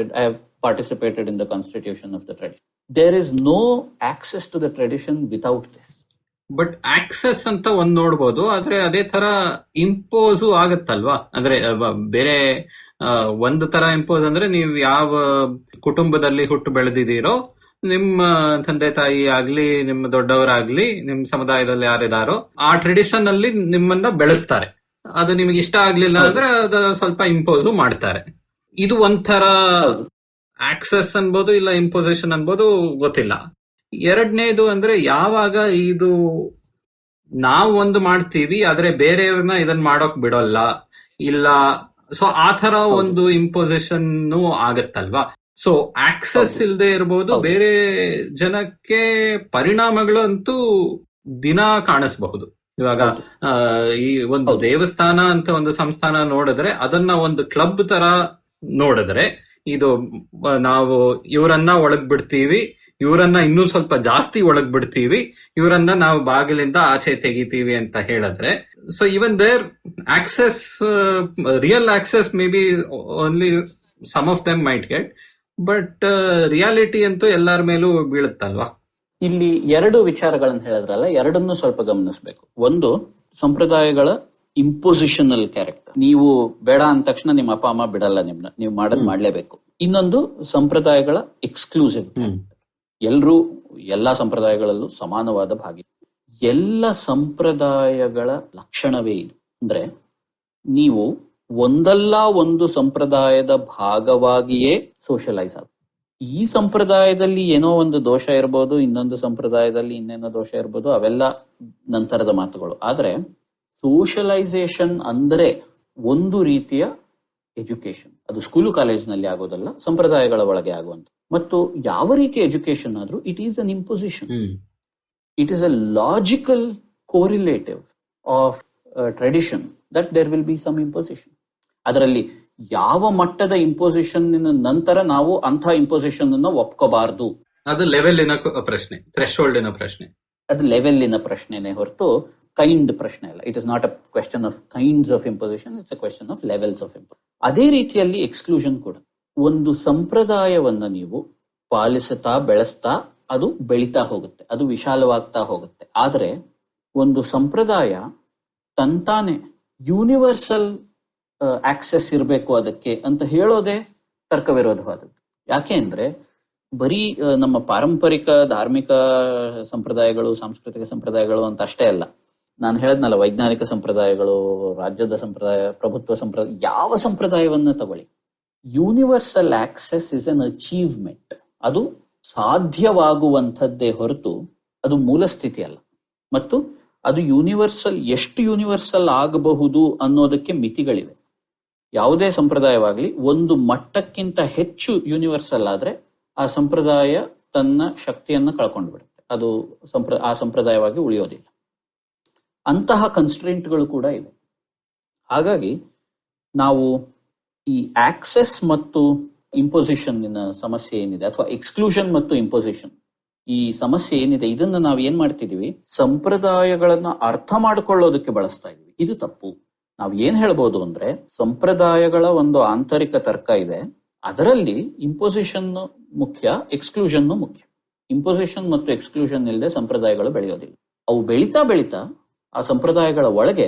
participated in the constitution of the tradition. There is no access to the tradition without this. But access ಅಂತ ಒಂದ್ ನೋಡ್ಬೋದು, ಆದ್ರೆ ಅದೇ ತರ ಇಂಪೋಸು ಆಗತ್ತಲ್ವಾ? ಅಂದ್ರೆ ಬೇರೆ ಒಂದು ತರ ಇಂಪೋಸ್ ಅಂದ್ರೆ ನೀವು ಯಾವ ಕುಟುಂಬದಲ್ಲಿ ಹುಟ್ಟು ಬೆಳೆದಿದ್ದೀರೋ, ನಿಮ್ಮ ತಂದೆ ತಾಯಿ ಆಗ್ಲಿ, ನಿಮ್ಮ ದೊಡ್ಡವರಾಗ್ಲಿ, ನಿಮ್ ಸಮುದಾಯದಲ್ಲಿ ಯಾರಿದಾರೋ ಆ ಟ್ರೆಡಿಷನ್ ಅಲ್ಲಿ ನಿಮ್ಮನ್ನ ಬೆಳೆಸ್ತಾರೆ. ಅದು ನಿಮಗೆ ಇಷ್ಟ ಆಗ್ಲಿಲ್ಲ ಅಂದ್ರೆ ಅದು ಸ್ವಲ್ಪ ಇಂಪೋಸು ಮಾಡ್ತಾರೆ. ಇದು ಒಂಥರ ಆಕ್ಸೆಸ್ ಅನ್ಬೋದು, ಇಲ್ಲ ಇಂಪೋಸಿಷನ್ ಅನ್ಬೋದು, ಗೊತ್ತಿಲ್ಲ. ಎರಡನೇದು ಅಂದ್ರೆ ಯಾವಾಗ ಇದು ನಾವು ಒಂದು ಮಾಡ್ತೀವಿ ಆದ್ರೆ ಬೇರೆಯವ್ರನ್ನ ಇದನ್ನ ಮಾಡೋಕ್ ಬಿಡೋಲ್ಲ, ಇಲ್ಲ ಸೊ ಆ ತರ ಒಂದು ಇಂಪೋಸಿಷನ್ ಆಗತ್ತಲ್ವಾ. ಸೊ ಆಕ್ಸೆಸ್ ಇಲ್ಲದೆ ಇರಬಹುದು, ಬೇರೆ ಜನಕ್ಕೆ ಪರಿಣಾಮಗಳು ಅಂತೂ ದಿನ ಕಾಣಿಸಬಹುದು. ಇವಾಗ ಈ ಒಂದು ದೇವಸ್ಥಾನ ಅಂತ ಒಂದು ಸಂಸ್ಥಾನ ನೋಡಿದ್ರೆ, ಅದನ್ನ ಒಂದು ಕ್ಲಬ್ ತರ ನೋಡಿದ್ರೆ, ಇದು ನಾವು ಇವರನ್ನ ಒಳಗ್ ಬಿಡ್ತೀವಿ, ಇವರನ್ನ ಇನ್ನೂ ಸ್ವಲ್ಪ ಜಾಸ್ತಿ ಒಳಗ್ ಬಿಡ್ತೀವಿ, ಇವರನ್ನ ನಾವು ಬಾಗಿಲಿಂದ ಆಚೆ ತೆಗಿತೀವಿ ಅಂತ ಹೇಳಿದ್ರೆ, so even their access, real access may be only some of them might get, but reality ಅಂತೂ ಎಲ್ಲರ ಮೇಲೂ ಬೀಳುತ್ತಲ್ವಾ. ಇಲ್ಲಿ ಎರಡು ವಿಚಾರಗಳನ್ನ ಹೇಳಿದ್ರಲ್ಲ, ಎರಡನ್ನೂ ಸ್ವಲ್ಪ ಗಮನಿಸಬೇಕು. ಒಂದು, ಸಂಪ್ರದಾಯಗಳ ಇಂಪೋಸಿಷನಲ್ ಕ್ಯಾರೆಕ್ಟರ್. ನೀವು ಬೇಡ ಅಂದ ತಕ್ಷಣ ನಿಮ್ಮ ಅಪ್ಪ ಅಮ್ಮ ಬಿಡಲ್ಲ ನಿಮ್ನ, ನೀವು ಮಾಡೋದ್ ಮಾಡ್ಲೇಬೇಕು. ಇನ್ನೊಂದು, ಸಂಪ್ರದಾಯಗಳ ಎಕ್ಸ್ಕ್ಲೂಸಿವ್. ಎಲ್ರೂ ಎಲ್ಲಾ ಸಂಪ್ರದಾಯಗಳಲ್ಲೂ ಸಮಾನವಾದ ಭಾಗಿ. ಎಲ್ಲ ಸಂಪ್ರದಾಯಗಳ ಲಕ್ಷಣವೇ ಇದು. ಅಂದ್ರೆ ನೀವು ಒಂದಲ್ಲ ಒಂದು ಸಂಪ್ರದಾಯದ ಭಾಗವಾಗಿಯೇ ಸೋಷಲೈಸ್ ಆಗ. ಈ ಸಂಪ್ರದಾಯದಲ್ಲಿ ಏನೋ ಒಂದು ದೋಷ ಇರ್ಬೋದು, ಇನ್ನೊಂದು ಸಂಪ್ರದಾಯದಲ್ಲಿ ಇನ್ನೇನೋ ದೋಷ ಇರ್ಬೋದು, ಅವೆಲ್ಲ ನಂತರದ ಮಾತುಗಳು. ಆದ್ರೆ ಸೋಷಲೈಸೇಷನ್ ಅಂದ್ರೆ ಒಂದು ರೀತಿಯ ಎಜುಕೇಶನ್. ಅದು ಸ್ಕೂಲು ಕಾಲೇಜಿನಲ್ಲಿ ಆಗೋದಲ್ಲ, ಸಂಪ್ರದಾಯಗಳ ಒಳಗೆ ಆಗುವಂತ. ಮತ್ತು ಯಾವ ರೀತಿಯ ಎಜುಕೇಶನ್ ಆದ್ರೂ it is an imposition. It is a logical correlative of tradition that there will be some imposition. ಅದರಲ್ಲಿ ಯಾವ ಮಟ್ಟದ ಇಂಪೊಸಿಷನ್ ನಂತರ ನಾವು ಅಂಥ ಇಂಪೊಸಿಷನ್ ಅನ್ನ ಒಪ್ಕೋಬಾರ್ದು. ಅದು ಲೆವೆಲ್ಲಿನ ಪ್ರಶ್ನೆ, ಥ್ರೆಶೋಲ್ಡಿನ ಪ್ರಶ್ನೆ. ಅದು ಲೆವೆಲ್ಲಿನ ಪ್ರಶ್ನೆನೇ ಹೊರತು ಕೈಂಡ್ ಪ್ರಶ್ನೆ ಅಲ್ಲ. It is not a question of kinds of imposition, it's a question of levels of imposition. ಅದೇ ರೀತಿಯಲ್ಲಿ ಎಕ್ಸ್ಕ್ಲೂಷನ್ ಕೂಡ. ಒಂದು ಸಂಪ್ರದಾಯವನ್ನ ನೀವು ಪಾಲಿಸುತ್ತಾ ಬೆಳೆಸ್ತಾ ಅದು ಬೆಳೀತಾ ಹೋಗುತ್ತೆ, ಅದು ವಿಶಾಲವಾಗ್ತಾ ಹೋಗುತ್ತೆ. ಆದರೆ ಒಂದು ಸಂಪ್ರದಾಯ ತಂತಾನೆ ಯೂನಿವರ್ಸಲ್ ಆಕ್ಸೆಸ್ ಇರಬೇಕು ಅದಕ್ಕೆ ಅಂತ ಹೇಳೋದೇ ತರ್ಕ ವಿರೋಧವಾದದ್ದು. ಯಾಕೆ ಅಂದ್ರೆ ಬರೀ ನಮ್ಮ ಪಾರಂಪರಿಕ ಧಾರ್ಮಿಕ ಸಂಪ್ರದಾಯಗಳು, ಸಾಂಸ್ಕೃತಿಕ ಸಂಪ್ರದಾಯಗಳು ಅಂತ ಅಷ್ಟೇ ಅಲ್ಲ. ನಾನು ಹೇಳದ್ನಲ್ಲ, ವೈಜ್ಞಾನಿಕ ಸಂಪ್ರದಾಯಗಳು, ರಾಜ್ಯದ ಸಂಪ್ರದಾಯ, ಪ್ರಭುತ್ವ ಸಂಪ್ರದಾಯ, ಯಾವ ಸಂಪ್ರದಾಯವನ್ನ ತಗೊಳ್ಳಿ, universal access is an achievement. ಅದು ಸಾಧ್ಯವಾಗುವಂಥದ್ದೇ ಹೊರತು ಅದು ಮೂಲ ಸ್ಥಿತಿ ಅಲ್ಲ. ಮತ್ತು ಅದು ಯೂನಿವರ್ಸಲ್, ಎಷ್ಟು ಯೂನಿವರ್ಸಲ್ ಆಗಬಹುದು ಅನ್ನೋದಕ್ಕೆ ಮಿತಿಗಳಿವೆ. ಯಾವುದೇ ಸಂಪ್ರದಾಯವಾಗ್ಲಿ ಒಂದು ಮಟ್ಟಕ್ಕಿಂತ ಹೆಚ್ಚು ಯೂನಿವರ್ಸಲ್ ಆದ್ರೆ ಆ ಸಂಪ್ರದಾಯ ತನ್ನ ಶಕ್ತಿಯನ್ನ ಕಳ್ಕೊಂಡು ಬಿಡುತ್ತೆ, ಅದು ಆ ಸಂಪ್ರದಾಯವಾಗಿ ಉಳಿಯೋದಿಲ್ಲ. ಅಂತಹ ಕನ್ಸ್ಟ್ರೆಂಟ್ಗಳು ಕೂಡ ಇವೆ. ಹಾಗಾಗಿ ನಾವು ಈ ಆಕ್ಸೆಸ್ ಮತ್ತು ಇಂಪೊಸಿಷನ್ ಸಮಸ್ಯೆ ಏನಿದೆ, ಅಥವಾ ಎಕ್ಸ್ಕ್ಲೂಷನ್ ಮತ್ತು ಇಂಪೊಸಿಷನ್ ಈ ಸಮಸ್ಯೆ ಏನಿದೆ, ಇದನ್ನ ನಾವು ಏನ್ ಮಾಡ್ತಿದೀವಿ, ಸಂಪ್ರದಾಯಗಳನ್ನ ಅರ್ಥ ಮಾಡ್ಕೊಳ್ಳೋದಕ್ಕೆ ಬಳಸ್ತಾ ಇದೀವಿ. ಇದು ತಪ್ಪು. ನಾವ್ ಏನ್ ಹೇಳ್ಬೋದು ಅಂದ್ರೆ, ಸಂಪ್ರದಾಯಗಳ ಒಂದು ಆಂತರಿಕ ತರ್ಕ ಇದೆ, ಅದರಲ್ಲಿ ಇಂಪೊಸಿಷನ್ ಮುಖ್ಯ, ಎಕ್ಸ್ಕ್ಲೂಷನ್ ಮುಖ್ಯ. ಇಂಪೊಸಿಷನ್ ಮತ್ತು ಎಕ್ಸ್ಕ್ಲೂಷನ್ ಇಲ್ಲದೆ ಸಂಪ್ರದಾಯಗಳು ಬೆಳೆಯೋದಿಲ್ಲ. ಅವು ಬೆಳೀತಾ ಬೆಳೀತಾ ಆ ಸಂಪ್ರದಾಯಗಳ ಒಳಗೆ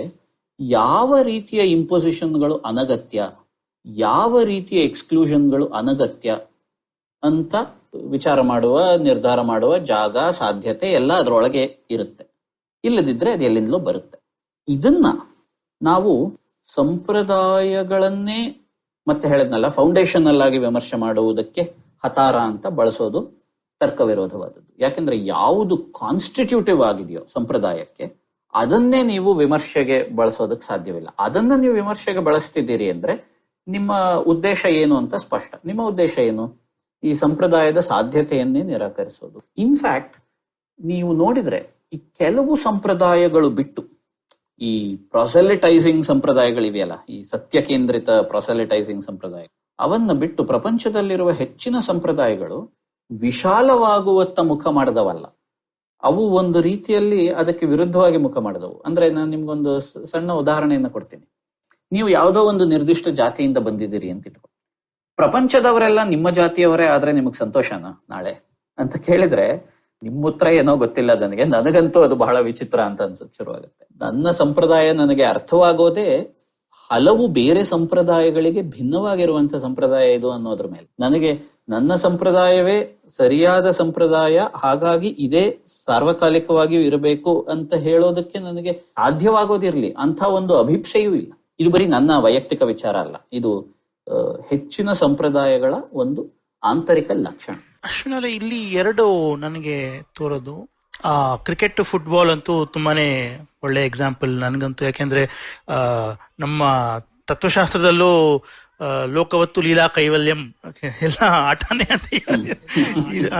ಯಾವ ರೀತಿಯ ಇಂಪೊಸಿಷನ್ಗಳು ಅನಗತ್ಯ, ಯಾವ ರೀತಿಯ ಎಕ್ಸ್ಕ್ಲೂಷನ್ಗಳು ಅನಗತ್ಯ ಅಂತ ವಿಚಾರ ಮಾಡುವ, ನಿರ್ಧಾರ ಮಾಡುವ ಜಾಗ, ಸಾಧ್ಯತೆ ಎಲ್ಲ ಅದರೊಳಗೆ ಇರುತ್ತೆ. ಇಲ್ಲದಿದ್ರೆ ಅದು ಎಲ್ಲಿಂದಲೂ ಬರುತ್ತೆ. ಇದನ್ನ ನಾವು ಸಂಪ್ರದಾಯಗಳನ್ನೇ ಮತ್ತೆ ಹೇಳದ್ನಲ್ಲ ಫೌಂಡೇಶನಲ್ ಆಗಿ ವಿಮರ್ಶೆ ಮಾಡುವುದಕ್ಕೆ ಹತಾರ ಅಂತ ಬಳಸೋದು ತರ್ಕ ವಿರೋಧವಾದದ್ದು. ಯಾಕೆಂದ್ರೆ ಯಾವುದು ಕಾನ್ಸ್ಟಿಟ್ಯೂಟಿವ್ ಆಗಿದೆಯೋ ಸಂಪ್ರದಾಯಕ್ಕೆ, ಅದನ್ನೇ ನೀವು ವಿಮರ್ಶೆಗೆ ಬಳಸೋದಕ್ಕೆ ಸಾಧ್ಯವಿಲ್ಲ. ಅದನ್ನ ನೀವು ವಿಮರ್ಶೆಗೆ ಬಳಸ್ತಿದ್ದೀರಿ ಅಂದ್ರೆ ನಿಮ್ಮ ಉದ್ದೇಶ ಏನು ಅಂತ ಸ್ಪಷ್ಟ. ನಿಮ್ಮ ಉದ್ದೇಶ ಏನು? ಈ ಸಂಪ್ರದಾಯದ ಸಾಧ್ಯತೆಯನ್ನೇ ನಿರಾಕರಿಸೋದು. ಇನ್ಫ್ಯಾಕ್ಟ್ ನೀವು ನೋಡಿದ್ರೆ ಈ ಕೆಲವು ಸಂಪ್ರದಾಯಗಳು ಬಿಟ್ಟು, ಈ ಪ್ರಾಸೆಲಿಟೈಸಿಂಗ್ ಸಂಪ್ರದಾಯಗಳಿವೆಯಲ್ಲ, ಈ ಸತ್ಯ ಕೇಂದ್ರಿತ ಪ್ರಾಸೆಲಿಟೈಸಿಂಗ್ ಸಂಪ್ರದಾಯ, ಅವನ್ನ ಬಿಟ್ಟು ಪ್ರಪಂಚದಲ್ಲಿರುವ ಹೆಚ್ಚಿನ ಸಂಪ್ರದಾಯಗಳು ವಿಶಾಲವಾಗುವತ್ತ ಮುಖ ಮಾಡದವಲ್ಲ. ಅವು ಒಂದು ರೀತಿಯಲ್ಲಿ ಅದಕ್ಕೆ ವಿರುದ್ಧವಾಗಿ ಮುಖ ಮಾಡಿದವು. ಅಂದ್ರೆ ನಾನು ನಿಮ್ಗೊಂದು ಸಣ್ಣ ಉದಾಹರಣೆಯನ್ನ ಕೊಡ್ತೀನಿ. ನೀವು ಯಾವುದೋ ಒಂದು ನಿರ್ದಿಷ್ಟ ಜಾತಿಯಿಂದ ಬಂದಿದ್ದೀರಿ ಅಂತ ಇಟ್ಕೊ. ಪ್ರಪಂಚದವರೆಲ್ಲ ನಿಮ್ಮ ಜಾತಿಯವರೇ ಆದ್ರೆ ನಿಮಗ್ ಸಂತೋಷನಾ ನಾಳೆ ಅಂತ ಕೇಳಿದ್ರೆ ನಿಮ್ಮ ಉತ್ತರ ಏನೋ ಗೊತ್ತಿಲ್ಲ ನನಗೆ. ನನಗಂತೂ ಅದು ಬಹಳ ವಿಚಿತ್ರ ಅಂತ ಅನ್ಸಕ್ ಶುರುವಾಗುತ್ತೆ. ನನ್ನ ಸಂಪ್ರದಾಯ ನನಗೆ ಅರ್ಥವಾಗೋದೇ ಹಲವು ಬೇರೆ ಸಂಪ್ರದಾಯಗಳಿಗೆ ಭಿನ್ನವಾಗಿರುವಂತ ಸಂಪ್ರದಾಯ ಇದು ಅನ್ನೋದ್ರ ಮೇಲೆ. ನನಗೆ ನನ್ನ ಸಂಪ್ರದಾಯವೇ ಸರಿಯಾದ ಸಂಪ್ರದಾಯ, ಹಾಗಾಗಿ ಇದೇ ಸಾರ್ವಕಾಲಿಕವಾಗಿಯೂ ಇರಬೇಕು ಅಂತ ಹೇಳೋದಕ್ಕೆ ನನಗೆ ಸಾಧ್ಯವಾಗೋದಿರ್ಲಿ ಅಂತ ಒಂದು ಅಭಿಪ್ಸೆಯೂ ಇಲ್ಲ. ಇದು ಬರೀ ನನ್ನ ವೈಯಕ್ತಿಕ ವಿಚಾರ ಅಲ್ಲ, ಇದು ಹೆಚ್ಚಿನ ಸಂಪ್ರದಾಯಗಳ ಒಂದು ಆಂತರಿಕ ಲಕ್ಷಣ. ಅಶ್ವಿನಲ್ಲಿ ಇಲ್ಲಿ ಎರಡು ನನಗೆ ತೋರೋದು, ಕ್ರಿಕೆಟ್ ಫುಟ್ಬಾಲ್ ಅಂತೂ ತುಂಬಾನೇ ಒಳ್ಳೆ ಎಕ್ಸಾಂಪಲ್ ನನಗಂತೂ. ಯಾಕೆಂದ್ರೆ ನಮ್ಮ ತತ್ವಶಾಸ್ತ್ರದಲ್ಲೂ ಲೋಕವತ್ತು ಲೀಲಾ ಕೈವಲ್ಯಂ ಎಲ್ಲ ಆಟನೇ ಅಂತ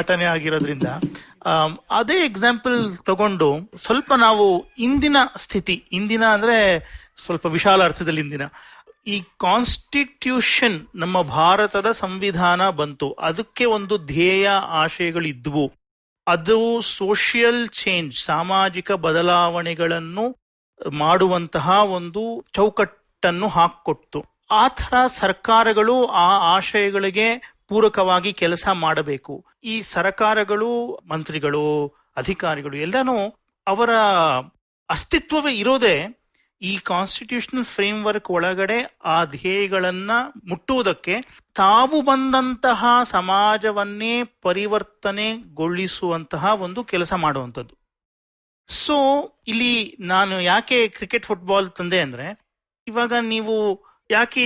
ಆಟನೇ ಆಗಿರೋದ್ರಿಂದ ಅದೇ ಎಕ್ಸಾಂಪಲ್ ತಗೊಂಡು ಸ್ವಲ್ಪ ನಾವು ಇಂದಿನ ಸ್ಥಿತಿ, ಇಂದಿನ ಅಂದ್ರೆ ಸ್ವಲ್ಪ ವಿಶಾಲ ಅರ್ಥದಲ್ಲಿ ಇಂದಿನ ಈ ಕಾನ್ಸ್ಟಿಟ್ಯೂಷನ್, ನಮ್ಮ ಭಾರತದ ಸಂವಿಧಾನ ಬಂತು, ಅದಕ್ಕೆ ಒಂದು ಧ್ಯೇಯ ಆಶಯಗಳಿದ್ವು. ಅದು ಸೋಷಿಯಲ್ ಚೇಂಜ್, ಸಾಮಾಜಿಕ ಬದಲಾವಣೆಗಳನ್ನು ಮಾಡುವಂತಹ ಒಂದು ಚೌಕಟ್ಟನ್ನು ಹಾಕೊಟ್ಟು, ಆ ಥರ ಸರ್ಕಾರಗಳು ಆ ಆಶಯಗಳಿಗೆ ಪೂರಕವಾಗಿ ಕೆಲಸ ಮಾಡಬೇಕು. ಈ ಸರ್ಕಾರಗಳು, ಮಂತ್ರಿಗಳು, ಅಧಿಕಾರಿಗಳು ಎಲ್ಲನೂ ಅವರ ಅಸ್ತಿತ್ವವೇ ಇರೋದೇ ಈ ಕಾನ್ಸ್ಟಿಟ್ಯೂಷನಲ್ ಫ್ರೇಮ್ವರ್ಕ್ ಒಳಗಡೆ ಆ ಧ್ಯೇಯಗಳನ್ನ ಮುಟ್ಟುವುದಕ್ಕೆ, ತಾವು ಬಂದಂತಹ ಸಮಾಜವನ್ನೇ ಪರಿವರ್ತನೆಗೊಳಿಸುವಂತಹ ಒಂದು ಕೆಲಸ ಮಾಡುವಂಥದ್ದು. ಸೊ ಇಲ್ಲಿ ನಾನು ಯಾಕೆ ಕ್ರಿಕೆಟ್ ಫುಟ್ಬಾಲ್ ತಂದೆ ಅಂದ್ರೆ, ಇವಾಗ ನೀವು ಯಾಕೆ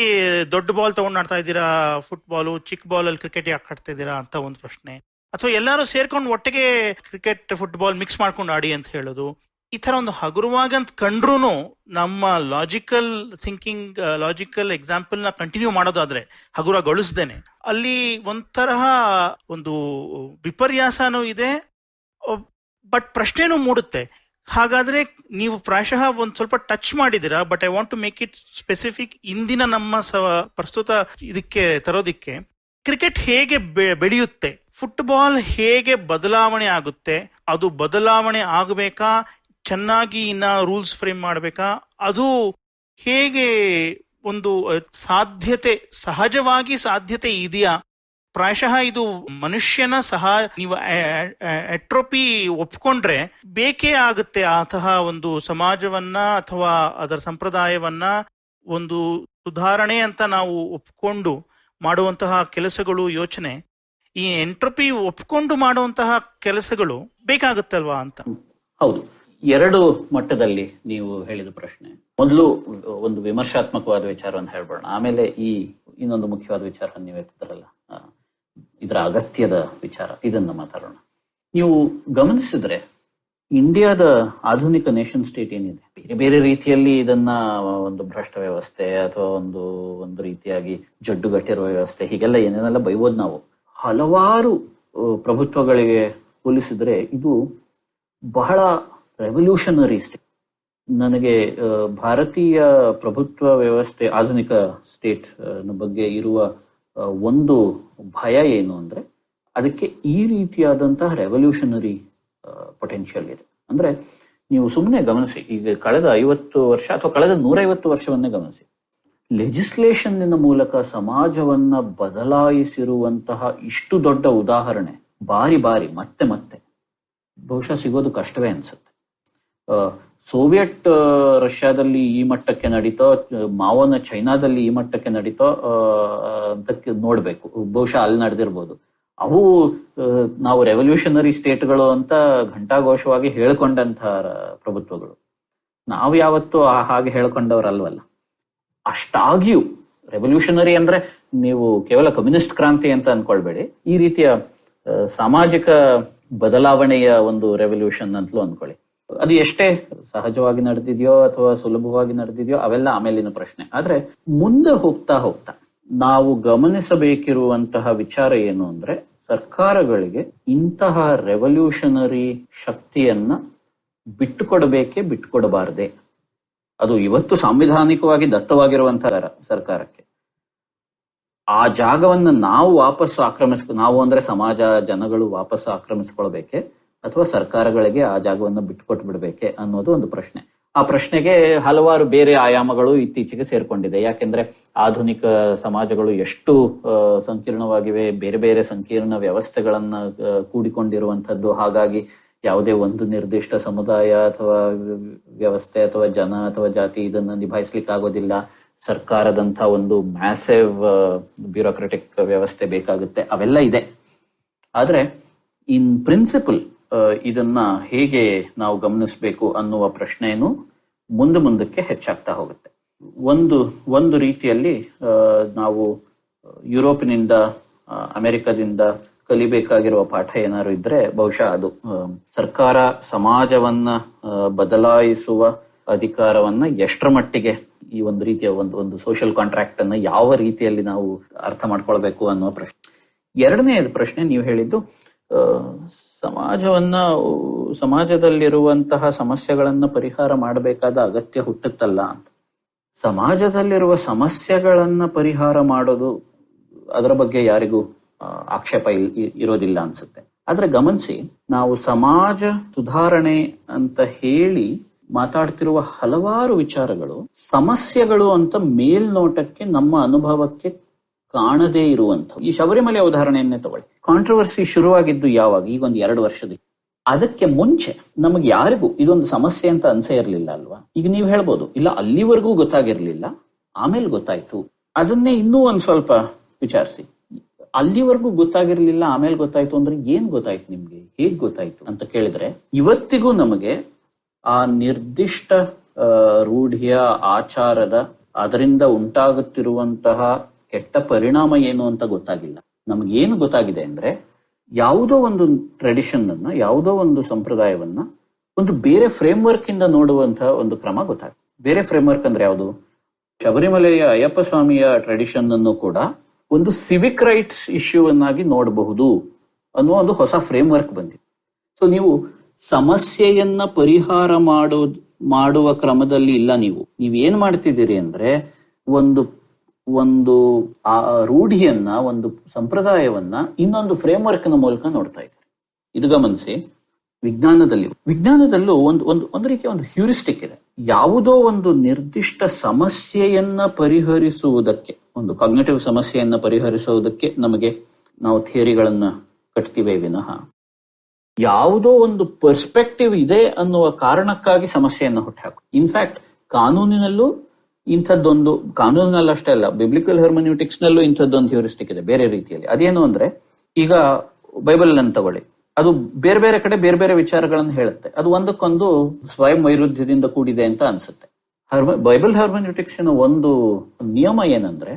ದೊಡ್ಡ ಬಾಲ್ ತಗೊಂಡು ಆಡ್ತಾ ಇದ್ದೀರಾ ಫುಟ್ಬಾಲು, ಚಿಕ್ಕ ಬಾಲ್ ಅಲ್ಲಿ ಕ್ರಿಕೆಟ್ ಯಾಕೆ ಆಡ್ತಾ ಇದ್ದೀರಾ ಅಂತ ಒಂದು ಪ್ರಶ್ನೆ. ಅಥವಾ ಎಲ್ಲರೂ ಸೇರ್ಕೊಂಡು ಒಟ್ಟಿಗೆ ಕ್ರಿಕೆಟ್ ಫುಟ್ಬಾಲ್ ಮಿಕ್ಸ್ ಮಾಡ್ಕೊಂಡು ಆಡಿ ಅಂತ ಹೇಳೋದು. ಈ ತರ ಒಂದು ಹಗುರವಾಗಂತ ಕಂಡ್ರು ನಮ್ಮ ಲಾಜಿಕಲ್ ಥಿಂಕಿಂಗ್, ಲಾಜಿಕಲ್ ಎಕ್ಸಾಂಪಲ್ ನ ಕಂಟಿನ್ಯೂ ಮಾಡೋದಾದ್ರೆ ಹಗುರಗೊಳಿಸ್ದೇನೆ, ಅಲ್ಲಿ ಒಂಥರಹ ಒಂದು ವಿಪರ್ಯಾಸನೂ ಇದೆ. ಬಟ್ ಪ್ರಶ್ನೆನೂ ಮೂಡುತ್ತೆ. ಹಾಗಾದ್ರೆ ನೀವು ಪ್ರಾಯಶಃ ಒಂದ್ ಸ್ವಲ್ಪ ಟಚ್ ಮಾಡಿದಿರಾ, but I want to make it specific. ಇಂದಿನ ನಮ್ಮ ಪ್ರಸ್ತುತ ಇದಕ್ಕೆ ತರೋದಿಕ್ಕೆ ಕ್ರಿಕೆಟ್ ಹೇಗೆ ಬೆಳೆಯುತ್ತೆ, ಫುಟ್ಬಾಲ್ ಹೇಗೆ ಬದಲಾವಣೆ ಆಗುತ್ತೆ, ಅದು ಬದಲಾವಣೆ ಆಗಬೇಕಾ, ಚೆನ್ನಾಗಿ ಇನ್ನ ರೂಲ್ಸ್ ಫ್ರೇಮ್ ಮಾಡಬೇಕಾ, ಅದು ಹೇಗೆ ಒಂದು ಸಾಧ್ಯತೆ, ಸಹಜವಾಗಿ ಸಾಧ್ಯತೆ ಇದೆಯಾ? ಪ್ರಾಯಶಃ ಇದು ಮನುಷ್ಯನ ಸಹ ನೀವು ಎಟ್ರೋಪಿ ಒಪ್ಕೊಂಡ್ರೆ ಬೇಕೇ ಆಗುತ್ತೆ ಆತಹ ಒಂದು ಸಮಾಜವನ್ನ ಅಥವಾ ಅದರ ಸಂಪ್ರದಾಯವನ್ನ ಒಂದು ಸುಧಾರಣೆ ಅಂತ ನಾವು ಒಪ್ಕೊಂಡು ಮಾಡುವಂತಹ ಕೆಲಸಗಳು, ಯೋಚನೆ, ಈ ಎಂಟ್ರೋಪಿ ಒಪ್ಕೊಂಡು ಮಾಡುವಂತಹ ಕೆಲಸಗಳು ಬೇಕಾಗುತ್ತಲ್ವಾ ಅಂತ. ಹೌದು, ಎರಡು ಮಟ್ಟದಲ್ಲಿ ನೀವು ಹೇಳಿದ ಪ್ರಶ್ನೆ. ಮೊದಲು ಒಂದು ವಿಮರ್ಶಾತ್ಮಕವಾದ ವಿಚಾರವನ್ನು ಹೇಳ್ಬೋಣ, ಆಮೇಲೆ ಈ ಇನ್ನೊಂದು ಮುಖ್ಯವಾದ ವಿಚಾರ ನೀವು ಎತ್ತಿದ್ರಲ್ಲ, ಇದರ ಅಗತ್ಯದ ವಿಚಾರ, ಇದನ್ನ ಮಾತಾಡೋಣ. ನೀವು ಗಮನಿಸಿದ್ರೆ ಇಂಡಿಯಾದ ಆಧುನಿಕ ನೇಷನ್ ಸ್ಟೇಟ್ ಏನಿದೆ, ಬೇರೆ ಬೇರೆ ರೀತಿಯಲ್ಲಿ ಇದನ್ನ ಒಂದು ಭ್ರಷ್ಟ ವ್ಯವಸ್ಥೆ ಅಥವಾ ಒಂದು ರೀತಿಯಾಗಿ ಜಡ್ಡುಗಟ್ಟಿರುವ ವ್ಯವಸ್ಥೆ, ಹೀಗೆಲ್ಲ ಏನೇನೆಲ್ಲ ಬೈಬೋದು ನಾವು. ಹಲವಾರು ಪ್ರಭುತ್ವಗಳಿಗೆ ಹೋಲಿಸಿದ್ರೆ ಇದು ಬಹಳ ರೆವಲ್ಯೂಷನರಿ ಸ್ಟೇಟ್. ನನಗೆ ಭಾರತೀಯ ಪ್ರಭುತ್ವ ವ್ಯವಸ್ಥೆ, ಆಧುನಿಕ ಸ್ಟೇಟ್ ಬಗ್ಗೆ ಇರುವ ಒಂದು ಭಯ ಏನು ಅಂದ್ರೆ ಅದಕ್ಕೆ ಈ ರೀತಿಯಾದಂತಹ ರೆವಲ್ಯೂಷನರಿ ಪೊಟೆನ್ಷಿಯಲ್ ಇದೆ. ಅಂದ್ರೆ ನೀವು ಸುಮ್ಮನೆ ಗಮನಿಸಿ, ಈಗ ಕಳೆದ 50 ವರ್ಷ ಅಥವಾ ಕಳೆದ 150 ವರ್ಷವನ್ನೇ ಗಮನಿಸಿ, ಲೆಜಿಸ್ಲೇಷನ್ ಮೂಲಕ ಸಮಾಜವನ್ನ ಬದಲಾಯಿಸಿರುವಂತಹ ಇಷ್ಟು ದೊಡ್ಡ ಉದಾಹರಣೆ ಬಾರಿ ಬಾರಿ ಮತ್ತೆ ಮತ್ತೆ ಬಹುಶಃ ಸಿಗೋದು ಕಷ್ಟವೇ ಅನ್ಸುತ್ತೆ. ಸೋವಿಯತ್ ರಷ್ಯಾದಲ್ಲಿ ಈ ಮಟ್ಟಕ್ಕೆ ನಡೀತೋ, ಮಾವೋನ ಚೈನಾದಲ್ಲಿ ಈ ಮಟ್ಟಕ್ಕೆ ನಡೀತೋ ಅಂತ ನೋಡ್ಬೇಕು. ಬಹುಶಃ ಅಲ್ಲಿ ನಡೆದಿರ್ಬೋದು. ಅವು ನಾವು ರೆವಲ್ಯೂಷನರಿ ಸ್ಟೇಟ್ಗಳು ಅಂತ ಘಂಟಾಘೋಷವಾಗಿ ಹೇಳ್ಕೊಂಡಂತಹ ಪ್ರಭುತ್ವಗಳು. ನಾವು ಯಾವತ್ತೂ ಹಾಗೆ ಹೇಳ್ಕೊಂಡವ್ರಲ್ವಲ್ಲ. ಅಷ್ಟಾಗಿಯೂ ರೆವಲ್ಯೂಷನರಿ ಅಂದ್ರೆ ನೀವು ಕೇವಲ ಕಮ್ಯುನಿಸ್ಟ್ ಕ್ರಾಂತಿ ಅಂತ ಅನ್ಕೊಳ್ಬೇಡಿ, ಈ ರೀತಿಯ ಸಾಮಾಜಿಕ ಬದಲಾವಣೆಯ ಒಂದು ರೆವಲ್ಯೂಷನ್ ಅಂತಲೂ ಅನ್ಕೊಳ್ಳಿ. ಅದು ಎಷ್ಟೇ ಸಹಜವಾಗಿ ನಡೆದಿದೆಯೋ ಅಥವಾ ಸುಲಭವಾಗಿ ನಡೆದಿದೆಯೋ ಅವೆಲ್ಲ ಆಮೇಲಿನ ಪ್ರಶ್ನೆ. ಆದ್ರೆ ಮುಂದೆ ಹೋಗ್ತಾ ಹೋಗ್ತಾ ನಾವು ಗಮನಿಸಬೇಕಿರುವಂತಹ ವಿಚಾರ ಏನು ಅಂದ್ರೆ, ಸರ್ಕಾರಗಳಿಗೆ ಇಂತಹ ರೆವಲ್ಯೂಷನರಿ ಶಕ್ತಿಯನ್ನ ಬಿಟ್ಟುಕೊಡಬೇಕೇ, ಬಿಟ್ಟುಕೊಡಬಾರದೆ? ಅದು ಇವತ್ತು ಸಾಂವಿಧಾನಿಕವಾಗಿ ದತ್ತವಾಗಿರುವಂತಹ ಸರ್ಕಾರಕ್ಕೆ ಆ ಜಾಗವನ್ನ ನಾವು ವಾಪಸ್ಸು ನಾವು ಅಂದ್ರೆ ಸಮಾಜ, ಜನಗಳು ವಾಪಸ್ಸು ಆಕ್ರಮಿಸ್ಕೊಳ್ಬೇಕೆ ಅಥವಾ ಸರ್ಕಾರಗಳಿಗೆ ಆ ಜಾಗವನ್ನು ಬಿಟ್ಟುಕೊಟ್ಟು ಬಿಡ್ಬೇಕೆ ಅನ್ನೋದು ಒಂದು ಪ್ರಶ್ನೆ. ಆ ಪ್ರಶ್ನೆಗೆ ಹಲವಾರು ಬೇರೆ ಆಯಾಮಗಳು ಇತ್ತೀಚೆಗೆ ಸೇರ್ಕೊಂಡಿದೆ. ಯಾಕೆಂದ್ರೆ ಆಧುನಿಕ ಸಮಾಜಗಳು ಎಷ್ಟು ಸಂಕೀರ್ಣವಾಗಿವೆ, ಬೇರೆ ಬೇರೆ ಸಂಕೀರ್ಣ ವ್ಯವಸ್ಥೆಗಳನ್ನ ಕೂಡಿಕೊಂಡಿರುವಂತದ್ದು. ಹಾಗಾಗಿ ಯಾವುದೇ ಒಂದು ನಿರ್ದಿಷ್ಟ ಸಮುದಾಯ ಅಥವಾ ವ್ಯವಸ್ಥೆ ಅಥವಾ ಜನ ಅಥವಾ ಜಾತಿ ಇದನ್ನ ನಿಭಾಯಿಸ್ಲಿಕ್ಕೆ ಆಗೋದಿಲ್ಲ. ಸರ್ಕಾರದಂತ ಒಂದು ಮ್ಯಾಸಿವ್ ಬ್ಯೂರೋಕ್ರೆಟಿಕ್ ವ್ಯವಸ್ಥೆ ಬೇಕಾಗುತ್ತೆ. ಅವೆಲ್ಲ ಇದೆ. ಆದ್ರೆ ಇನ್ ಪ್ರಿನ್ಸಿಪಲ್ ಇದನ್ನ ಹೇಗೆ ನಾವು ಗಮನಿಸಬೇಕು ಅನ್ನುವ ಪ್ರಶ್ನೆಯನ್ನು ಮುಂದಕ್ಕೆ ಹೆಚ್ಚಾಗ್ತಾ ಹೋಗುತ್ತೆ. ಒಂದು ರೀತಿಯಲ್ಲಿ ನಾವು ಯುರೋಪಿನಿಂದ, ಅಮೆರಿಕದಿಂದ ಕಲಿಬೇಕಾಗಿರುವ ಪಾಠ ಏನಾದ್ರು ಇದ್ರೆ ಬಹುಶಃ ಅದು ಸರ್ಕಾರ ಸಮಾಜವನ್ನ ಬದಲಾಯಿಸುವ ಅಧಿಕಾರವನ್ನ ಎಷ್ಟರ ಮಟ್ಟಿಗೆ, ಈ ಒಂದು ರೀತಿಯ ಒಂದು ಸೋಷಿಯಲ್ ಕಾಂಟ್ರಾಕ್ಟ್ ಅನ್ನ ಯಾವ ರೀತಿಯಲ್ಲಿ ನಾವು ಅರ್ಥ ಮಾಡ್ಕೊಳ್ಬೇಕು ಅನ್ನುವ ಪ್ರಶ್ನೆ. ಎರಡನೇ ಪ್ರಶ್ನೆ ನೀವು ಹೇಳಿದ್ದು ಸಮಾಜದಲ್ಲಿರುವಂತಹ ಸಮಸ್ಯೆಗಳನ್ನ ಪರಿಹಾರ ಮಾಡಬೇಕಾದ ಅಗತ್ಯ ಹುಟ್ಟುತ್ತಲ್ಲ ಅಂತ. ಸಮಾಜದಲ್ಲಿರುವ ಸಮಸ್ಯೆಗಳನ್ನ ಪರಿಹಾರ ಮಾಡೋದು, ಅದರ ಬಗ್ಗೆ ಯಾರಿಗೂ ಆಕ್ಷೇಪ ಇರೋದಿಲ್ಲ ಅನ್ಸುತ್ತೆ. ಆದ್ರೆ ಗಮನಿಸಿ, ನಾವು ಸಮಾಜ ಸುಧಾರಣೆ ಅಂತ ಹೇಳಿ ಮಾತಾಡ್ತಿರುವ ಹಲವಾರು ವಿಚಾರಗಳು ಸಮಸ್ಯೆಗಳು ಅಂತ ಮೇಲ್ನೋಟಕ್ಕೆ ನಮ್ಮ ಅನುಭವಕ್ಕೆ ಕಾಣದೇ ಇರುವಂಥವು. ಈ ಶಬರಿಮಲೆ ಉದಾಹರಣೆಯನ್ನೇ ತಗೊಳ್ಳಿ. ಕಾಂಟ್ರವರ್ಸಿ ಶುರುವಾಗಿದ್ದು ಯಾವಾಗ? ಈಗ ಒಂದು 2 ವರ್ಷದಿಂದ. ಅದಕ್ಕೆ ಮುಂಚೆ ನಮಗೆ ಯಾರಿಗೂ ಇದೊಂದು ಸಮಸ್ಯೆ ಅಂತ ಅನ್ಸೇ ಇರ್ಲಿಲ್ಲ ಅಲ್ವಾ? ಈಗ ನೀವು ಹೇಳ್ಬೋದು, ಇಲ್ಲ ಅಲ್ಲಿವರೆಗೂ ಗೊತ್ತಾಗಿರ್ಲಿಲ್ಲ, ಆಮೇಲೆ ಗೊತ್ತಾಯ್ತು. ಅದನ್ನೇ ಇನ್ನೂ ಒಂದ್ ಸ್ವಲ್ಪ ವಿಚಾರಿಸಿ. ಅಲ್ಲಿವರೆಗೂ ಗೊತ್ತಾಗಿರ್ಲಿಲ್ಲ, ಆಮೇಲೆ ಗೊತ್ತಾಯ್ತು ಅಂದ್ರೆ ಏನ್ ಗೊತ್ತಾಯ್ತು ನಿಮ್ಗೆ? ಹೇಗ್ ಗೊತ್ತಾಯ್ತು ಅಂತ ಕೇಳಿದ್ರೆ, ಇವತ್ತಿಗೂ ನಮಗೆ ಆ ನಿರ್ದಿಷ್ಟ ರೂಢಿಯ ಆಚಾರದ ಅದರಿಂದ ಉಂಟಾಗುತ್ತಿರುವಂತಹ ಕೆಟ್ಟ ಪರಿಣಾಮ ಏನು ಅಂತ ಗೊತ್ತಾಗಿಲ್ಲ. ನಮಗೇನು ಗೊತ್ತಾಗಿದೆ ಅಂದ್ರೆ, ಯಾವುದೋ ಒಂದು ಟ್ರೆಡಿಷನ್ ಅನ್ನ, ಯಾವುದೋ ಒಂದು ಸಂಪ್ರದಾಯವನ್ನ ಒಂದು ಬೇರೆ ಫ್ರೇಮ್ವರ್ಕ್ ಇಂದ ನೋಡುವಂತಹ ಒಂದು ಕ್ರಮ ಗೊತ್ತಾಗುತ್ತೆ. ಬೇರೆ ಫ್ರೇಮ್ವರ್ಕ್ ಅಂದ್ರೆ ಯಾವುದು? ಶಬರಿಮಲೆಯ ಅಯ್ಯಪ್ಪ ಸ್ವಾಮಿಯ ಟ್ರೆಡಿಷನ್ ಅನ್ನು ಕೂಡ ಒಂದು ಸಿವಿಕ್ ರೈಟ್ಸ್ ಇಶ್ಯೂ ಅನ್ನಾಗಿ ನೋಡಬಹುದು ಅನ್ನುವ ಒಂದು ಹೊಸ ಫ್ರೇಮ್ವರ್ಕ್ ಬಂದಿದೆ. ಸೊ ನೀವು ಸಮಸ್ಯೆಯನ್ನ ಪರಿಹಾರ ಮಾಡುವ ಕ್ರಮದಲ್ಲಿ ಇಲ್ಲ. ನೀವೇನ್ ಮಾಡ್ತಿದ್ದೀರಿ ಅಂದ್ರೆ ಒಂದು ಆ ರೂಢಿಯನ್ನ, ಒಂದು ಸಂಪ್ರದಾಯವನ್ನ ಇನ್ನೊಂದು ಫ್ರೇಮ್ವರ್ಕ್ ನ ಮೂಲಕ ನೋಡ್ತಾ ಇದ್ದೀರಿ. ಇದು ಗಮನಿಸಿ. ವಿಜ್ಞಾನದಲ್ಲೂ ಒಂದು ರೀತಿಯ ಒಂದು ಹ್ಯೂರಿಸ್ಟಿಕ್ ಇದೆ. ಯಾವುದೋ ಒಂದು ನಿರ್ದಿಷ್ಟ ಸಮಸ್ಯೆಯನ್ನ ಪರಿಹರಿಸುವುದಕ್ಕೆ, ಒಂದು ಕಾಗ್ನಿಟಿವ್ ಸಮಸ್ಯೆಯನ್ನ ಪರಿಹರಿಸುವುದಕ್ಕೆ ನಾವು ಥಿಯರಿಗಳನ್ನ ಕಟ್ತೀವಿ ವಿನಃ ಯಾವುದೋ ಒಂದು ಪರ್ಸ್ಪೆಕ್ಟಿವ್ ಇದೆ ಅನ್ನುವ ಕಾರಣಕ್ಕಾಗಿ ಸಮಸ್ಯೆಯನ್ನ ಹುಟ್ಟುಹಾಕು. ಇನ್ಫ್ಯಾಕ್ಟ್ ಕಾನೂನಿನಲ್ಲೂ ಇಂಥದ್ದೊಂದು, ಕಾನೂನಿನಲ್ಲಷ್ಟೇ ಅಲ್ಲ, ಬಿಬ್ಲಿಕಲ್ ಹರ್ಮನ್ಯೂಟಿಕ್ಸ್ ನಲ್ಲೂ ಇಂಥದ್ದೊಂದು ಹ್ಯೂರಿಸ್ಟಿಕ್ ಇದೆ ಬೇರೆ ರೀತಿಯಲ್ಲಿ. ಅದೇನು ಅಂದ್ರೆ, ಈಗ ಬೈಬಲ್ ಅನ್ನು ತಗೊಳ್ಳಿ, ಅದು ಬೇರೆ ಬೇರೆ ಕಡೆ ಬೇರೆ ಬೇರೆ ವಿಚಾರಗಳನ್ನು ಹೇಳುತ್ತೆ. ಅದು ಒಂದಕ್ಕೊಂದು ಸ್ವಯಂ ವೈರುಧ್ಯದಿಂದ ಕೂಡಿದೆ ಅಂತ ಅನ್ಸುತ್ತೆ. ಬೈಬಲ್ ಹರ್ಮನ್ಯೂಟಿಕ್ಸ್ ನ ಒಂದು ನಿಯಮ ಏನಂದ್ರೆ,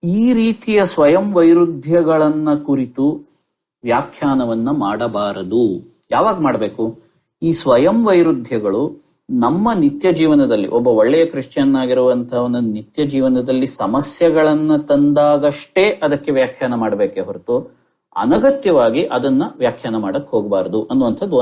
ಈ ರೀತಿಯ ಸ್ವಯಂ ವೈರುಧ್ಯಗಳನ್ನ ಕುರಿತು ವ್ಯಾಖ್ಯಾನವನ್ನ ಮಾಡಬಾರದು. ಯಾವಾಗ ಮಾಡಬೇಕು? ಈ ಸ್ವಯಂ ವೈರುಧ್ಯಗಳು ನಮ್ಮ ನಿತ್ಯ ಜೀವನದಲ್ಲಿ, ಒಬ್ಬ ಒಳ್ಳೆಯ ಕ್ರಿಶ್ಚಿಯನ್ ಆಗಿರುವಂತಹವನ ನಿತ್ಯ ಜೀವನದಲ್ಲಿ ಸಮಸ್ಯೆಗಳನ್ನ ತಂದಾಗಷ್ಟೇ ಅದಕ್ಕೆ ವ್ಯಾಖ್ಯಾನ ಮಾಡಬೇಕೇ ಹೊರತು ಅನಗತ್ಯವಾಗಿ ಅದನ್ನ ವ್ಯಾಖ್ಯಾನ ಮಾಡಕ್ ಹೋಗಬಾರದು ಅನ್ನುವಂಥದ್ದು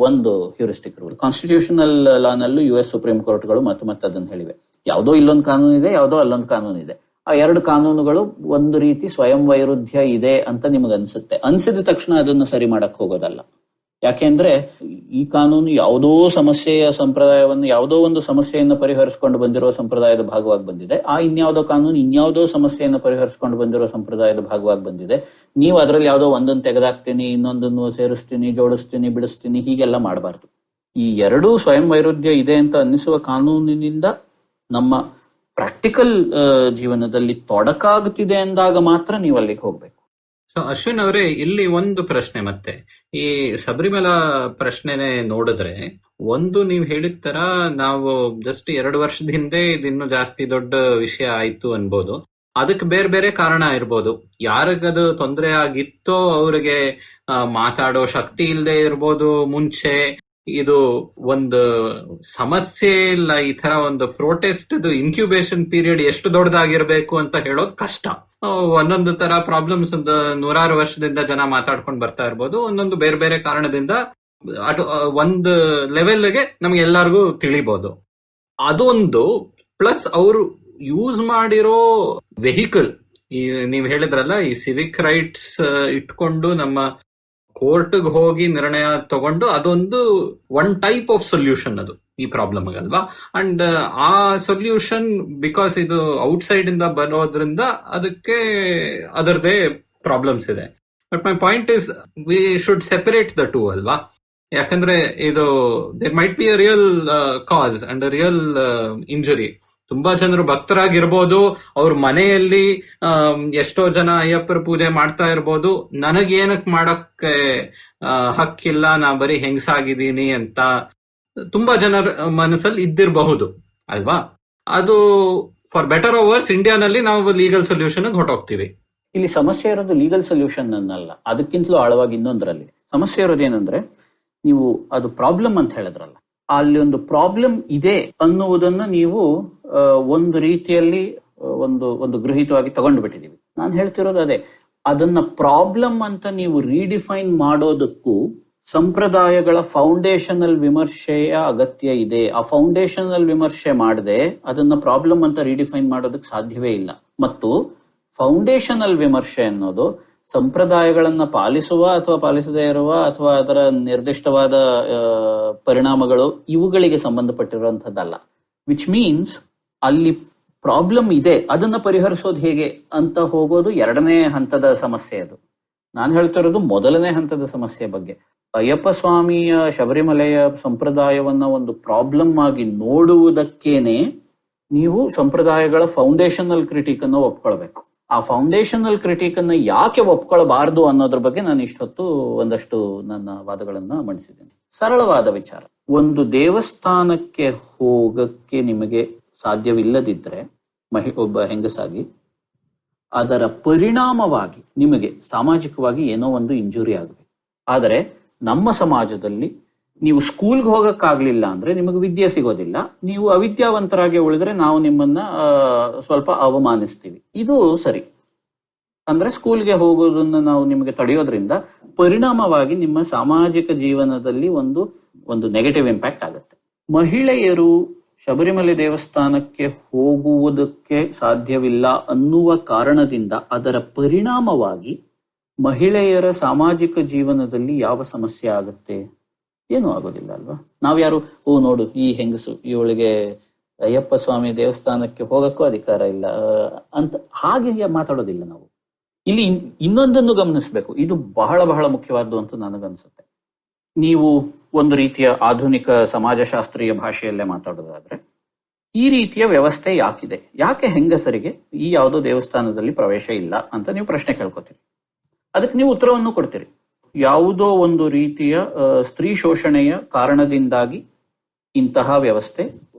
ಒಂದು ಹ್ಯೂರಿಸ್ಟಿಕ್ ರೂಲ್. ಕಾನ್ಸ್ಟಿಟ್ಯೂಷನಲ್ ಲಾನಲ್ಲೂ US ಸುಪ್ರೀಂ ಕೋರ್ಟ್ಗಳು ಮತ್ತೆ ಅದನ್ನ ಹೇಳಿವೆ. ಯಾವುದೋ ಇಲ್ಲೊಂದು ಕಾನೂನು ಇದೆ, ಯಾವುದೋ ಅಲ್ಲೊಂದು ಕಾನೂನು ಇದೆ. ಆ ಎರಡು ಕಾನೂನುಗಳು ಒಂದು ರೀತಿ ಸ್ವಯಂ ವೈರುಧ್ಯ ಇದೆ ಅಂತ ನಿಮಗೆ ಅನ್ಸಿದ ತಕ್ಷಣ ಅದನ್ನ ಸರಿ ಮಾಡಕ್ ಹೋಗೋದಲ್ಲ. ಯಾಕೆಂದ್ರೆ ಈ ಕಾನೂನು ಯಾವುದೋ ಯಾವುದೋ ಒಂದು ಸಮಸ್ಯೆಯನ್ನು ಪರಿಹರಿಸಿಕೊಂಡು ಬಂದಿರೋ ಸಂಪ್ರದಾಯದ ಭಾಗವಾಗಿ ಬಂದಿದೆ. ಇನ್ಯಾವುದೋ ಕಾನೂನು ಇನ್ಯಾವುದೋ ಸಮಸ್ಯೆಯನ್ನು ಪರಿಹರಿಸಿಕೊಂಡು ಬಂದಿರೋ ಸಂಪ್ರದಾಯದ ಭಾಗವಾಗಿ ಬಂದಿದೆ. ನೀವು ಅದರಲ್ಲಿ ಯಾವುದೋ ಒಂದನ್ನು ತೆಗೆದಾಕ್ತೀನಿ, ಇನ್ನೊಂದನ್ನು ಸೇರಿಸ್ತೀನಿ, ಜೋಡಿಸ್ತೀನಿ, ಬಿಡಿಸ್ತೀನಿ, ಹೀಗೆಲ್ಲ ಮಾಡಬಾರ್ದು. ಈ ಎರಡೂ ಸ್ವಯಂ ವೈರುಧ್ಯ ಇದೆ ಅಂತ ಅನ್ನಿಸುವ ಕಾನೂನಿನಿಂದ ನಮ್ಮ ಪ್ರಾಕ್ಟಿಕಲ್ ಜೀವನದಲ್ಲಿ ತೊಡಕಾಗುತ್ತಿದೆ ಅಂದಾಗ ಮಾತ್ರ ನೀವು ಅಲ್ಲಿಗೆ ಹೋಗ್ಬೇಕು. ಸೊ ಅಶ್ವಿನ್ ಅವರೇ, ಇಲ್ಲಿ ಒಂದು ಪ್ರಶ್ನೆ, ಮತ್ತೆ ಈ ಶಬರಿಮಲಾ ಪ್ರಶ್ನೆನೆ ನೋಡಿದ್ರೆ, ಒಂದು ನೀವು ಹೇಳಿದ ತರ ನಾವು ಜಸ್ಟ್ 2 ವರ್ಷದ ಹಿಂದೆ ಇದಿನ್ನೂ ಜಾಸ್ತಿ ದೊಡ್ಡ ವಿಷಯ ಆಯ್ತು ಅನ್ಬೋದು. ಅದಕ್ಕೆ ಬೇರೆ ಬೇರೆ ಕಾರಣ ಇರ್ಬೋದು. ಯಾರಿಗದು ತೊಂದರೆ ಆಗಿತ್ತೋ ಅವ್ರಿಗೆ ಮಾತಾಡೋ ಶಕ್ತಿ ಇಲ್ಲದೆ ಇರ್ಬೋದು. ಮುಂಚೆ ಇದು ಒಂದು ಸಮಸ್ಯೆ ಇಲ್ಲ, ಈ ತರ ಒಂದು ಪ್ರೊಟೆಸ್ಟ್ ಇನ್ಕ್ಯುಬೇಷನ್ ಪೀರಿಯಡ್ ಎಷ್ಟು ದೊಡ್ಡದಾಗಿರ್ಬೇಕು ಅಂತ ಹೇಳೋದು ಕಷ್ಟ. ಒಂದೊಂದು ತರ ಪ್ರಾಬ್ಲಮ್ಸ್ ಒಂದು 100 ವರ್ಷದಿಂದ ಜನ ಮಾತಾಡ್ಕೊಂಡು ಬರ್ತಾ ಇರ್ಬೋದು. ಒಂದೊಂದು ಬೇರೆ ಬೇರೆ ಕಾರಣದಿಂದ ಒಂದು ಲೆವೆಲ್ಗೆ ನಮ್ಗೆ ಎಲ್ಲರಿಗೂ ತಿಳಿಬಹುದು. ಅದೊಂದು ಪ್ಲಸ್ ಅವರು ಯೂಸ್ ಮಾಡಿರೋ ವೆಹಿಕಲ್, ಈ ನೀವ್ ಹೇಳಿದ್ರಲ್ಲ, ಈ ಸಿವಿಕ್ ರೈಟ್ಸ್ ಇಟ್ಕೊಂಡು ನಮ್ಮ ಕೋರ್ಟ್ಗೆ ಹೋಗಿ ನಿರ್ಣಯ ತಗೊಂಡು, ಅದೊಂದು ಒನ್ ಟೈಪ್ ಆಫ್ ಸೊಲ್ಯೂಷನ್ ಅದು ಈ ಪ್ರಾಬ್ಲಮ್ ಅಲ್ವಾ. ಅಂಡ್ ಆ ಸೊಲ್ಯೂಷನ್ ಬಿಕಾಸ್ ಇದು ಔಟ್ಸೈಡ್ ಇಂದ ಬರೋದ್ರಿಂದ ಅದಕ್ಕೆ ಅದರದೇ ಪ್ರಾಬ್ಲಮ್ಸ್ ಇದೆ. But my point is, we should separate the two ಅಲ್ವಾ. ಯಾಕಂದ್ರೆ ಇದು there might be a real cause and a real injury. ತುಂಬಾ ಜನರು ಭಕ್ತರಾಗಿರ್ಬೋದು, ಅವ್ರ ಮನೆಯಲ್ಲಿ ಎಷ್ಟೋ ಜನ ಅಯ್ಯಪ್ಪರ ಪೂಜೆ ಮಾಡ್ತಾ ಇರ್ಬೋದು. ನನಗೇನಕ್ ಮಾಡಕ್ಕೆ ಹಕ್ಕಿಲ್ಲ, ನಾ ಬರೀ ಹೆಂಗಸಾಗಿದ್ದೀನಿ ಅಂತ ತುಂಬಾ ಜನರ ಮನಸ್ಸಲ್ಲಿ ಇದ್ದಿರಬಹುದು ಅಲ್ವಾ. ಅದು ಫಾರ್ ಬೆಟರ್ ಆರ್ ವರ್ಸ್ ಇಂಡಿಯಾನಲ್ಲಿ ನಾವು ಲೀಗಲ್ ಸೊಲ್ಯೂಷನ್ ಹೊರಟೋಗ್ತೀವಿ. ಇಲ್ಲಿ ಸಮಸ್ಯೆ ಇರೋದು ಲೀಗಲ್ ಸೊಲ್ಯೂಷನ್ ಅನ್ನಲ್ಲ, ಅದಕ್ಕಿಂತಲೂ ಆಳವಾಗಿ ಇನ್ನೊಂದರಲ್ಲಿ ಸಮಸ್ಯೆ ಇರೋದೇನಂದ್ರೆ, ನೀವು ಅದು ಪ್ರಾಬ್ಲಮ್ ಅಂತ ಹೇಳಿದ್ರಲ್ಲ, ಅಲ್ಲಿ ಒಂದು ಪ್ರಾಬ್ಲಮ್ ಇದೆ ಅನ್ನುವುದನ್ನ ನೀವು ಒಂದು ರೀತಿಯಲ್ಲಿ ಒಂದು ಗೃಹೀತವಾಗಿ ತಗೊಂಡು ಬಿಟ್ಟಿದೀವಿ. ನಾನು ಹೇಳ್ತಿರೋದು ಅದೇ, ಅದನ್ನ ಪ್ರಾಬ್ಲಮ್ ಅಂತ ನೀವು ರೀಡಿಫೈನ್ ಮಾಡೋದಕ್ಕೂ ಸಂಪ್ರದಾಯಗಳ ಫೌಂಡೇಶನಲ್ ವಿಮರ್ಶೆಯ ಅಗತ್ಯ ಇದೆ. ಆ ಫೌಂಡೇಶನಲ್ ವಿಮರ್ಶೆ ಮಾಡದೆ ಅದನ್ನ ಪ್ರಾಬ್ಲಮ್ ಅಂತ ರೀಡಿಫೈನ್ ಮಾಡೋದಕ್ಕೆ ಸಾಧ್ಯವೇ ಇಲ್ಲ. ಮತ್ತು ಫೌಂಡೇಶನಲ್ ವಿಮರ್ಶೆ ಅನ್ನೋದು ಸಂಪ್ರದಾಯಗಳನ್ನ ಪಾಲಿಸುವ ಅಥವಾ ಪಾಲಿಸದೇ ಇರುವ ಅಥವಾ ಅದರ ನಿರ್ದಿಷ್ಟವಾದ ಪರಿಣಾಮಗಳು ಇವುಗಳಿಗೆ ಸಂಬಂಧಪಟ್ಟಿರುವಂತದ್ದಲ್ಲ. ವಿಚ್ ಮೀನ್ಸ್ ಅಲ್ಲಿ ಪ್ರಾಬ್ಲಮ್ ಇದೆ, ಅದನ್ನ ಪರಿಹರಿಸೋದು ಹೇಗೆ ಅಂತ ಹೋಗೋದು 2ನೇ ಹಂತದ ಸಮಸ್ಯೆ. ಅದು ನಾನು ಹೇಳ್ತಿರೋದು 1ನೇ ಹಂತದ ಸಮಸ್ಯೆ ಬಗ್ಗೆ. ಅಯ್ಯಪ್ಪ ಸ್ವಾಮಿಯ ಶಬರಿಮಲೆಯ ಸಂಪ್ರದಾಯವನ್ನ ಒಂದು ಪ್ರಾಬ್ಲಮ್ ಆಗಿ ನೋಡುವುದಕ್ಕೇನೆ ನೀವು ಸಂಪ್ರದಾಯಗಳ ಫೌಂಡೇಶನಲ್ ಕ್ರಿಟಿಕ್ ಅನ್ನು ಒಪ್ಕೊಳ್ಬೇಕು. ಆ ಫೌಂಡೇಶನಲ್ ಕ್ರಿಟಿಕ್ ಅನ್ನ ಯಾಕೆ ಒಪ್ಕೊಳ್ಬಾರ್ದು ಅನ್ನೋದ್ರ ಬಗ್ಗೆ ನಾನು ಇಷ್ಟೊತ್ತು ಒಂದಷ್ಟು ನನ್ನ ವಾದಗಳನ್ನ ಮಂಡಿಸಿದ್ದೇನೆ. ಸರಳವಾದ ವಿಚಾರ, ಒಂದು ದೇವಸ್ಥಾನಕ್ಕೆ ಹೋಗಕ್ಕೆ ನಿಮಗೆ ಸಾಧ್ಯವಿಲ್ಲದಿದ್ರೆ ಒಬ್ಬ ಹೆಂಗಸಾಗಿ, ಅದರ ಪರಿಣಾಮವಾಗಿ ನಿಮಗೆ ಸಾಮಾಜಿಕವಾಗಿ ಏನೋ ಒಂದು ಇಂಜುರಿ ಆಗಬೇಕು. ಆದರೆ ನಮ್ಮ ಸಮಾಜದಲ್ಲಿ ನೀವು ಸ್ಕೂಲ್ಗೆ ಹೋಗಕ್ಕಾಗ್ಲಿಲ್ಲ ಅಂದ್ರೆ ನಿಮಗೆ ವಿದ್ಯೆ ಸಿಗೋದಿಲ್ಲ, ನೀವು ಅವಿದ್ಯಾವಂತರಾಗಿ ಉಳಿದ್ರೆ ನಾವು ನಿಮ್ಮನ್ನ ಸ್ವಲ್ಪ ಅವಮಾನಿಸ್ತೀವಿ. ಇದು ಸರಿ. ಅಂದ್ರೆ ಸ್ಕೂಲ್ಗೆ ಹೋಗೋದನ್ನ ನಾವು ನಿಮಗೆ ತಡೆಯೋದ್ರಿಂದ ಪರಿಣಾಮವಾಗಿ ನಿಮ್ಮ ಸಾಮಾಜಿಕ ಜೀವನದಲ್ಲಿ ಒಂದು ನೆಗೆಟಿವ್ ಇಂಪ್ಯಾಕ್ಟ್ ಆಗುತ್ತೆ. ಮಹಿಳೆಯರು ಶಬರಿಮಲೆ ದೇವಸ್ಥಾನಕ್ಕೆ ಹೋಗುವುದಕ್ಕೆ ಸಾಧ್ಯವಿಲ್ಲ ಅನ್ನುವ ಕಾರಣದಿಂದ ಅದರ ಪರಿಣಾಮವಾಗಿ ಮಹಿಳೆಯರ ಸಾಮಾಜಿಕ ಜೀವನದಲ್ಲಿ ಯಾವ ಸಮಸ್ಯೆ ಆಗುತ್ತೆ? ಏನೂ ಆಗೋದಿಲ್ಲ ಅಲ್ವಾ? ನಾವ್ಯಾರು ನೋಡು ಈ ಹೆಂಗಸು, ಇವಳಿಗೆ ಅಯ್ಯಪ್ಪ ಸ್ವಾಮಿ ದೇವಸ್ಥಾನಕ್ಕೆ ಹೋಗಕ್ಕೂ ಅಧಿಕಾರ ಇಲ್ಲ ಅಂತ ಹಾಗೆ ಮಾತಾಡೋದಿಲ್ಲ ನಾವು. ಇಲ್ಲಿ ಇನ್ನೊಂದನ್ನು ಗಮನಿಸಬೇಕು, ಇದು ಬಹಳ ಬಹಳ ಮುಖ್ಯವಾದ್ದು ಅಂತ ನನಗನ್ಸುತ್ತೆ. ನೀವು ಒಂದು ರೀತಿಯ ಆಧುನಿಕ ಸಮಾಜಶಾಸ್ತ್ರೀಯ ಭಾಷೆಯಲ್ಲೇ ಮಾತಾಡೋದಾದ್ರೆ, ಈ ರೀತಿಯ ವ್ಯವಸ್ಥೆ ಯಾಕಿದೆ, ಯಾಕೆ ಹೆಂಗಸರಿಗೆ ಈ ಯಾವುದೋ ದೇವಸ್ಥಾನದಲ್ಲಿ ಪ್ರವೇಶ ಇಲ್ಲ ಅಂತ ನೀವು ಪ್ರಶ್ನೆ ಕೇಳ್ಕೊತೀರಿ. ಅದಕ್ಕೆ ನೀವು ಉತ್ತರವನ್ನು ಕೊಡ್ತೀರಿ. ಯಾವುದೋ ಒಂದು ರೀತಿಯ ಸ್ತ್ರೀ ಶೋಷಣೆಯ ಕಾರಣದಿಂದಾಗಿ ಇಂತಹ ವ್ಯವಸ್ಥೆ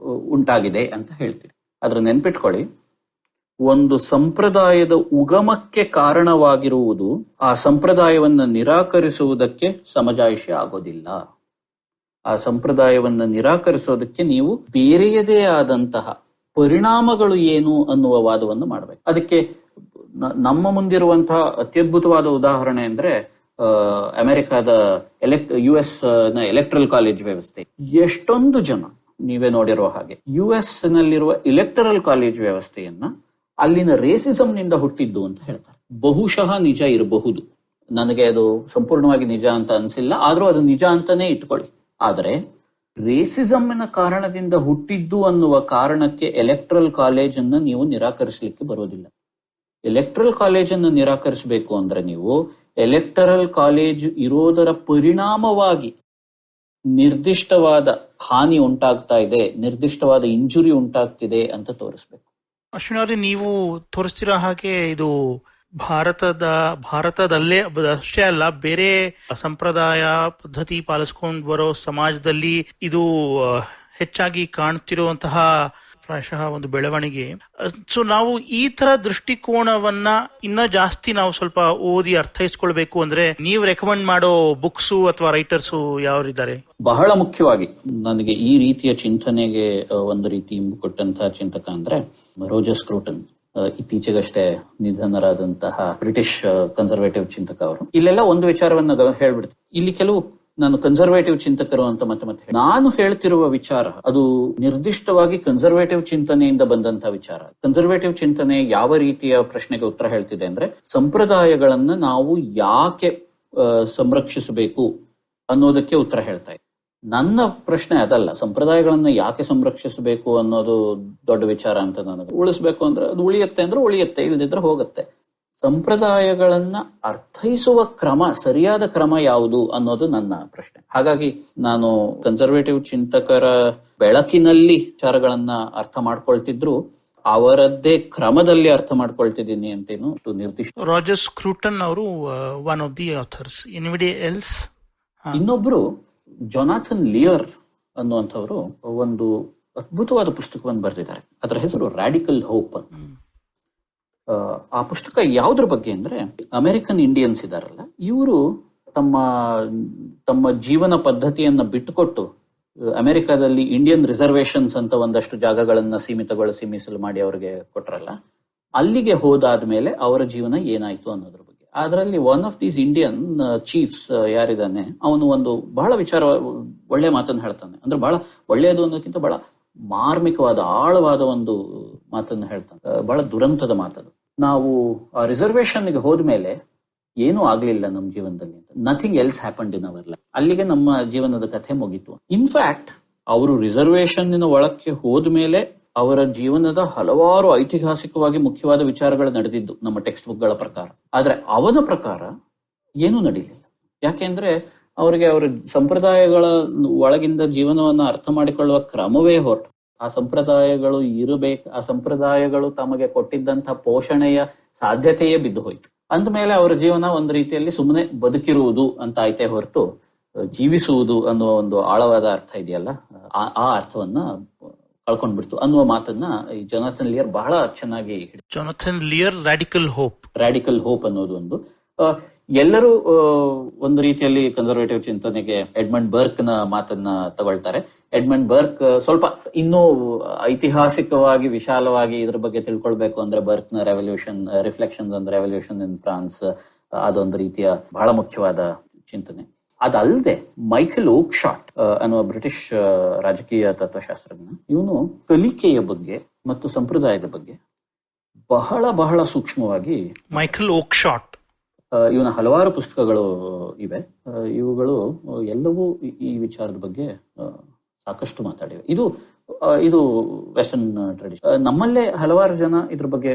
ಉಂಟಾಗಿದೆ ಅಂತ ಹೇಳ್ತೀರಿ. ಆದ್ರೆ ನೆನ್ಪಿಟ್ಕೊಳ್ಳಿ, ಒಂದು ಸಂಪ್ರದಾಯದ ಉಗಮಕ್ಕೆ ಕಾರಣವಾಗಿರುವುದು ಆ ಸಂಪ್ರದಾಯವನ್ನ ನಿರಾಕರಿಸುವುದಕ್ಕೆ ಸಮಜಾಯಿಷಿ ಆಗೋದಿಲ್ಲ. ಆ ಸಂಪ್ರದಾಯವನ್ನ ನಿರಾಕರಿಸೋದಕ್ಕೆ ನೀವು ಬೇರೆಯದೇ ಆದಂತಹ ಪರಿಣಾಮಗಳು ಏನು ಅನ್ನುವ ವಾದವನ್ನು ಮಾಡಬೇಕು. ಅದಕ್ಕೆ ನಮ್ಮ ಮುಂದಿರುವಂತಹ ಅತ್ಯದ್ಭುತವಾದ ಉದಾಹರಣೆ ಅಂದ್ರೆ ಅಮೆರಿಕಾದ US ನ ಎಲೆಕ್ಟ್ರಲ್ ಕಾಲೇಜ್ ವ್ಯವಸ್ಥೆ. ಎಷ್ಟೊಂದು ಜನ ನೀವೇ ನೋಡಿರುವ ಹಾಗೆ US ನಲ್ಲಿರುವ ಎಲೆಕ್ಟರಲ್ ಕಾಲೇಜ್ ವ್ಯವಸ್ಥೆಯನ್ನ ಅಲ್ಲಿನ ರೇಸಿಸಂ ನಿಂದ ಹುಟ್ಟಿದ್ದು ಅಂತ ಹೇಳ್ತಾರೆ. ಬಹುಶಃ ನಿಜ ಇರಬಹುದು, ನನಗೆ ಅದು ಸಂಪೂರ್ಣವಾಗಿ ನಿಜ ಅಂತ ಅನ್ಸಿಲ್ಲ, ಆದ್ರೂ ಅದು ನಿಜ ಅಂತಾನೆ ಇಟ್ಕೊಳ್ಳಿ. ಆದರೆ ರೇಸಿಸಮ್ನ ಕಾರಣದಿಂದ ಹುಟ್ಟಿದ್ದು ಅನ್ನುವ ಕಾರಣಕ್ಕೆ ಎಲೆಕ್ಟ್ರಲ್ ಕಾಲೇಜ್ ಅನ್ನ ನೀವು ನಿರಾಕರಿಸಲಿಕ್ಕೆ ಬರೋದಿಲ್ಲ. ಎಲೆಕ್ಟ್ರಲ್ ಕಾಲೇಜ್ ಅನ್ನು ನಿರಾಕರಿಸಬೇಕು ಅಂದ್ರೆ ನೀವು ಎಲೆಕ್ಟರಲ್ ಕಾಲೇಜ್ ಇರೋದರ ಪರಿಣಾಮವಾಗಿ ನಿರ್ದಿಷ್ಟವಾದ ಹಾನಿ ಉಂಟಾಗ್ತಾ ಇದೆ, ನಿರ್ದಿಷ್ಟವಾದ ಇಂಜುರಿ ಉಂಟಾಗ್ತಿದೆ ಅಂತ ತೋರಿಸ್ಬೇಕು. ಅಶ್ವಿನಿ ಅವರೇ, ನೀವು ತೋರಿಸ್ತಿರೋ ಹಾಗೆ ಇದು ಭಾರತದಲ್ಲೇ ಅಷ್ಟೇ ಅಲ್ಲ, ಬೇರೆ ಸಂಪ್ರದಾಯ ಪದ್ಧತಿ ಪಾಲಿಸ್ಕೊಂಡು ಬರೋ ಸಮಾಜದಲ್ಲಿ ಇದು ಹೆಚ್ಚಾಗಿ ಕಾಣ್ತಿರುವಂತಹ ಪ್ರಾಯಶಃ ಒಂದು ಬೆಳವಣಿಗೆ. ಸೊ ನಾವು ಈ ತರ ದೃಷ್ಟಿಕೋನವನ್ನ ಇನ್ನ ಜಾಸ್ತಿ ನಾವು ಸ್ವಲ್ಪ ಓದಿ ಅರ್ಥೈಸ್ಕೊಳ್ಬೇಕು ಅಂದ್ರೆ ನೀವು ರೆಕಮೆಂಡ್ ಮಾಡೋ ಬುಕ್ಸು ಅಥವಾ ರೈಟರ್ಸು ಯಾರಿದ್ದಾರೆ? ಬಹಳ ಮುಖ್ಯವಾಗಿ ನನಗೆ ಈ ರೀತಿಯ ಚಿಂತನೆಗೆ ಒಂದು ರೀತಿ ಕೊಟ್ಟಂತಹ ಚಿಂತಕ ಅಂದ್ರೆ ರೋಜರ್ ಸ್ಕ್ರೂಟನ್. ಇತ್ತೀಚೆಗಷ್ಟೇ ನಿಧನರಾದಂತಹ ಬ್ರಿಟಿಷ್ ಕನ್ಸರ್ವೇಟಿವ್ ಚಿಂತಕ ಅವರು. ಇಲ್ಲೆಲ್ಲ ಒಂದು ವಿಚಾರವನ್ನ ಹೇಳ್ಬಿಡ್ತೀನಿ. ಇಲ್ಲಿ ಕೆಲವು ನಾನು ಕನ್ಸರ್ವೇಟಿವ್ ಚಿಂತಕರು ಅಂತ ಮತ್ತೆ ನಾನು ಹೇಳ್ತಿರುವ ವಿಚಾರ ಅದು ನಿರ್ದಿಷ್ಟವಾಗಿ ಕನ್ಸರ್ವೇಟಿವ್ ಚಿಂತನೆಯಿಂದ ಬಂದಂತಹ ವಿಚಾರ. ಕನ್ಸರ್ವೇಟಿವ್ ಚಿಂತನೆ ಯಾವ ರೀತಿಯ ಪ್ರಶ್ನೆಗೆ ಉತ್ತರ ಹೇಳ್ತಿದೆ ಅಂದ್ರೆ, ಸಂಪ್ರದಾಯಗಳನ್ನ ನಾವು ಯಾಕೆ ಸಂರಕ್ಷಿಸಬೇಕು ಅನ್ನೋದಕ್ಕೆ ಉತ್ತರ ಹೇಳ್ತಾ ಇದೆ. ನನ್ನ ಪ್ರಶ್ನೆ ಅದಲ್ಲ, ಸಂಪ್ರದಾಯಗಳನ್ನ ಯಾಕೆ ಸಂರಕ್ಷಿಸಬೇಕು ಅನ್ನೋದು ದೊಡ್ಡ ವಿಚಾರ ಅಂತ ನನಗೆ. ಉಳಿಸ್ಬೇಕು ಅಂದ್ರೆ ಅದು ಉಳಿಯುತ್ತೆ ಅಂದ್ರೆ ಉಳಿಯುತ್ತೆ, ಇಲ್ದಿದ್ರೆ ಹೋಗುತ್ತೆ. ಸಂಪ್ರದಾಯಗಳನ್ನ ಅರ್ಥೈಸುವ ಕ್ರಮ, ಸರಿಯಾದ ಕ್ರಮ ಯಾವುದು ಅನ್ನೋದು ನನ್ನ ಪ್ರಶ್ನೆ. ಹಾಗಾಗಿ ನಾನು ಕನ್ಸರ್ವೇಟಿವ್ ಚಿಂತಕರ ಬೆಳಕಿನಲ್ಲಿ ವಿಚಾರಗಳನ್ನ ಅರ್ಥ ಮಾಡ್ಕೊಳ್ತಿದ್ರು ಅವರದ್ದೇ ಕ್ರಮದಲ್ಲಿ ಅರ್ಥ ಮಾಡ್ಕೊಳ್ತಿದ್ದೀನಿ ಅಂತೇನು ನಿರ್ದಿಷ್ಟ. ರೋಜರ್ ಸ್ಕ್ರೂಟನ್ ಅವರು one of the author's. Anybody else? ಇನ್ನೊಬ್ರು ಜೊನಾಥನ್ ಲಿಯರ್ ಅನ್ನುವಂಥವ್ರು ಒಂದು ಅದ್ಭುತವಾದ ಪುಸ್ತಕವನ್ನು ಬರೆದಿದ್ದಾರೆ. ಅದರ ಹೆಸರು ರಾಡಿಕಲ್ ಹೋಪ್ ಅಂತ. ಆ ಪುಸ್ತಕ ಯಾವುದ್ರ ಬಗ್ಗೆ ಅಂದ್ರೆ, ಅಮೆರಿಕನ್ ಇಂಡಿಯನ್ಸ್ ಇದಾರಲ್ಲ, ಇವರು ತಮ್ಮ ಜೀವನ ಪದ್ಧತಿಯನ್ನ ಬಿಟ್ಟುಕೊಟ್ಟು ಅಮೆರಿಕಾದಲ್ಲಿ ಇಂಡಿಯನ್ ರಿಸರ್ವೇಶನ್ಸ್ ಅಂತ ಒಂದಷ್ಟು ಜಾಗಗಳನ್ನ ಸೀಮಿಸಲು ಮಾಡಿ ಅವರಿಗೆ ಕೊಟ್ರಲ್ಲ, ಅಲ್ಲಿಗೆ ಹೋದಾದ್ಮೇಲೆ ಅವರ ಜೀವನ ಏನಾಯ್ತು ಅನ್ನೋದ್ರ ಬಗ್ಗೆ. ಅದರಲ್ಲಿ one of these Indian chiefs ಯಾರಿದ್ದಾನೆ, ಅವನು ಒಂದು ಬಹಳ ಒಳ್ಳೆ ಮಾತನ್ನು ಹೇಳ್ತಾನೆ. ಅಂದ್ರೆ ಬಹಳ ಒಳ್ಳೆಯದು ಅನ್ನೋದಕ್ಕಿಂತ ಬಹಳ ಮಾರ್ಮಿಕವಾದ ಆಳವಾದ ಒಂದು ಮಾತನ್ನು ಹೇಳ್ತಾನೆ. ಬಹಳ ದುರಂತದ ಮಾತದು. ನಾವು ಆ ರಿಸರ್ವೇಶನ್ಗೆ ಹೋದ್ಮೇಲೆ ಏನೂ ಆಗ್ಲಿಲ್ಲ ನಮ್ಮ ಜೀವನದಲ್ಲಿ ಅಂತ. Nothing else happened in our life. ಅಲ್ಲಿಗೆ ನಮ್ಮ ಜೀವನದ ಕಥೆ ಮುಗೀತು. ಇನ್ಫ್ಯಾಕ್ಟ್ ಅವರು ರಿಸರ್ವೇಶನ್ ಒಳಕ್ಕೆ ಹೋದ್ಮೇಲೆ ಅವರ ಜೀವನದ ಹಲವಾರು ಐತಿಹಾಸಿಕವಾಗಿ ಮುಖ್ಯವಾದ ವಿಚಾರಗಳು ನಡೆದಿದ್ದು ನಮ್ಮ ಟೆಕ್ಸ್ಟ್ ಬುಕ್ಗಳ ಪ್ರಕಾರ. ಆದ್ರೆ ಅವನ ಪ್ರಕಾರ ಏನೂ ನಡೀಲಿಲ್ಲ. ಯಾಕೆಂದ್ರೆ ಅವರಿಗೆ ಅವರ ಸಂಪ್ರದಾಯಗಳ ಒಳಗಿಂದ ಜೀವನವನ್ನ ಅರ್ಥ ಮಾಡಿಕೊಳ್ಳುವ ಕ್ರಮವೇ ಹೊರಟು. ಆ ಸಂಪ್ರದಾಯಗಳು ಇರಬೇಕು, ಆ ಸಂಪ್ರದಾಯಗಳು ತಮಗೆ ಕೊಟ್ಟಿದ್ದಂತಹ ಪೋಷಣೆಯ ಸಾಧ್ಯತೆಯೇ ಬಿದ್ದು ಹೋಯ್ತು. ಅಂದ್ಮೇಲೆ ಅವರ ಜೀವನ ಒಂದು ರೀತಿಯಲ್ಲಿ ಸುಮ್ಮನೆ ಬದುಕಿರುವುದು ಅಂತ ಆಯ್ತೇ ಹೊರತು ಜೀವಿಸುವುದು ಅನ್ನುವ ಒಂದು ಆಳವಾದ ಅರ್ಥ ಇದೆಯಲ್ಲ, ಆ ಅರ್ಥವನ್ನ ಕಳ್ಕೊಂಡ್ಬಿಡ್ತು ಅನ್ನುವ ಮಾತನ್ನ ಈ ಜೊನಾಥನ್ ಲಿಯರ್ ಬಹಳ ಚೆನ್ನಾಗಿ ಜೊನಾಥನ್ ಲಿಯರ್ ರಾಡಿಕಲ್ ಹೋಪ್ ಅನ್ನೋದು ಒಂದು. ಎಲ್ಲರೂ ಒಂದು ರೀತಿಯಲ್ಲಿ ಕನ್ಸರ್ವೇಟಿವ್ ಚಿಂತನೆಗೆ ಎಡ್ಮಂಡ್ ಬರ್ಕ್ ನ ಮಾತನ್ನ ತಗೊಳ್ತಾರೆ. ಎಡ್ಮಂಡ್ ಬರ್ಕ್ ಸ್ವಲ್ಪ ಇನ್ನೂ ಐತಿಹಾಸಿಕವಾಗಿ ವಿಶಾಲವಾಗಿ ಇದ್ರ ಬಗ್ಗೆ ತಿಳ್ಕೊಳ್ಬೇಕು ಅಂದ್ರೆ ಬರ್ಕ್ ನ revolution reflections on revolution in France ಅದೊಂದು ರೀತಿಯ ಬಹಳ ಮುಖ್ಯವಾದ ಚಿಂತನೆ. ಅದಲ್ಲದೆ ಮೈಕೆಲ್ ಓಕ್ಶಾಟ್ ಅನ್ನುವ ಬ್ರಿಟಿಷ್ ರಾಜಕೀಯ ತತ್ವಶಾಸ್ತ್ರಜ್ಞ, ಇವನು ಕಲಿಕೆಯ ಬಗ್ಗೆ ಮತ್ತು ಸಂಪ್ರದಾಯದ ಬಗ್ಗೆ ಬಹಳ ಬಹಳ ಸೂಕ್ಷ್ಮವಾಗಿ, ಮೈಕೆಲ್ ಓಕ್ಶಾಟ್ ಇವನ ಹಲವಾರು ಪುಸ್ತಕಗಳು ಇವೆ. ಇವುಗಳು ಎಲ್ಲವೂ ಈ ವಿಚಾರದ ಬಗ್ಗೆ ಸಾಕಷ್ಟು ಮಾತಾಡಿವೆ. ಇದು ವೆಸ್ಟರ್ನ್ ಟ್ರೆಡಿಷನ್. ನಮ್ಮಲ್ಲೇ ಹಲವಾರು ಜನ ಇದ್ರ ಬಗ್ಗೆ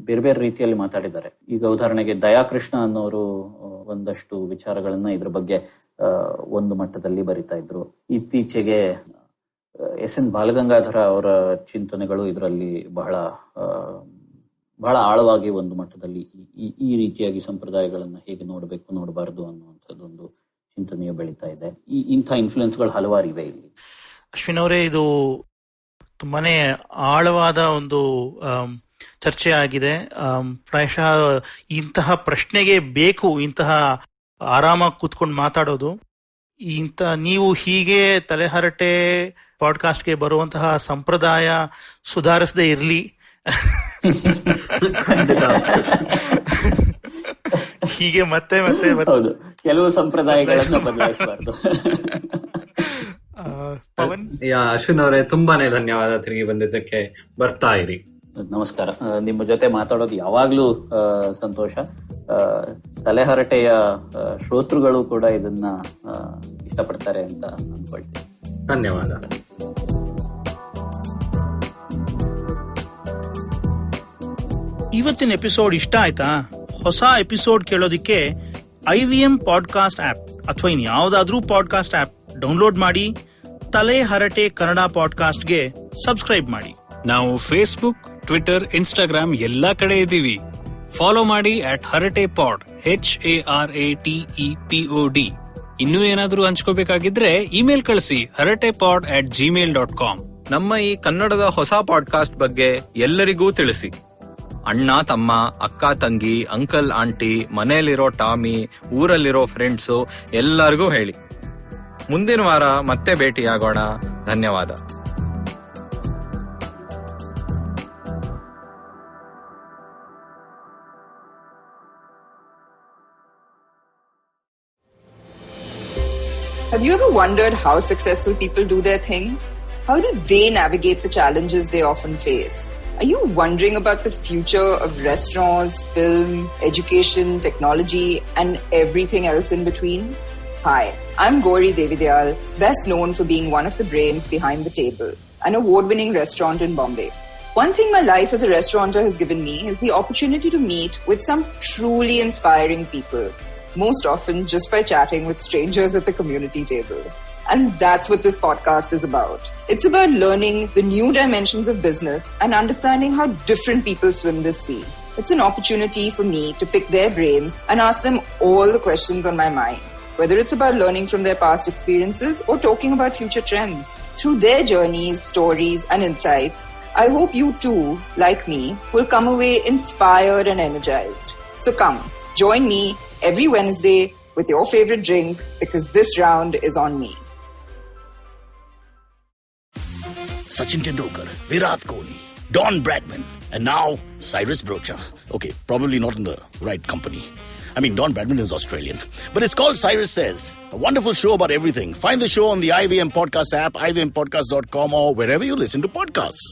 ಬೇರೆ ಬೇರೆ ರೀತಿಯಲ್ಲಿ ಮಾತಾಡಿದ್ದಾರೆ. ಈಗ ಉದಾಹರಣೆಗೆ ದಯಾಕೃಷ್ಣ ಅನ್ನೋರು ಒಂದಷ್ಟು ವಿಚಾರಗಳನ್ನ ಇದ್ರ ಬಗ್ಗೆ ಒಂದು ಮಟ್ಟದಲ್ಲಿ ಬರಿತಾ ಇದ್ರು. ಇತ್ತೀಚೆಗೆ ಎಸ್.ಎನ್. ಬಾಲಗಂಗಾಧರ ಅವರ ಚಿಂತನೆಗಳು ಇದರಲ್ಲಿ ಬಹಳ ಆಳವಾಗಿ ಒಂದು ಮಟ್ಟದಲ್ಲಿ ಈ ರೀತಿಯಾಗಿ ಸಂಪ್ರದಾಯಗಳನ್ನ ಹೇಗೆ ನೋಡಬಾರದು ಅನ್ನುವಂಥದ್ದೊಂದು ಚಿಂತನೆಯು ಬೆಳೀತಾ ಇದೆ. ಇಂಥ ಇನ್ಫ್ಲುಯೆನ್ಸ್ಗಳು ಹಲವಾರು ಇವೆ ಇಲ್ಲಿ. ಅಶ್ವಿನ್ ಅವರೇ, ಇದು ತುಂಬಾನೇ ಆಳವಾದ ಒಂದು ಚರ್ಚೆ ಆಗಿದೆ. ಪ್ರಾಯಶಃ ಇಂತಹ ಪ್ರಶ್ನೆಗೆ ಬೇಕು ಇಂತಹ ಆರಾಮಾಗಿ ಕೂತ್ಕೊಂಡು ಮಾತಾಡೋದು. ನೀವು ಹೀಗೆ ತಲೆಹರಟೆ ಪಾಡ್ಕಾಸ್ಟ್ಗೆ ಬರುವಂತಹ ಸಂಪ್ರದಾಯ ಸುಧಾರಿಸದೇ ಇರ್ಲಿ. ಹೀಗೆ ಮತ್ತೆ ಕೆಲವು ಸಂಪ್ರದಾಯಗಳನ್ನ ಬದಲಾಯಿಸಬಾರ್ದು. ಪವನ್, ಅಶ್ವಿನ್ ಅವರೇ, ತುಂಬಾನೇ ಧನ್ಯವಾದ ತಿರುಗಿ ಬಂದಿದ್ದಕ್ಕೆ. ಬರ್ತಾ ಇರಿ. ನಮಸ್ಕಾರ. ನಿಮ್ಮ ಜೊತೆ ಮಾತಾಡೋದು ಯಾವಾಗ್ಲೂ ಸಂತೋಷ. ತಲೆಹರಟೆಯ ಶ್ರೋತೃಗಳು ಕೂಡ ಇದನ್ನ ಇಷ್ಟಪಡ್ತಾರೆ ಅಂತ ಅನ್ಕೊಳ್ತೀನಿ. ಧನ್ಯವಾದ. ಇವತ್ತಿನ ಎಪಿಸೋಡ್ ಇಷ್ಟ ಆಯ್ತಾ? ಹೊಸ ಎಪಿಸೋಡ್ ಕೇಳೋದಿಕ್ಕೆ IVM ಪಾಡ್ಕಾಸ್ಟ್ ಆಪ್ ಅಥವಾ ಇನ್ ಯಾವ್ದಾದ್ರೂ ಪಾಡ್ಕಾಸ್ಟ್ ಆಪ್ ಡೌನ್ಲೋಡ್ ಮಾಡಿ ತಲೆ ಹರಟೆ ಕನ್ನಡ ಪಾಡ್ಕಾಸ್ಟ್ಗೆ ಸಬ್ಸ್ಕ್ರೈಬ್ ಮಾಡಿ. ನಾವು ಫೇಸ್ಬುಕ್, ಟ್ವಿಟರ್, ಇನ್ಸ್ಟಾಗ್ರಾಮ್ ಎಲ್ಲಾ ಕಡೆ ಇದ್ದೀವಿ. ಫಾಲೋ ಮಾಡಿ @ಹರಟೆಪಾಡ್ HARATEPOD. ಇನ್ನೂ ಏನಾದ್ರೂ ಹಂಚ್ಕೋಬೇಕಾಗಿದ್ರೆ ಇಮೇಲ್ ಕಳಿಸಿ haratePod@gmail.com. ನಮ್ಮ ಈ ಕನ್ನಡದ ಹೊಸ ಪಾಡ್ಕಾಸ್ಟ್ ಬಗ್ಗೆ ಎಲ್ಲರಿಗೂ ತಿಳಿಸಿ. ಅಣ್ಣ ತಮ್ಮ, ಅಕ್ಕ ತಂಗಿ, ಅಂಕಲ್ ಆಂಟಿ, ಮನೆಯಲ್ಲಿರೋ ಟಾಮಿ, ಊರಲ್ಲಿರೋ ಫ್ರೆಂಡ್ಸು ಎಲ್ಲರಿಗೂ ಹೇಳಿ. ಮುಂದಿನ ವಾರ ಮತ್ತೆ ಭೇಟಿಯಾಗೋಣ. ಧನ್ಯವಾದ. Have you ever wondered how successful people do their thing? How do they navigate the challenges they often face? Are you wondering about the future of restaurants, film, education, technology, and everything else in between? Hi, I'm Gauri Devidayal, best known for being one of the brains behind The Table, an award-winning restaurant in Bombay. One thing my life as a restaurateur has given me is the opportunity to meet with some truly inspiring people, most often just by chatting with strangers at the community table. And that's what this podcast is about. It's about learning the new dimensions of business and understanding how different people swim this sea. It's an opportunity for me to pick their brains and ask them all the questions on my mind, whether it's about learning from their past experiences or talking about future trends. Through their journeys, stories, and insights, I hope you too, like me, will come away inspired and energized. So come, join me every Wednesday with your favorite drink, because this round is on me. Sachin Tendulkar, Virat Kohli, Don Bradman, and now Cyrus Brocha. Okay, probably not in the right company. I mean, Don Bradman is Australian. But it's called Cyrus Says, a wonderful show about everything. Find the show on the IVM Podcast app, ivmpodcast.com, or wherever you listen to podcasts.